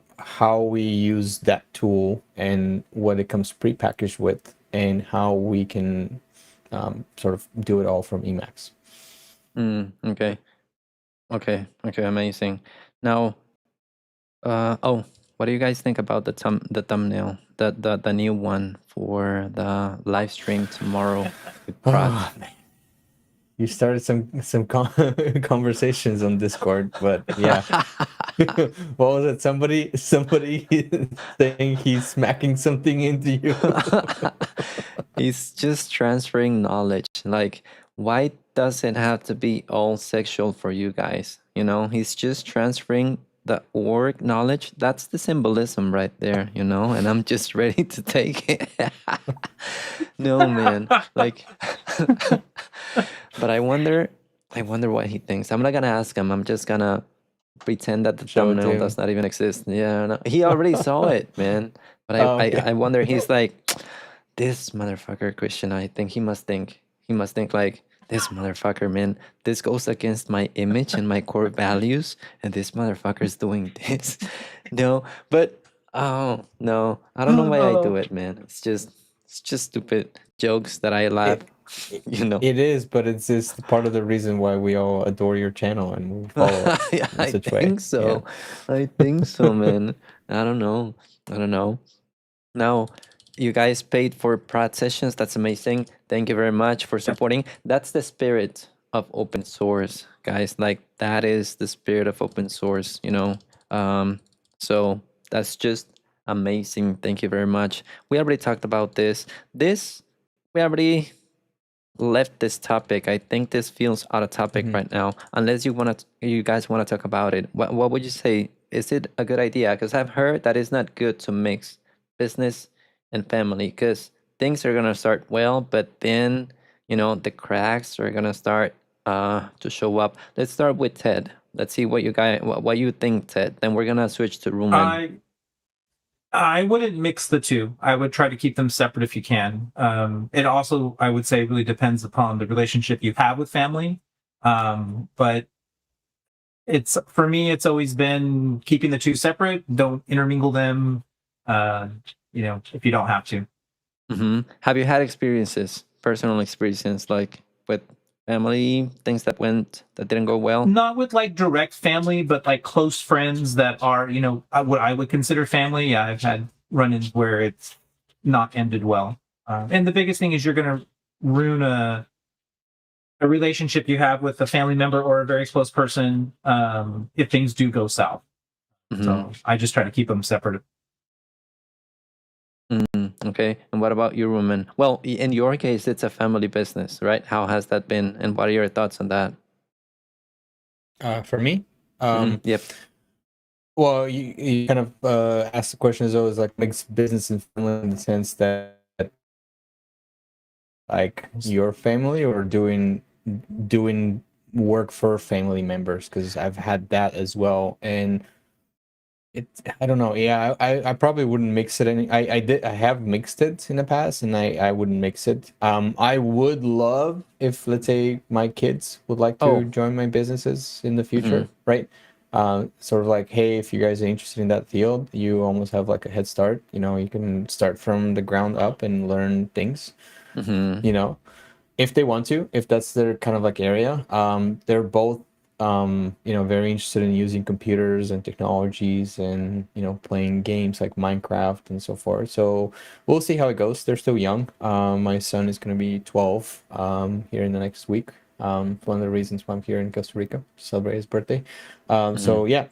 Speaker 1: we use that tool and what it comes prepackaged with, and how we can sort of do it all from Emacs.
Speaker 2: Okay. Okay. Amazing. Now, oh, what do you guys think about the thumbnail, the new one for the live stream tomorrow with Prat?
Speaker 1: Oh, man. You started some conversations on Discord, but yeah. What was it? Somebody saying he's smacking something into you.
Speaker 2: He's just transferring knowledge. Like, why does it have to be all sexual for you guys? You know, he's just transferring the org knowledge. That's the symbolism right there, you know, and I'm just ready to take it. No, man. Like, but I wonder what he thinks. I'm not gonna ask him. I'm just gonna pretend that the
Speaker 1: Show it to
Speaker 2: thumbnail
Speaker 1: him.
Speaker 2: does not even exist. Yeah, no, he already saw it, man. But
Speaker 1: Oh, okay.
Speaker 2: I wonder, he's like, this motherfucker, Christian, I think he must think like, this motherfucker, man, this goes against my image and my core values, and this motherfucker is doing this. No, but oh no, I don't know why I do it, man. It's just stupid jokes that I laugh,
Speaker 1: It,
Speaker 2: you know.
Speaker 1: it is, but it's just part of the reason why we all adore your channel and we follow it in
Speaker 2: I
Speaker 1: such way.
Speaker 2: think so. I think so, man. I don't know. Now, you guys paid for Pratt sessions. That's amazing. Thank you very much for supporting. That's the spirit of open source, guys. Like, that is the spirit of open source, you know. So that's just amazing. Thank you very much. We already talked about this. We already left this topic. I think this feels out of topic
Speaker 1: Mhm.
Speaker 2: right now. Unless you guys want to talk about it. What would you say? Is it a good idea? Because I've heard that it's not good to mix business and family, because things are gonna start well, but then the cracks are gonna start to show up. Let's start with Ted. Let's see what you think, Ted. Then we're gonna switch to Rumen.
Speaker 3: I wouldn't mix the two. I would try to keep them separate if you can. It also, I would say, really depends upon the relationship you have with family. But it's, for me, it's always been keeping the two separate. Don't intermingle them. If you don't have to.
Speaker 2: Have you had experiences, personal experiences, like with family things that didn't go well?
Speaker 3: Not with like direct family, but like close friends that are, what I would consider family. Yeah, I've had run-ins where it's not ended well. And the biggest thing is you're going to ruin a relationship you have with a family member or a very close person if things do go south. So I just try to keep them separate.
Speaker 2: Okay. And what about you, Rumen? Well, in your case, it's a family business, right? How has that been? And what are your thoughts on that?
Speaker 1: For me,
Speaker 2: Yep.
Speaker 1: well, you kind of asked the question as always, like mix business and family in the sense that like your family or doing work for family members, because I've had that as well, and I don't know. Yeah, I probably wouldn't mix it any. I have mixed it in the past, and I wouldn't mix it. I would love if, let's say, my kids would like to join my businesses in the future, right? Sort of like, hey, if you guys are interested in that field, you almost have like a head start. You can start from the ground up and learn things. If they want to, if that's their kind of like area. They're both very interested in using computers and technologies and playing games like Minecraft and so forth. So we'll see how it goes. They're still young. My son is going to be 12 here in the next week. One of the reasons why I'm here in Costa Rica to celebrate his birthday. So yeah,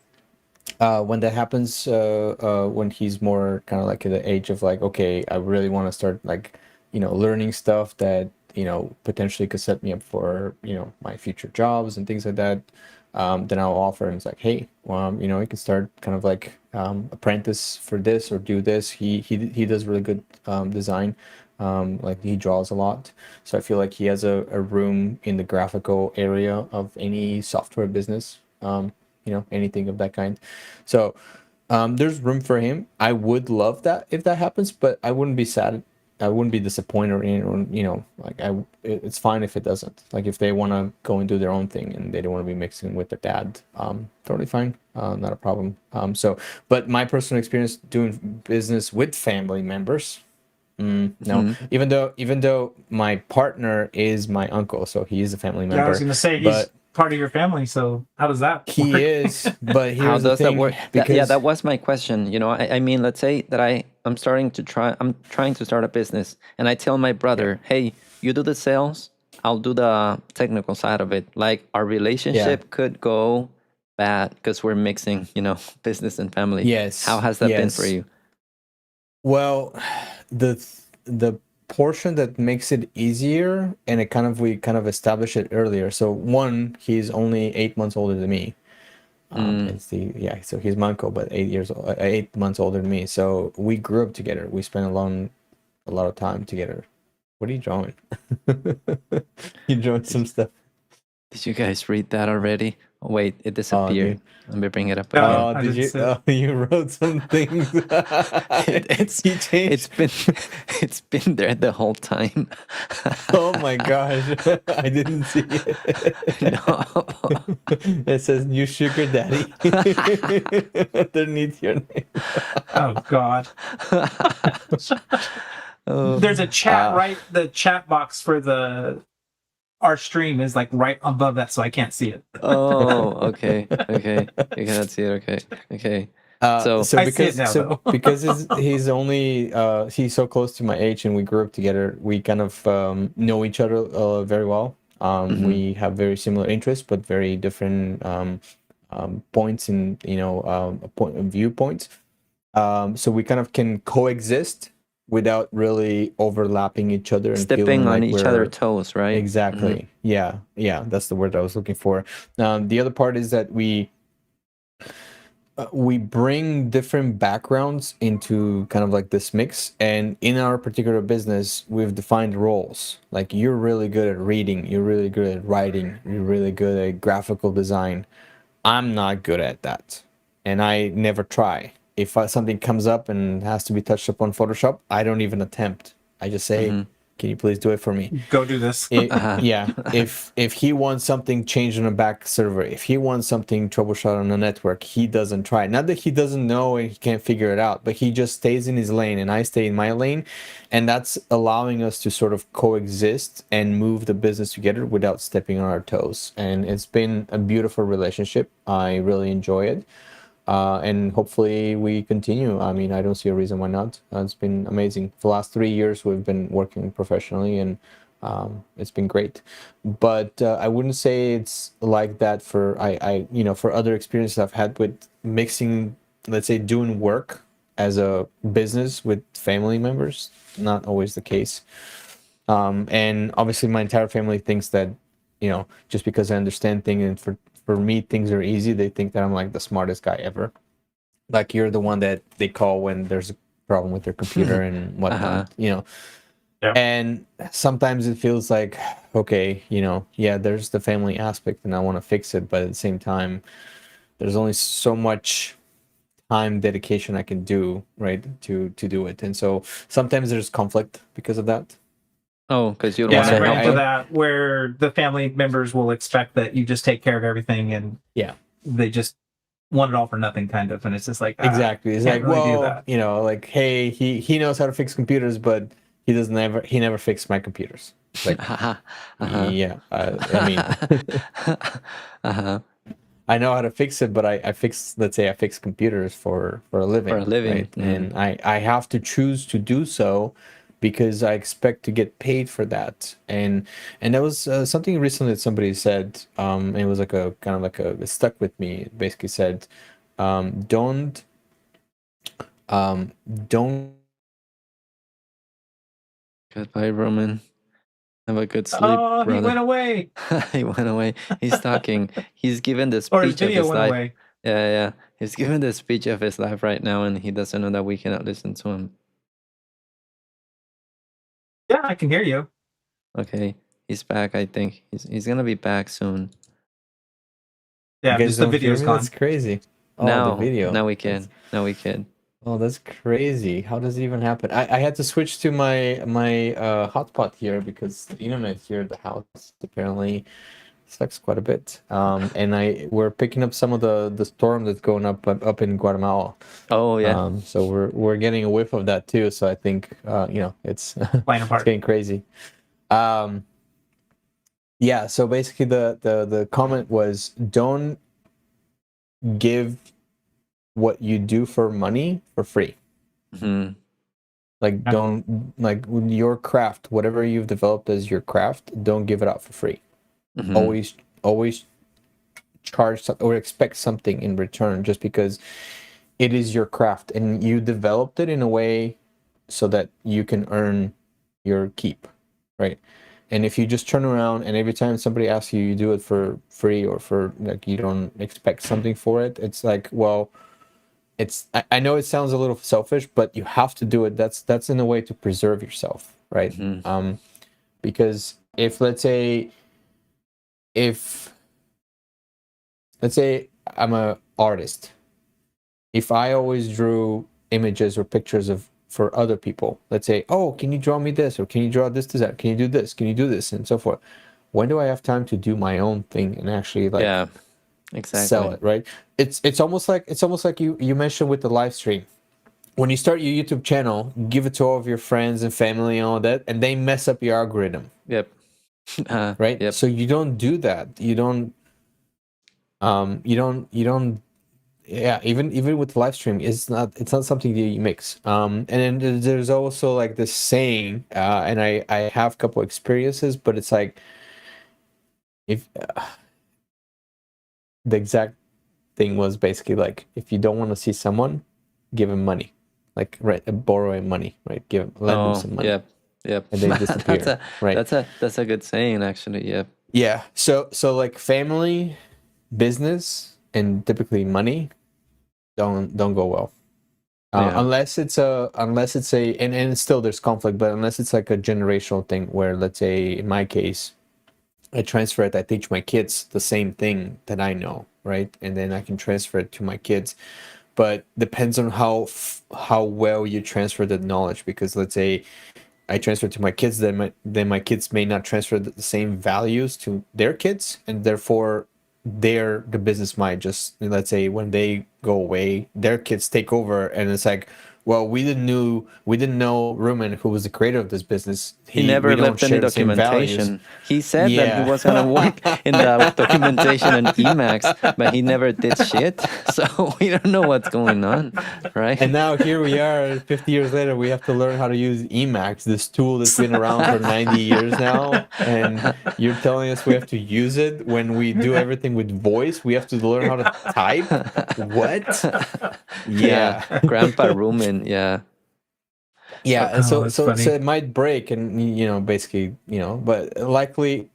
Speaker 1: when that happens, when he's more kind of like at the age of like, okay, I really want to start like learning stuff that potentially could set me up for my future jobs and things like that, then I'll offer him. It's like, hey, well, you can start kind of like apprentice for this or do this. He does really good design. Like he draws a lot, so I feel like he has a room in the graphical area of any software business, anything of that kind. So there's room for him. I would love that if that happens, but I wouldn't be sad. I wouldn't be disappointed or it's fine if it doesn't. Like if they want to go and do their own thing and they don't want to be mixing with their dad, totally fine. Not a problem. But my personal experience doing business with family members, no. Even though my partner is my uncle, so he is a family member.
Speaker 3: Yeah, I was going to say he's part of your family. So how does that work?
Speaker 1: He is, but
Speaker 2: How
Speaker 1: here's the
Speaker 2: does that
Speaker 1: thing.
Speaker 2: work?
Speaker 1: Because
Speaker 2: that was my question. I mean, let's say that I'm trying to start a business, and I tell my brother, hey, you do the sales, I'll do the technical side of it. Like our relationship could go bad because we're mixing, business and family.
Speaker 1: Yes.
Speaker 2: How has that been for you?
Speaker 1: Well, the portion that makes it easier, and we kind of established it earlier. So one, he's only 8 months older than me. So he's my uncle, but 8 months older than me. So we grew up together. We spent a lot of time together. What are you drawing? You drawing some stuff.
Speaker 2: Did you guys read that already? Wait, it
Speaker 1: Oh,
Speaker 2: disappeared.
Speaker 1: dude.
Speaker 2: Let me bring it up
Speaker 3: Oh,
Speaker 2: again.
Speaker 1: Oh,
Speaker 3: I
Speaker 1: did
Speaker 3: didn't
Speaker 1: you?
Speaker 3: see it.
Speaker 1: Oh, you wrote some things.
Speaker 2: It's
Speaker 1: He changed.
Speaker 2: it's been there the whole time.
Speaker 1: Oh my gosh, I didn't see it.
Speaker 2: No.
Speaker 1: It says new sugar daddy underneath your name.
Speaker 3: Oh God.
Speaker 2: Oh,
Speaker 3: There's a chat
Speaker 1: Uh,
Speaker 3: right. The chat box for our stream is like right above that, so I can't see it.
Speaker 2: oh, okay, okay. You cannot see it. Okay, okay. So,
Speaker 1: so
Speaker 3: I see it
Speaker 1: because
Speaker 3: now, though.
Speaker 1: he's only he's so close to my age and we grew up together, we kind of know each other very well.
Speaker 2: Mhm.
Speaker 1: We have very similar interests, but very different points in viewpoints. So we kind of can coexist without really overlapping each other and
Speaker 2: stepping
Speaker 1: feeling
Speaker 2: on
Speaker 1: like
Speaker 2: each
Speaker 1: we're
Speaker 2: other's toes, right?
Speaker 1: exactly. Yeah, that's the word I was looking for. The other part is that we bring different backgrounds into kind of like this mix, and in our particular business we've defined roles. Like, you're really good at reading, you're really good at writing, you're really good at graphical design. I'm not good at that, and I never try. If something comes up and has to be touched up on Photoshop, I don't even attempt. I just say,
Speaker 2: Mhm.
Speaker 1: can you please do it for me?
Speaker 3: Go do this.
Speaker 1: Yeah, if he wants something changed on a back server, if he wants something troubleshot on the network, he doesn't try. Not that he doesn't know and he can't figure it out, but he just stays in his lane and I stay in my lane, and that's allowing us to sort of coexist and move the business together without stepping on our toes. And it's been a beautiful relationship. I really enjoy it. And hopefully we continue. I mean, I don't see a reason why not. It's been amazing. For the last 3 years, we've been working professionally, and it's been great. But I wouldn't say it's like that for for other experiences I've had with mixing, let's say, doing work as a business with family members. Not always the case. And obviously, my entire family thinks that, just because I understand things and for me things are easy, they think that I'm like the smartest guy ever. Like, you're the one that they call when there's a problem with their computer and whatnot.
Speaker 2: Uh-huh.
Speaker 3: Yeah.
Speaker 1: And sometimes it feels like, okay, yeah, there's the family aspect and I want to fix it, but at the same time, there's only so much time dedication I can do, right, to do it. And so sometimes there's conflict because of that.
Speaker 2: Oh, because you don't
Speaker 3: Yeah,
Speaker 2: want
Speaker 3: I
Speaker 2: to
Speaker 3: ran
Speaker 2: help
Speaker 3: into
Speaker 2: them.
Speaker 3: that where the family members will expect that you just take care of everything, and
Speaker 1: Yeah.
Speaker 3: they just want it all for nothing, kind of. And it's just like,
Speaker 1: Exactly. It's
Speaker 3: can't
Speaker 1: like,
Speaker 3: really do
Speaker 1: well,
Speaker 3: that.
Speaker 1: like, hey, he knows how to fix computers, but he never fixed my computers. It's like,
Speaker 2: Uh-huh.
Speaker 1: yeah, I mean,
Speaker 2: Uh-huh.
Speaker 1: I know how to fix it, but I fix, let's say I fix computers for a living,
Speaker 2: For a living.
Speaker 1: right? And I have to choose to do so because I expect to get paid for that. And that was something recently that somebody said, and it was like a kind of like it stuck with me. It basically said, don't don't
Speaker 2: Goodbye, Roman. Have a good sleep,
Speaker 3: Oh, he
Speaker 2: brother.
Speaker 3: went away.
Speaker 2: He went away. He's talking. He's given the
Speaker 3: Or his
Speaker 2: speech of
Speaker 3: video
Speaker 2: his
Speaker 3: went
Speaker 2: life.
Speaker 3: away.
Speaker 2: Yeah, yeah. He's giving the speech of his life right now, and he doesn't know that we cannot listen to him.
Speaker 3: Yeah, I can hear you.
Speaker 2: Okay, he's back. I think he's gonna be back soon.
Speaker 1: you
Speaker 3: Yeah,
Speaker 1: guys
Speaker 3: just the
Speaker 1: don't hear
Speaker 3: video's
Speaker 1: me?
Speaker 3: gone.
Speaker 1: That's crazy. Oh, the video.
Speaker 2: Now we can. Now we can.
Speaker 1: Oh, that's crazy. How does it even happen? I had to switch to my hotspot here because the internet here at the house apparently sucks quite a bit. And we're picking up some of the storm that's going up in Guatemala.
Speaker 2: Oh yeah.
Speaker 1: So we're getting a whiff of that too. So I think it's
Speaker 3: Playing
Speaker 1: it's
Speaker 3: apart.
Speaker 1: getting crazy. Yeah. So basically, the comment was, don't give what you do for money for free.
Speaker 2: Mhm.
Speaker 1: Like, don't, like, your craft, whatever you've developed as your craft, don't give it out for free.
Speaker 2: Mhm.
Speaker 1: Always charge or expect something in return, just because it is your craft and you developed it in a way so that you can earn your keep, right? And if you just turn around and every time somebody asks you, you do it for free, or for, like, you don't expect something for it, it's like, well, I know it sounds a little selfish, but you have to do it. That's in a way to preserve yourself, right?
Speaker 2: Mhm.
Speaker 1: Because if, let's say, if let's say I'm a artist. If I always drew images or pictures of for other people, let's say, oh, can you draw me this, or can you draw this, that, can you do this, can you do this, and so forth. When do I have time to do my own thing and actually like
Speaker 2: Yeah, exactly.
Speaker 1: sell it, right? It's almost like you mentioned with the live stream. When you start your YouTube channel, give it to all of your friends and family and all that, and they mess up your algorithm.
Speaker 2: Yep.
Speaker 1: Right.
Speaker 2: Yep.
Speaker 1: So you don't do that. You don't. Yeah. Even with live stream, it's not something that you mix. And then there's also like this saying, and I have a couple experiences, but it's like if the exact thing was basically like if you don't want to see someone, give him money, like right, borrow him money, right? Lend them some money.
Speaker 2: Yep.
Speaker 1: And they disappear. Right.
Speaker 2: That's a good saying, actually. Yep.
Speaker 1: Yeah. So like family, business, and typically money don't go well. Unless it's a and still there's conflict, but unless it's like a generational thing where, let's say in my case, I transfer it, I teach my kids the same thing that I know, right? And then I can transfer it to my kids. But depends on how well you transfer the knowledge, because let's say I transfer to my kids, then my kids may not transfer the same values to their kids, and therefore the business might just, let's say when they go away, their kids take over, and it's like, well, we didn't know Rumen, who was the creator of this business.
Speaker 2: He never left any documentation. He said that he was gonna work in the documentation and Emacs, but he never did shit. So we don't know what's going on, right?
Speaker 1: And now here we are, 50 years later, we have to learn how to use Emacs, this tool that's been around for 90 years now. And you're telling us we have to use it when we do everything with voice. We have to learn how to type. What? Yeah.
Speaker 2: Grandpa Rumen. Yeah.
Speaker 1: Yeah, and so
Speaker 3: funny.
Speaker 1: it might break, and basically, but likely,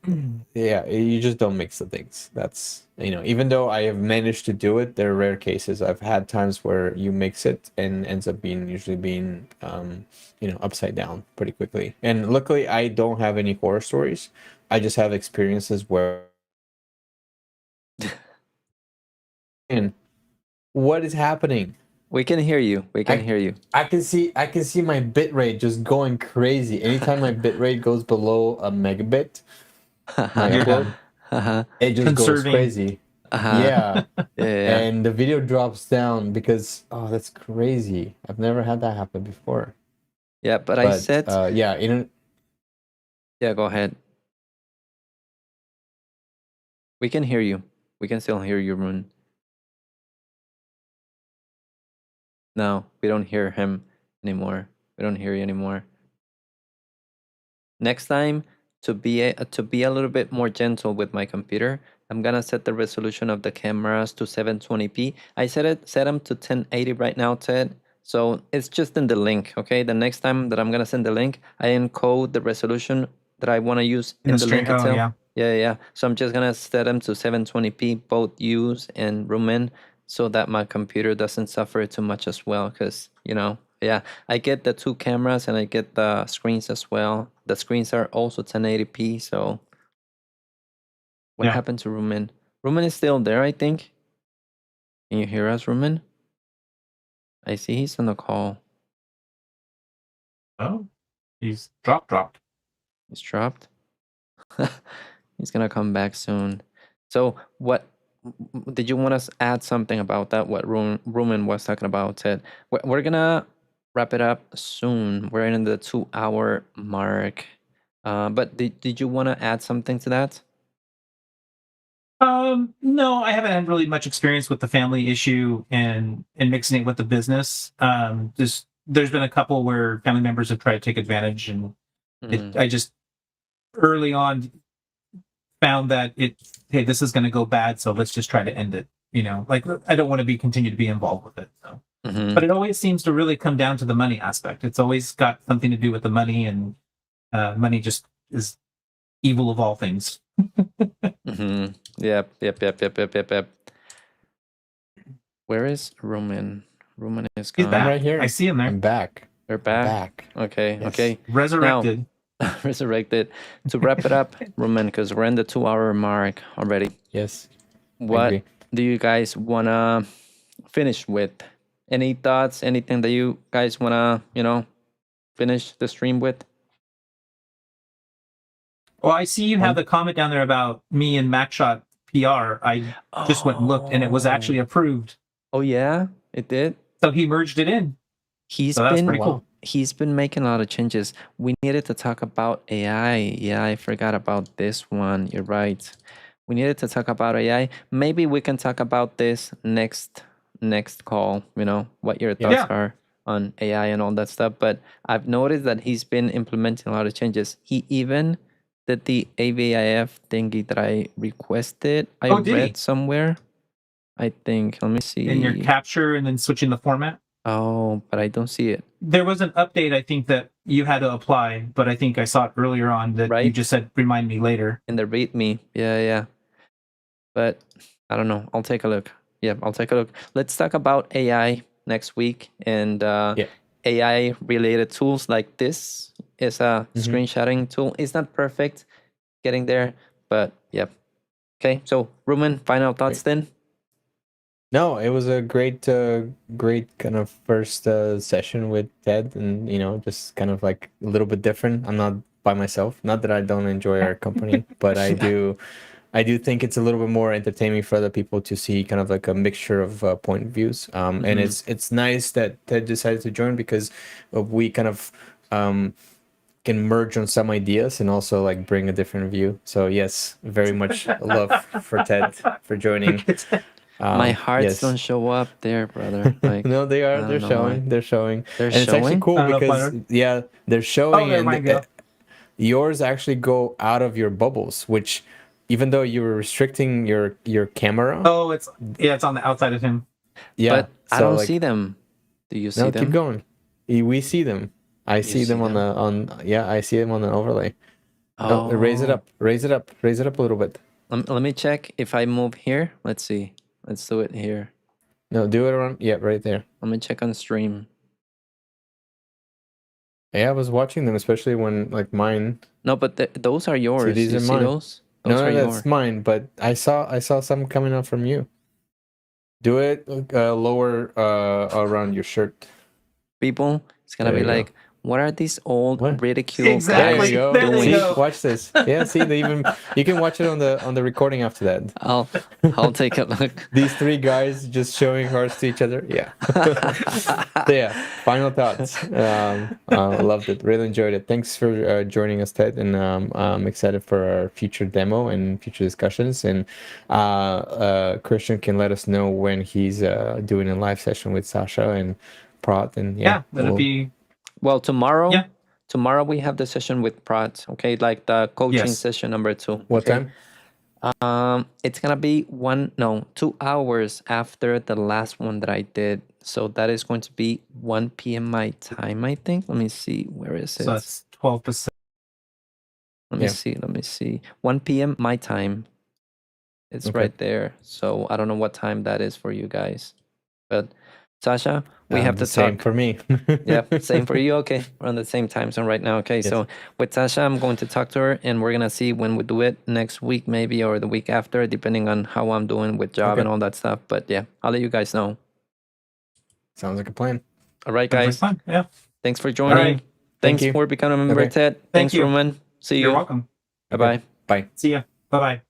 Speaker 1: yeah, you just don't mix the things. That's, even though I have managed to do it, there are rare cases. I've had times where you mix it and ends up usually being upside down pretty quickly. And luckily, I don't have any horror stories. I just have experiences where and what is happening?
Speaker 2: We can hear you. We can hear you.
Speaker 1: I can see my bit rate just going crazy. Anytime my bit rate goes below a megabit, my upload, it just goes crazy. Yeah. And the video drops down because, oh, that's crazy. I've never had that happen before.
Speaker 2: Yeah, but I said,
Speaker 1: yeah,
Speaker 2: yeah, go ahead. We can hear you. We can still hear you, Rune. No, we don't hear him anymore. We don't hear you anymore. Next time, to be a little bit more gentle with my computer, I'm gonna set the resolution of the cameras to 720p. I set them to 1080 right now, Ted. So it's just in the link, okay? The next time that I'm gonna send the link, I encode the resolution that I want to use in the link itself. Yeah. So I'm just gonna set them to 720p, both use and Rumen, so that my computer doesn't suffer too much as well. Because yeah, I get the two cameras and I get the screens as well. The screens are also 1080p. So what happened to Rumen? Rumen is still there, I think. Can you hear us, Rumen? I see he's on the call.
Speaker 3: Oh, he's dropped.
Speaker 2: He's dropped. He's gonna come back soon. So what did you want to add something about that? What Rumen was talking about, Ted? We're gonna wrap it up soon. We're in the 2-hour mark. But did you want to add something to that?
Speaker 3: No, I haven't had really much experience with the family issue and mixing it with the business. There's been a couple where family members have tried to take advantage, and I just early on found that hey, this is going to go bad, so let's just try to end it. Like I don't want to continue to be involved with it. So. But it always seems to really come down to the money aspect. It's always got something to do with the money, and money just is evil of all things.
Speaker 2: Yep. Where is Rumen? Rumen is gone.
Speaker 3: He's back.
Speaker 1: right here.
Speaker 3: I see him there.
Speaker 1: I'm back.
Speaker 2: We're back. Okay.
Speaker 1: Yes.
Speaker 2: Okay.
Speaker 3: Resurrected.
Speaker 2: Now, resurrected. To wrap it up, Rumen, because we're in the 2-hour mark already.
Speaker 1: Yes.
Speaker 2: What do you guys wanna finish with? Any thoughts? Anything that you guys wanna, finish the stream with?
Speaker 3: Well, I see you have the comment down there about me and MacShot PR. I just went and looked, and it was actually approved.
Speaker 2: Oh yeah, it did.
Speaker 3: So he merged it in.
Speaker 2: He's
Speaker 3: So that's
Speaker 2: been
Speaker 3: pretty cool.
Speaker 2: he's been making a lot of changes. We needed to talk about AI. Yeah, I forgot about this one. You're right. We needed to talk about AI. Maybe we can talk about this next call, what your thoughts
Speaker 3: Yeah.
Speaker 2: are on AI and all that stuff. But I've noticed that he's been implementing a lot of changes. He even did the AVIF thingy that I requested. I
Speaker 3: Oh, did he?
Speaker 2: read somewhere. I think. Let me see.
Speaker 3: In your capture and then switching the format.
Speaker 2: Oh, but I don't see it.
Speaker 3: There was an update, I think, that you had to apply, but I think I saw it earlier on that you
Speaker 2: Right.
Speaker 3: just said, remind me later.
Speaker 2: In the README. Yeah. But I don't know. I'll take a look. Yeah, I'll take a look. Let's talk about AI next week and AI related tools like this is a screenshotting tool. It's not perfect getting there, but yeah. Okay, so Ruben, final thoughts then?
Speaker 1: No, it was a great kind of first session with Ted, and just kind of like a little bit different. I'm not by myself. Not that I don't enjoy our company, but I do think it's a little bit more entertaining for other people to see kind of like a mixture of point of views. And it's nice that Ted decided to join because we kind of can merge on some ideas and also like bring a different view. So yes, very much love for Ted for joining.
Speaker 2: My hearts
Speaker 1: yes.
Speaker 2: don't show up there, brother. Like
Speaker 1: No, they are.
Speaker 2: I
Speaker 1: They're
Speaker 2: don't know why.
Speaker 1: showing. They're showing.
Speaker 2: They're
Speaker 1: And it's actually
Speaker 2: showing?
Speaker 1: cool
Speaker 3: I don't know,
Speaker 1: because
Speaker 3: Flutter.
Speaker 1: they're showing,
Speaker 3: there
Speaker 1: and
Speaker 3: mine go.
Speaker 1: yours actually go out of your bubbles, which even though you were restricting your camera.
Speaker 3: Oh, it's on the outside of him.
Speaker 1: Yeah,
Speaker 2: But I don't see them. Do you see
Speaker 1: No,
Speaker 2: them?
Speaker 1: keep going. We see them. I see them on the I see them on the overlay.
Speaker 2: Oh,
Speaker 1: Raise it up. Raise it up. Raise it up a little bit.
Speaker 2: Let me check if I move here. Let's see. Let's do it here.
Speaker 1: No, do it around. Yeah, right there.
Speaker 2: Let me check on stream.
Speaker 1: Yeah, I was watching them, especially when like mine.
Speaker 2: No, but those are yours.
Speaker 1: these
Speaker 2: you
Speaker 1: are
Speaker 2: see
Speaker 1: mine.
Speaker 2: those?
Speaker 1: No,
Speaker 2: are
Speaker 1: that's
Speaker 2: yours.
Speaker 1: mine. But I saw some coming out from you. Do it lower around your shirt.
Speaker 2: People, it's gonna
Speaker 1: There
Speaker 2: be
Speaker 1: you go.
Speaker 2: like, what are these old
Speaker 1: What?
Speaker 2: ridiculed
Speaker 3: Exactly.
Speaker 2: guys
Speaker 3: There they
Speaker 2: doing?
Speaker 3: go.
Speaker 1: Watch this. Yeah, see, they even you can watch it on the recording after that.
Speaker 2: I'll take a look.
Speaker 1: These three guys just showing hearts to each other. Yeah. So yeah. Final thoughts. Loved it. Really enjoyed it. Thanks for joining us, Ted. And I'm excited for our future demo and future discussions. And Christian can let us know when he's doing a live session with Sasha and Prat. And
Speaker 3: that'll be.
Speaker 2: Well, tomorrow.
Speaker 3: Yeah.
Speaker 2: Tomorrow we have the session with Prat. Okay, like the coaching
Speaker 3: Yes.
Speaker 2: session number 2.
Speaker 1: What
Speaker 2: okay?
Speaker 1: time?
Speaker 2: It's gonna be 2 hours after the last one that I did. So that is going to be 1 p.m. my time, I think. Let me see. Where is it?
Speaker 3: So that's 12%.
Speaker 2: Let me see. 1 p.m. my time. It's
Speaker 1: Okay.
Speaker 2: right there. So I don't know what time that is for you guys. But Sasha, we have to
Speaker 1: same
Speaker 2: talk.
Speaker 1: for me.
Speaker 2: Yeah, same for you. Okay, we're on the same time zone right now. Okay,
Speaker 1: Yes.
Speaker 2: so with Sasha, I'm going to talk to her, and we're gonna see when we do it next week, maybe, or the week after, depending on how I'm doing with job
Speaker 1: Okay.
Speaker 2: and all that stuff. But yeah, I'll let you guys know.
Speaker 1: Sounds like a plan.
Speaker 2: All right,
Speaker 3: Guys.
Speaker 2: guys.
Speaker 3: Fun. Yeah.
Speaker 2: Thanks for joining.
Speaker 3: right.
Speaker 2: Thanks
Speaker 1: you.
Speaker 2: for becoming a member,
Speaker 1: Okay.
Speaker 2: Ted. Thanks,
Speaker 3: you.
Speaker 2: Roman. See
Speaker 3: You're
Speaker 2: you.
Speaker 3: welcome.
Speaker 2: Bye bye.
Speaker 1: Bye.
Speaker 3: See ya. Bye-bye.